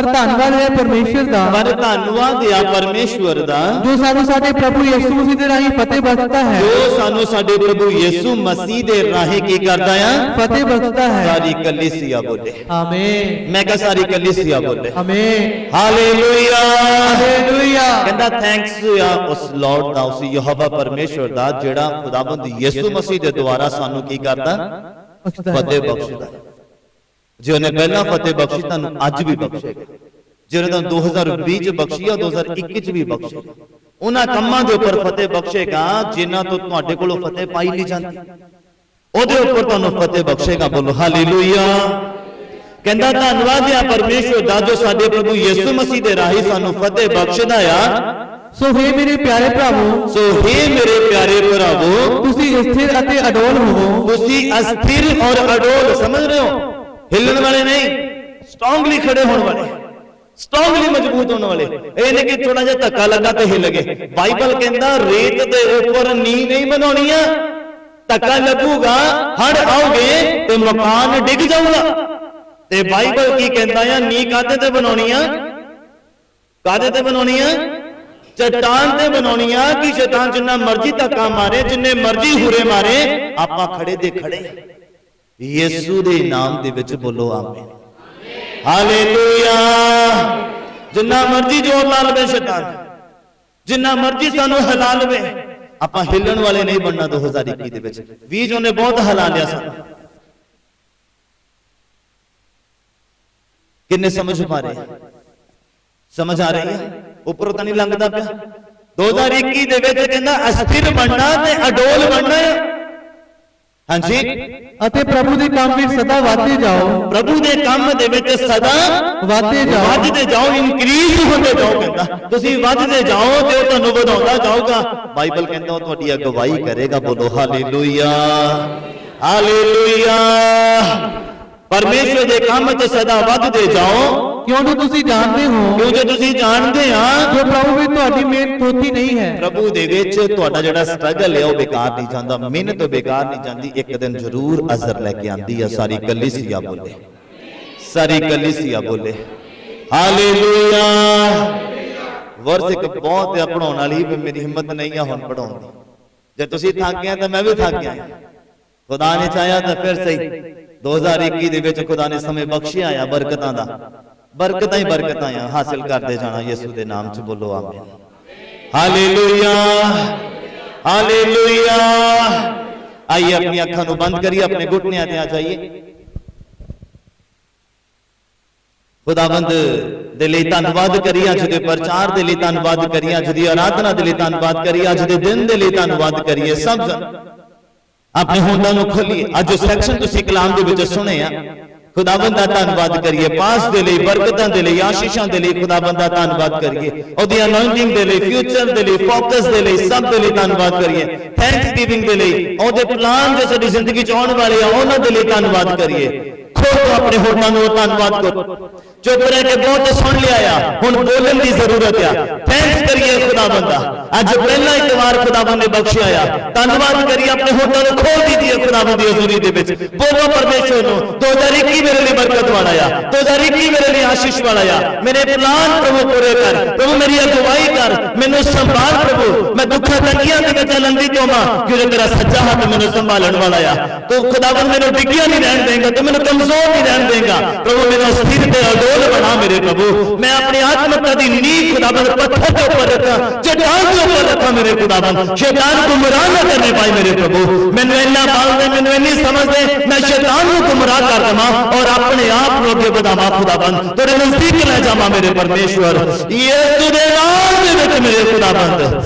Speaker 2: धन्नवाद है परमेश्वर दा,
Speaker 1: पर धन्नवाद है परमेश्वर दा
Speaker 2: जो सानू साडे प्रभु यीशु मसीह दे राही फतेह बख्शता है,
Speaker 1: जो सानू साडे प्रभु यीशु मसीह दे राहे की करदा है? फतेह
Speaker 2: बख्शता है।
Speaker 1: सारी कलीसिया बोले
Speaker 2: आमीन।
Speaker 1: मैं कहा सारी कलीसिया बोले
Speaker 2: आमीन,
Speaker 1: हालेलुया,
Speaker 2: हालेलुया।
Speaker 1: कहंदा थैंक्स या उस लॉर्ड दा, उस यहोवा परमेश्वर दा जेड़ा खुदावंद यीशु मसीह दे द्वारा सानू की करदा? फतेह बख्शदा है। जे उन्हें पहला फतेह बख्शी तुहानू अज भी बख्शेगा। जिन्हें तुहानू 2020 च बख्शी है 2021 च भी बख्शेगा। ਉਹਨਾਂ ਕੰਮਾਂ ਦੇ ਉੱਪਰ ਫਤਿਹ ਬਖਸ਼ੇਗਾ ਜਿਨ੍ਹਾਂ ਤੋਂ ਤੁਹਾਡੇ ਕੋਲੋਂ ਫਤਿਹ ਪਾਈ ਨਹੀਂ ਜਾਂਦੀ, ਉਹਦੇ ਉੱਪਰ ਤੁਹਾਨੂੰ ਫਤਿਹ ਬਖਸ਼ੇਗਾ। ਬੋਲੋ ਹਾਲੇਲੂਇਆ। ਕਹਿੰਦਾ ਧੰਨਵਾਦ ਆ ਪਰਮੇਸ਼ਵਰ ਦਾ ਜੋ ਸਾਡੇ ਪ੍ਰਭੂ ਯਿਸੂ ਮਸੀਹ ਦੇ ਰਾਹੀਂ ਸਾਨੂੰ ਫਤਿਹ ਬਖਸ਼ਦਾ ਆ।
Speaker 2: ਸੋ हे ਮੇਰੇ ਪਿਆਰੇ ਭਰਾਵੋ,
Speaker 1: ਸੋ हे ਮੇਰੇ ਪਿਆਰੇ ਭਰਾਵੋ,
Speaker 2: ਤੁਸੀਂ ਸਥਿਰ ਅਤੇ ਅਡੋਲ ਹੋਵੋ।
Speaker 1: ਤੁਸੀਂ ਅਸਥਿਰ ਔਰ ਅਡੋਲ, ਸਮਝ ਰਹੇ ਹੋ, ਹਿੱਲਣ ਵਾਲੇ ਨਹੀਂ, ਸਟਰੋਂਗਲੀ ਖੜੇ ਹੋਣ ਵਾਲੇ, ਸਟਰੋਂਗਲੀ ਮਜ਼ਬੂਤ ਹੋਣ ਵਾਲੇ। ਇਹ ਨਹੀਂ ਕਿ ਥੋੜਾ ਜਿਹਾ ਧੱਕਾ ਲੱਗਾ ਤੇ ਹਿੱਲ ਗਏ। ਬਾਈਬਲ ਕਹਿੰਦਾ ਰੇਤ ਦੇ ਉੱਪਰ ਨੀਂਹ ਨਹੀਂ ਬਣਾਉਣੀ ਆ, ਧੱਕਾ ਲੱਗੂਗਾ, ਹੜ੍ਹ ਆਉਗੇ ਤੇ ਮਕਾਨ ਡਿੱਗ ਜਾਊਗਾ। ਤੇ ਬਾਈਬਲ ਕੀ ਕਹਿੰਦਾ ਆ, ਨੀਂਹ ਕਾਹਦੇ ਤੇ ਬਣਾਉਣੀ ਆ, ਕਾਹਦੇ ਤੇ ਬਣਾਉਣੀ ਆ, ਚਟਾਨ ਤੇ ਬਣਾਉਣੀ ਆ। ਕਿ ਸ਼ੈਤਾਨ ਜਿੰਨਾ ਮਰਜ਼ੀ ਧੱਕਾ ਮਾਰੇ, ਜਿੰਨੇ ਮਰਜ਼ੀ ਹੁਰੇ ਮਾਰੇ, ਆਪਾਂ ਖੜੇ ਦੇ ਖੜੇ ਯਿਸੂ ਦੇ ਨਾਮ ਦੇ ਵਿੱਚ। ਬੋਲੋ ਆਮੀਨ, ਹਾਲੇਲੂਇਆ। ਜਿੰਨਾ ਮਰਜ਼ੀ ਜ਼ੋਰ ਲਾ ਲਵੇ ਸ਼ੈਤਾਨ, ਜਿੰਨਾ ਮਰਜ਼ੀ ਸਾਨੂੰ ਹਿਲਾ ਲਵੇ, ਆਪਾਂ ਹਿੱਲਣ ਵਾਲੇ ਨਹੀਂ ਬਣਨਾ। 2021 ਦੇ ਵਿੱਚ 20 ਉਹਨੇ ਬਹੁਤ ਹਿਲਾ ਲਿਆ ਸਾਨੂੰ। ਕਿੰਨੇ ਸਮਝ ਪਾ ਰਹੇ, ਸਮਝ ਆ ਰਹੀ ਹੈ, ਉੱਪਰੋਂ ਤਾਂ ਨਹੀਂ ਲੰਘਦਾ ਪਿਆ। 2021 ਦੇ ਵਿੱਚ ਕਹਿੰਦਾ ਅਸਥਿਰ ਬਣਨਾ ਤੇ ਅਡੋਲ ਬਣਨਾ ਹੈ। ਹਾਂਜੀ,
Speaker 2: ਅਤੇ ਪ੍ਰਭੂ ਦੇ ਕੰਮ ਵਿੱਚ ਸਦਾ ਵਧਦੇ ਜਾਓ।
Speaker 1: ਪ੍ਰਭੂ ਦੇ ਕੰਮ ਦੇ ਵਿੱਚ ਸਦਾ
Speaker 2: ਵਧਦੇ ਜਾਓ,
Speaker 1: ਵੱਧਦੇ ਜਾਓ, ਇਨਕਰੀਜ਼ ਹੁੰਦੇ ਜਾਓ। ਕਹਿੰਦਾ ਤੁਸੀਂ ਵੱਧਦੇ ਜਾਓ ਤੇ ਉਹ ਤੁਹਾਨੂੰ ਵਧਾਉਂਦਾ ਜਾਊਗਾ। ਬਾਈਬਲ ਕਹਿੰਦਾ ਉਹ ਤੁਹਾਡੀ ਅਗਵਾਈ ਕਰੇਗਾ। ਬੋਲੋ ਹਾਲੇਲੂਇਆ, ਹਾਲੇਲੂਇਆ। ਪਰਮੇਸ਼ਵਰ ਦੇ ਕੰਮ 'ਚ ਸਦਾ ਵੱਧਦੇ ਜਾਓ,
Speaker 2: ਕਿਉਂਕਿ ਤੁਸੀਂ ਜਾਣਦੇ ਹੋ,
Speaker 1: ਕਿਉਂਕਿ ਤੁਸੀਂ ਜਾਣਦੇ ਆ
Speaker 2: ਜੋ ਪ੍ਰਭੂ ਵਿੱਚ ਤੁਹਾਡੀ ਮਿਹਨਤ ਥੋਥੀ ਨਹੀਂ ਹੈ।
Speaker 1: ਪ੍ਰਭੂ ਦੇ ਵਿੱਚ ਤੁਹਾਡਾ ਜਿਹੜਾ ਸਟਰਗਲ ਹੈ ਉਹ ਬੇਕਾਰ ਨਹੀਂ ਜਾਂਦਾ, ਮਿਹਨਤ ਬੇਕਾਰ ਨਹੀਂ ਜਾਂਦੀ। ਇੱਕ ਦਿਨ ਜ਼ਰੂਰ ਅਜ਼ਰ ਲੈ ਕੇ ਆਂਦੀ ਆ। ਸਾਰੀ ਕਲੀਸਿਆ ਬੋਲੇ, ਸਾਰੀ ਕਲੀਸਿਆ ਬੋਲੇ ਹਾਲੇਲੂਇਆ। ਵਰਸ ਇੱਕ ਬਹੁਤ ਆ ਪੜਾਉਣ ਵਾਲੀ, ਮੇਰੀ ਹਿੰਮਤ ਨਹੀਂ ਆ ਹੁਣ ਪੜਾਉਣ ਦੀ। ਜੇ ਤੁਸੀਂ ਥੱਕ ਗਏ ਤਾਂ ਮੈਂ ਵੀ ਥੱਕ ਗਿਆ। ਖੁਦਾ ਨੇ ਚਾਹਿਆ ਤਾਂ ਫਿਰ ਸਹੀ 2021 ਦੇ ਵਿੱਚ ਖੁਦਾ ਨੇ ਸਮੇਂ ਬਖਸ਼ਿਆ ਆ ਬਰਕਤਾਂ ਦਾ, ਬਰਕਤਾਂ ਹੀ ਬਰਕਤਾਂ ਆ ਹਾਸਿਲ ਕਰਦੇ ਜਾਣਾ ਯਿਸੂ ਦੇ ਨਾਮ 'ਚ। ਬੋਲੋ ਆਮੀਨ, ਹਾਲੇਲੂਇਆ, ਹਾਲੇਲੂਇਆ। ਆइए अपनी ਅੱਖਾਂ ਨੂੰ ਬੰਦ ਕਰੀਏ, ਆਪਣੇ ਘੁਟਨਿਆਂ ਤੇ ਆ ਜਾਈਏ। ਖੁਦਾਵੰਦ ਦੇ ਲਈ ਧੰਨਵਾਦ ਕਰੀਏ, ਅੱਜ ਦੇ ਪ੍ਰਚਾਰ ਦੇ ਲਈ ਧੰਨਵਾਦ ਕਰੀਏ, ਅੱਜ ਦੀ ਆਰਾਧਨਾ ਦੇ ਲਈ ਧੰਨਵਾਦ ਕਰੀਏ, ਅੱਜ ਦੇ ਦਿਨ ਦੇ ਲਈ ਧੰਨਵਾਦ ਕਰੀਏ। ਸਭ ਆਪਣੇ ਹੋਂਦਾਂ ਨੂੰ ਖੋਲੀਏ। ਅੱਜ ਜੋ ਸੈਕਸ਼ਨ ਤੁਸੀਂ ਕਲਾਮ ਦੇ ਵਿੱਚ ਸੁਣੇ ਆ, ਖੁਦਾਵੰਦ ਦਾ ਧੰਨਵਾਦ ਕਰੀਏ। ਪਾਸ ਦੇ ਲਈ, ਬਰਕਤਾਂ ਦੇ ਲਈ, ਆਸ਼ੀਸ਼ਾਂ ਦੇ ਲਈ ਖੁਦਾਵੰਦ ਦਾ ਧੰਨਵਾਦ ਕਰੀਏ। ਉਹਦੀ ਅਨੋਇੰਟਿੰਗ ਦੇ ਲਈ, ਫਿਊਚਰ ਦੇ ਲਈ, ਫੋਕਸ ਦੇ ਲਈ, ਸਭ ਦੇ ਲਈ ਧੰਨਵਾਦ ਕਰੀਏ। ਥੈਂਕਸ ਗਿਵਿੰਗ ਦੇ ਲਈ, ਉਹਦੇ ਪਲਾਨ ਜੋ ਸਾਡੀ ਜ਼ਿੰਦਗੀ 'ਚ ਆਉਣ ਵਾਲੇ ਆ ਉਹਨਾਂ ਦੇ ਲਈ ਧੰਨਵਾਦ ਕਰੀਏ। ਖੋਲੋ ਆਪਣੇ ਹੋਠਾਂ ਨੂੰ, ਧੰਨਵਾਦ ਕਰੋ। ਚੁੱਪ ਰਹਿ ਕੇ ਬਹੁਤ ਸੁਣ ਲਿਆ ਆ, ਹੁਣ ਬੋਲਣ ਦੀ ਜ਼ਰੂਰਤ ਆ। ਥੈਂਕਸ ਕਰੀਏ ਖੁਦਾਵੰਦ ਦਾ, ਅੱਜ ਪਹਿਲਾ ਇੱਕ ਵਾਰ ਖੁਦਾਵੰਦ ਨੇ ਬਖਸ਼ਿਆ ਆ। ਧੰਨਵਾਦ ਕਰੀਏ, ਆਪਣੇ ਹੋਠਾਂ ਨੂੰ ਖੋਲ ਦੀਜੀਏ ਖੁਦਾਵੰਦ ਦੀ ਹਜ਼ੂਰੀ ਦੇ ਵਿੱਚ। ਬੋਲੋ ਪਰਮੇਸ਼ਵਰ ਨੂੰ, 2021 ਮੇਰੇ ਲਈ ਬਰਕਤ ਵਾਲਾ ਆ, 2021 ਮੇਰੇ ਲਈ ਆਸ਼ੀਸ਼ ਵਾਲਾ ਆ। ਮੇਰੇ ਪਲਾਨ ਪ੍ਰਭੂ ਪੂਰੇ ਕਰ, ਪ੍ਰਭੂ ਮੇਰੀ ਅਗਵਾਈ ਕਰ, ਮੈਨੂੰ ਸੰਭਾਲ ਪ੍ਰਭੂ। ਮੈਂ ਦੁੱਖਾਂ ਤੰਗੀਆਂ ਦੇ ਵਿੱਚ ਲੰਘਦੀ ਜਾਵਾਂ, ਕਿਉਂਕਿ ਤੇਰਾ ਸੱਜਾ ਹੱਥ ਮੈਨੂੰ ਸੰਭਾਲਣ ਵਾਲਾ ਆ। ਤੂੰ ਖੁਦਾਵੰਦ ਮੈਨੂੰ ਡਿੱਗਿਆ ਨਹੀਂ ਰਹਿਣ ਦੇਂਗਾ, ਤੂੰ ਮੈਨੂੰ ਕਮਜ਼ੋਰ नहीं रहने देगा प्रभु। मेरा स्थिर ते अडोल बना मेरे प्रभु। मैं अपनी आत्मता दी नींव खुदाबंद पत्थर के ऊपर रखा, चट्टान के ऊपर रखा मेरे खुदाबंद। शैतान को गुमराह न करने पाए मेरे प्रभु। मैंने इन्ना बाल दे, मैंने इन्नी समझ दे, मैं शैतान को गुमराह कर देवा और अपने आप को अगे बढ़ावा खुदाबंद। तेरे नजदीक ले जावा मेरे परमेश्वर, यीशु दे नाम दे विच मेरे खुदाबंद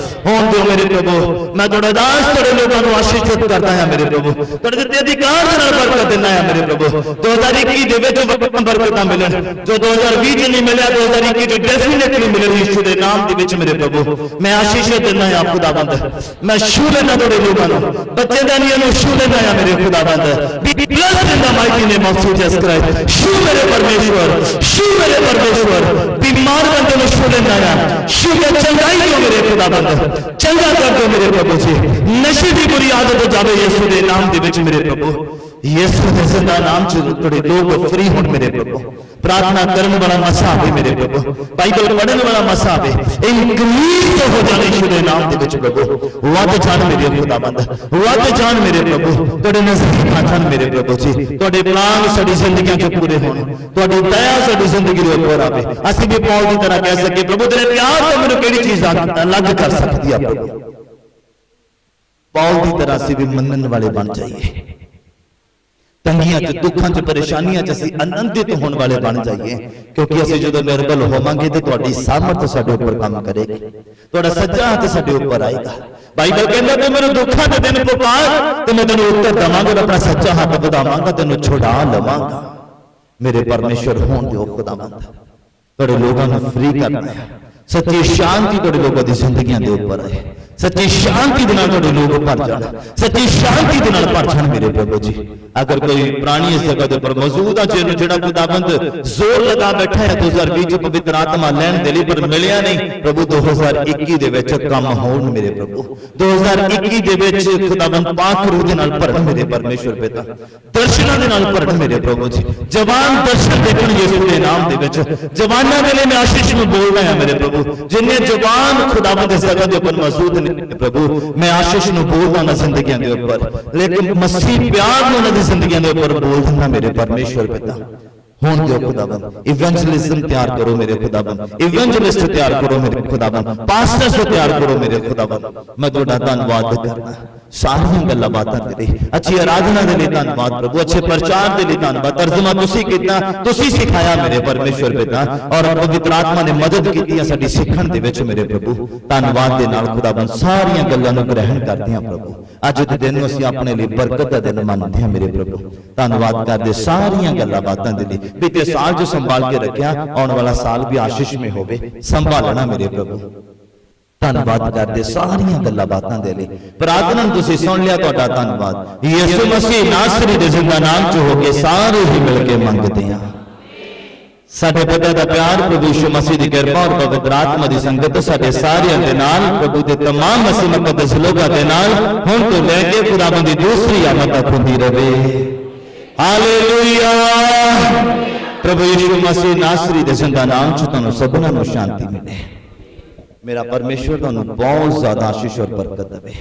Speaker 1: होन दो मेरे प्रभु। मैं थोड़ा दास तेरे लोगों को आशीषित करता है मेरे प्रभु, तेरे दित्ते अधिकार नाल बरकत देना है मेरे प्रभु। 2021 ਦੇ ਵਿੱਚ ਬਰਕਤਾਂ ਮਿਲਣ ਜੋ 2020 ਚ ਨਹੀਂ ਮਿਲਿਆ, 2021 ਚ ਡੈਫੀਨਿਟਲੀ ਮਿਲਣ ਯਿਸੂ ਦੇ ਨਾਮ ਦੇ ਵਿੱਚ ਮੇਰੇ ਪ੍ਰਭੂ। ਮੈਂ ਆਸ਼ੀਸ਼ ਦਿੰਦਾ ਹਾਂ ਖੁਦਾਵੰਦ, ਮੈਂ ਛੂ ਲੈਣਾ ਤੁਹਾਡੇ ਲੋਕਾਂ ਨੂੰ, ਬੱਚੇ ਦਾ ਨਹੀਂ ਨੂੰ ਛੂ ਲੈਣਾ ਹੈ ਮੇਰੇ ਖੁਦਾਵੰਦ। B blessed in the mighty name of Jesus Christ. ਛੂ ਮੇਰੇ ਪਰਮੇਸ਼ਵਰ, ਛੂ ਮੇਰੇ ਪਰਮੇਸ਼ਵਰ। ਬਿਮਾਰ ਬੰਦੇ ਨੂੰ ਛੂ ਲੈਣਾ ਹੈ, ਛੂ ਕੇ ਚੰਗਾਈ ਦਿਓ ਮੇਰੇ ਖੁਦਾਵੰਦ, ਚੰਗਾ ਕਰ ਦਿਓ ਮੇਰੇ ਪ੍ਰਭੂ ਜੀ। ਨਸ਼ੇ ਦੀ ਬੁਰੀ ਆਦਤ ਜਾਵੇ ਯਿਸੂ ਦੇ ਨਾਮ ਦੇ ਵਿੱਚ ਮੇਰੇ ਪ੍ਰਭੂ। ਯਿਸੂ ਦੇ ਜ਼ਿੰਦਾ ਨਾਮ ਚ ਤੁਹਾਡੇ ਲੋਕ ਫ੍ਰੀ ਹੋਣ ਮੇਰੇ ਪ੍ਰਭੂ। ਪ੍ਰਾਰਥਨਾ ਕਰਨ ਵਾਲਾ ਮਸਾ ਆਵੇ ਮੇਰੇ ਪ੍ਰਭੂ, ਬਾਈਬਲ ਪੜ੍ਹਨ ਵਾਲਾ ਮਸਾ ਆਵੇ, ਇਨਕਰੀਜ਼ ਹੋ ਜਾਵੇ ਯਿਸੂ ਦੇ ਨਾਮ ਦੇ ਵਿੱਚ ਪ੍ਰਭੂ। ਵੱਧ ਜਾਣ ਮੇਰੇ ਖੁਦਾਵੰਦ, ਵੱਧ ਜਾਣ ਮੇਰੇ ਪ੍ਰਭੂ। ਤੁਹਾਡੇ ਨਜ਼ਦੀਕ ਆ ਜਾਣ ਮੇਰੇ ਪ੍ਰਭੂ ਜੀ। ਤੁਹਾਡੇ ਪਲਾਨ ਸਾਡੀ ਜ਼ਿੰਦਗੀਆਂ 'ਚ ਪੂਰੇ ਹੋਣ, ਤੁਹਾਡੀ ਦਇਆ ਸਾਡੀ ਜ਼ਿੰਦਗੀ ਦੇ ਉੱਪਰ ਆਵੇ। ਅਸੀਂ ਵੀ ਪੌਲ ਦੀ ਤਰ੍ਹਾਂ ਕਹਿ ਸਕੀਏ ਪ੍ਰਭੂ ਤੇਰੇ ਪਿਆਰ ਤੋਂ ਮੈਨੂੰ ਕਿਹੜੀ ਚੀਜ਼ ਅਲੱਗ ਕਰ ਸਕਦੀ ਆ ਪ੍ਰਭੂ। ਪੌਲ ਦੀ ਤਰ੍ਹਾਂ ਅਸੀਂ ਵੀ ਮੰਨਣ ਵਾਲੇ ਬਣ ਜਾਈਏ। ਤੰਗੀਆਂ 'ਚ, ਦੁੱਖਾਂ 'ਚ, ਪਰੇਸ਼ਾਨੀਆਂ 'ਚ ਅਸੀਂ ਆਨੰਦਿਤ ਹੋਣ ਵਾਲੇ ਬਣ ਜਾਈਏ, ਕਿਉਂਕਿ ਅਸੀਂ ਜਦੋਂ ਨਿਰਬਲ ਹੋਵਾਂਗੇ ਤੇ ਤੁਹਾਡੀ ਸਾਮਰਥ ਸਾਡੇ ਉੱਪਰ ਕੰਮ ਕਰੇਗੀ, ਤੁਹਾਡਾ ਸੱਜਾ ਹੱਥ ਸਾਡੇ ਉੱਪਰ ਆਏਗਾ। ਬਾਈਬਲ ਕਹਿੰਦਾ ਤੂੰ ਮੈਨੂੰ ਦੁੱਖਾਂ ਦੇ ਦਿਨ ਪੁਕਾਰ ਤੇ ਮੈਂ ਤੈਨੂੰ ਉੱਤਰ ਦਵਾਂਗਾ, ਆਪਣਾ ਸੱਜਾ ਹੱਥ ਵਧਾਵਾਂਗਾ, ਤੈਨੂੰ ਛੁਡਾ ਲਵਾਂਗਾ। ਮੇਰੇ ਪਰਮੇਸ਼ਰ ਹੋਣ ਦਿਓ ਖੁਦਾਵੰਦ, ਤੁਹਾਡੇ ਲੋਕਾਂ ਨੂੰ ਫ੍ਰੀ ਕਰਨਾ ਹੈ। ਸੱਚੀ ਸ਼ਾਂਤੀ ਤੁਹਾਡੇ ਲੋਕਾਂ ਦੀ ਜ਼ਿੰਦਗੀਆਂ ਦੇ ਉੱਪਰ ਆਏ, ਸੱਚੀ ਸ਼ਾਂਤੀ ਦੇ ਨਾਲ ਤੁਹਾਡੇ ਲੋਕ ਭਰ ਜਾਣ, ਸੱਚੀ ਸ਼ਾਂਤੀ ਦੇ ਨਾਲ ਭਰ ਜਾਣ ਮੇਰੇ ਪ੍ਰਭੂ ਜੀ। ਅਗਰ ਕੋਈ ਪ੍ਰਾਣੀ ਇਸ ਜਗ੍ਹਾ ਦੇ ਉੱਪਰ ਮੌਜੂਦ ਆ ਜਿਹਨੂੰ ਜਿਹੜਾ ਖੁਦਾਵੰਦ ਜ਼ੋਰ ਲਗਾ ਬੈਠਾ ਹੈ 2020 ਚ ਪਵਿੱਤਰ ਆਤਮਾ ਲੈਣ ਦੇ ਲਈ, ਪਰ ਮਿਲਿਆ ਨਹੀਂ, ਪ੍ਰਭੂ 2021 ਦੇ ਵਿੱਚ ਕੰਮ ਹੋਣ ਮੇਰੇ ਪ੍ਰਭੂ, 2021 ਦੇ ਵਿੱਚ ਖੁਦਾਵੰਦ ਪਾਕ ਰੂਹ ਦੇ ਨਾਲ ਭਰਨ ਮੇਰੇ ਪਰਮੇਸ਼ਵਰ ਪਿਤਾ, ਦਰਸ਼ਨਾਂ ਦੇ ਨਾਲ ਭਰਨ ਮੇਰੇ ਪ੍ਰਭੂ ਜੀ। ਜਵਾਨ ਦਰਸ਼ਨ ਦੇਖਣ ਯਿਸੂ ਦੇ ਨਾਮ ਦੇ ਵਿੱਚ, ਜਵਾਨਾਂ ਦੇ ਲਈ ਮੈਂ ਆਸ਼ੀਸ਼ ਨੂੰ ਬੋਲਦਾ ਹਾਂ ਮੇਰੇ ਪ੍ਰਭੂ, ਜਿੰਨੇ ਜਵਾਨ ਖੁਦਾਵੰਦ ਇਸ ਜਗ੍ਹਾ ਦੇ ਉੱਪਰ ਮੌਜੂਦ ਨੇ ਪ੍ਰਭੂ, ਮੈਂ ਆਸ਼ੀਸ਼ ਨੂੰ ਬੋਲਦਾ ਨਾ ਜ਼ਿੰਦਗੀਆਂ ਦੇ ਉੱਪਰ, ਲੇਕਿਨ ਮਸੀਹ ਪਿਆਰ ਨੂੰ ਉਹਨਾਂ ਦੀ ਜ਼ਿੰਦਗੀਆਂ ਦੇ ਉੱਪਰ ਬੋਲ ਦਿੰਦਾ ਮੇਰੇ ਪਰਮੇਸ਼ਵਰ ਪਿਤਾ। ਹੋਣ ਦਿਓ ਖੁਦਾਵੰਦ, ਇਵੈਂਜਲਿਜ਼ਮ ਤਿਆਰ ਕਰੋ ਮੇਰੇ ਖੁਦਾਵੰਦ, ਇਵੈਂਜਲਿਸਟ ਤਿਆਰ ਕਰੋ ਮੇਰੇ ਖੁਦਾਵੰਦ, ਪਾਸਟਰਸ ਤਿਆਰ ਕਰੋ ਮੇਰੇ ਖੁਦਾਵੰਦ। ਮੈਂ ਤੁਹਾਡਾ ਧੰਨਵਾਦ ਕਰਦਾ ਸਾਰੀਆਂ ਗੱਲਾਂ ਬਾਤਾਂ ਦੇ ਲਈ, ਅੱਛੀ ਆਰਾਧਨਾ ਦੇ ਲਈ ਧੰਨਵਾਦ ਪ੍ਰਭੂ, ਅੱਛੇ ਪ੍ਰਚਾਰ ਦੇ ਲਈ ਧੰਨਵਾਦ। ਤਰਜਮਾ ਤੁਸੀਂ ਕੀਤਾ, ਤੁਸੀਂ ਸਿਖਾਇਆ ਮੇਰੇ ਪਰਮੇਸ਼ਵਰ ਪਿਤਾ, ਔਰ ਪਵਿੱਤਰ ਆਤਮਾ ਨੇ ਮਦਦ ਕੀਤੀ ਹੈ ਸਾਡੀ ਸਿੱਖਣ ਦੇ ਵਿੱਚ ਮੇਰੇ ਪ੍ਰਭੂ। ਧੰਨਵਾਦ ਦੇ ਨਾਲ ਖੁਦਾਵੰਦ ਸਾਰੀਆਂ ਗੱਲਾਂ ਨੂੰ ਗ੍ਰਹਿਣ ਕਰਦੇ ਹਾਂ ਪ੍ਰਭੂ। ਅੱਜ ਦੇ ਦਿਨ ਨੂੰ ਅਸੀਂ ਆਪਣੇ ਲਈ ਬਰਕਤ ਦਾ ਦਿਨ ਮੰਨਦੇ ਹਾਂ ਮੇਰੇ ਪ੍ਰਭੂ। ਧੰਨਵਾਦ ਕਰਦੇ ਸਾਰੀਆਂ ਗੱਲਾਂ ਬਾਤਾਂ ਦੇ ਲਈ, ਬੀਤੇ ਸਾਲ ਜੋ ਸੰਭਾਲ ਕੇ ਰੱਖਿਆ, ਆਉਣ ਵਾਲਾ ਸਾਲ ਵੀ ਆਸ਼ੀਸ਼ਮਈ ਹੋਵੇ, ਸੰਭਾਲਣਾ ਮੇਰੇ ਪ੍ਰਭੂ। ਧੰਨਵਾਦ ਕਰਦੇ ਸਾਰੀਆਂ ਗੱਲਾਂ ਬਾਤਾਂ ਦੇ ਲਈ, ਪ੍ਰਾਰਥਨਾ ਨੂੰ ਤੁਸੀਂ ਸੁਣ ਲਿਆ, ਤੁਹਾਡਾ ਧੰਨਵਾਦ। ਯਿਸੂ ਮਸੀਹ ਨਾਸਰੀ ਦੇ ਜ਼ਿੰਦਾ ਨਾਮ ਚ ਹੋ ਕੇ ਸਾਰੇ ਹੀ ਮਿਲ ਕੇ ਮੰਗਦੇ ਹਾਂ। ਸਾਡੇ ਪਿਤਾ ਦਾ ਪਿਆਰ, ਪ੍ਰਭੂ ਯਿਸੂ ਮਸੀਹ ਦੀ ਕਿਰਪਾ ਔਰ ਪਵਿੱਤਰ ਆਤਮਾ ਦੀ ਸੰਗਤ ਸਾਡੇ ਸਾਰਿਆਂ ਦੇ ਨਾਲ, ਪ੍ਰਭੂ ਦੇ तमाम ਮਸੀਹ ਮੁਕੱਦਸ ਲੋਕਾਂ ਦੇ ਨਾਲ ਹੁਣ ਤੋਂ ਲੈ ਕੇ ਖੁਦਾਵੰਦ ਦੀ ਦੂਸਰੀ ਆਮਦ ਤੱਕ ਹੁੰਦੀ ਰਹੇ। ਹਾਲੇਲੂਇਆ। ਪ੍ਰਭੂ ਯਿਸੂ ਮਸੀਹ ਨਾਸਰੀ ਦੇ ਜ਼ਿੰਦਾ ਨਾਮ ਚ ਤੁਹਾਨੂੰ ਸਭਨਾਂ ਨੂੰ ਸ਼ਾਂਤੀ ਮਿਲੇ। ਮੇਰਾ ਪਰਮੇਸ਼ਵਰ ਤੁਹਾਨੂੰ ਬਹੁਤ ਜ਼ਿਆਦਾ ਆਸ਼ੀਸ਼ ਔਰ ਬਰਕਤ ਦੇਵੇ।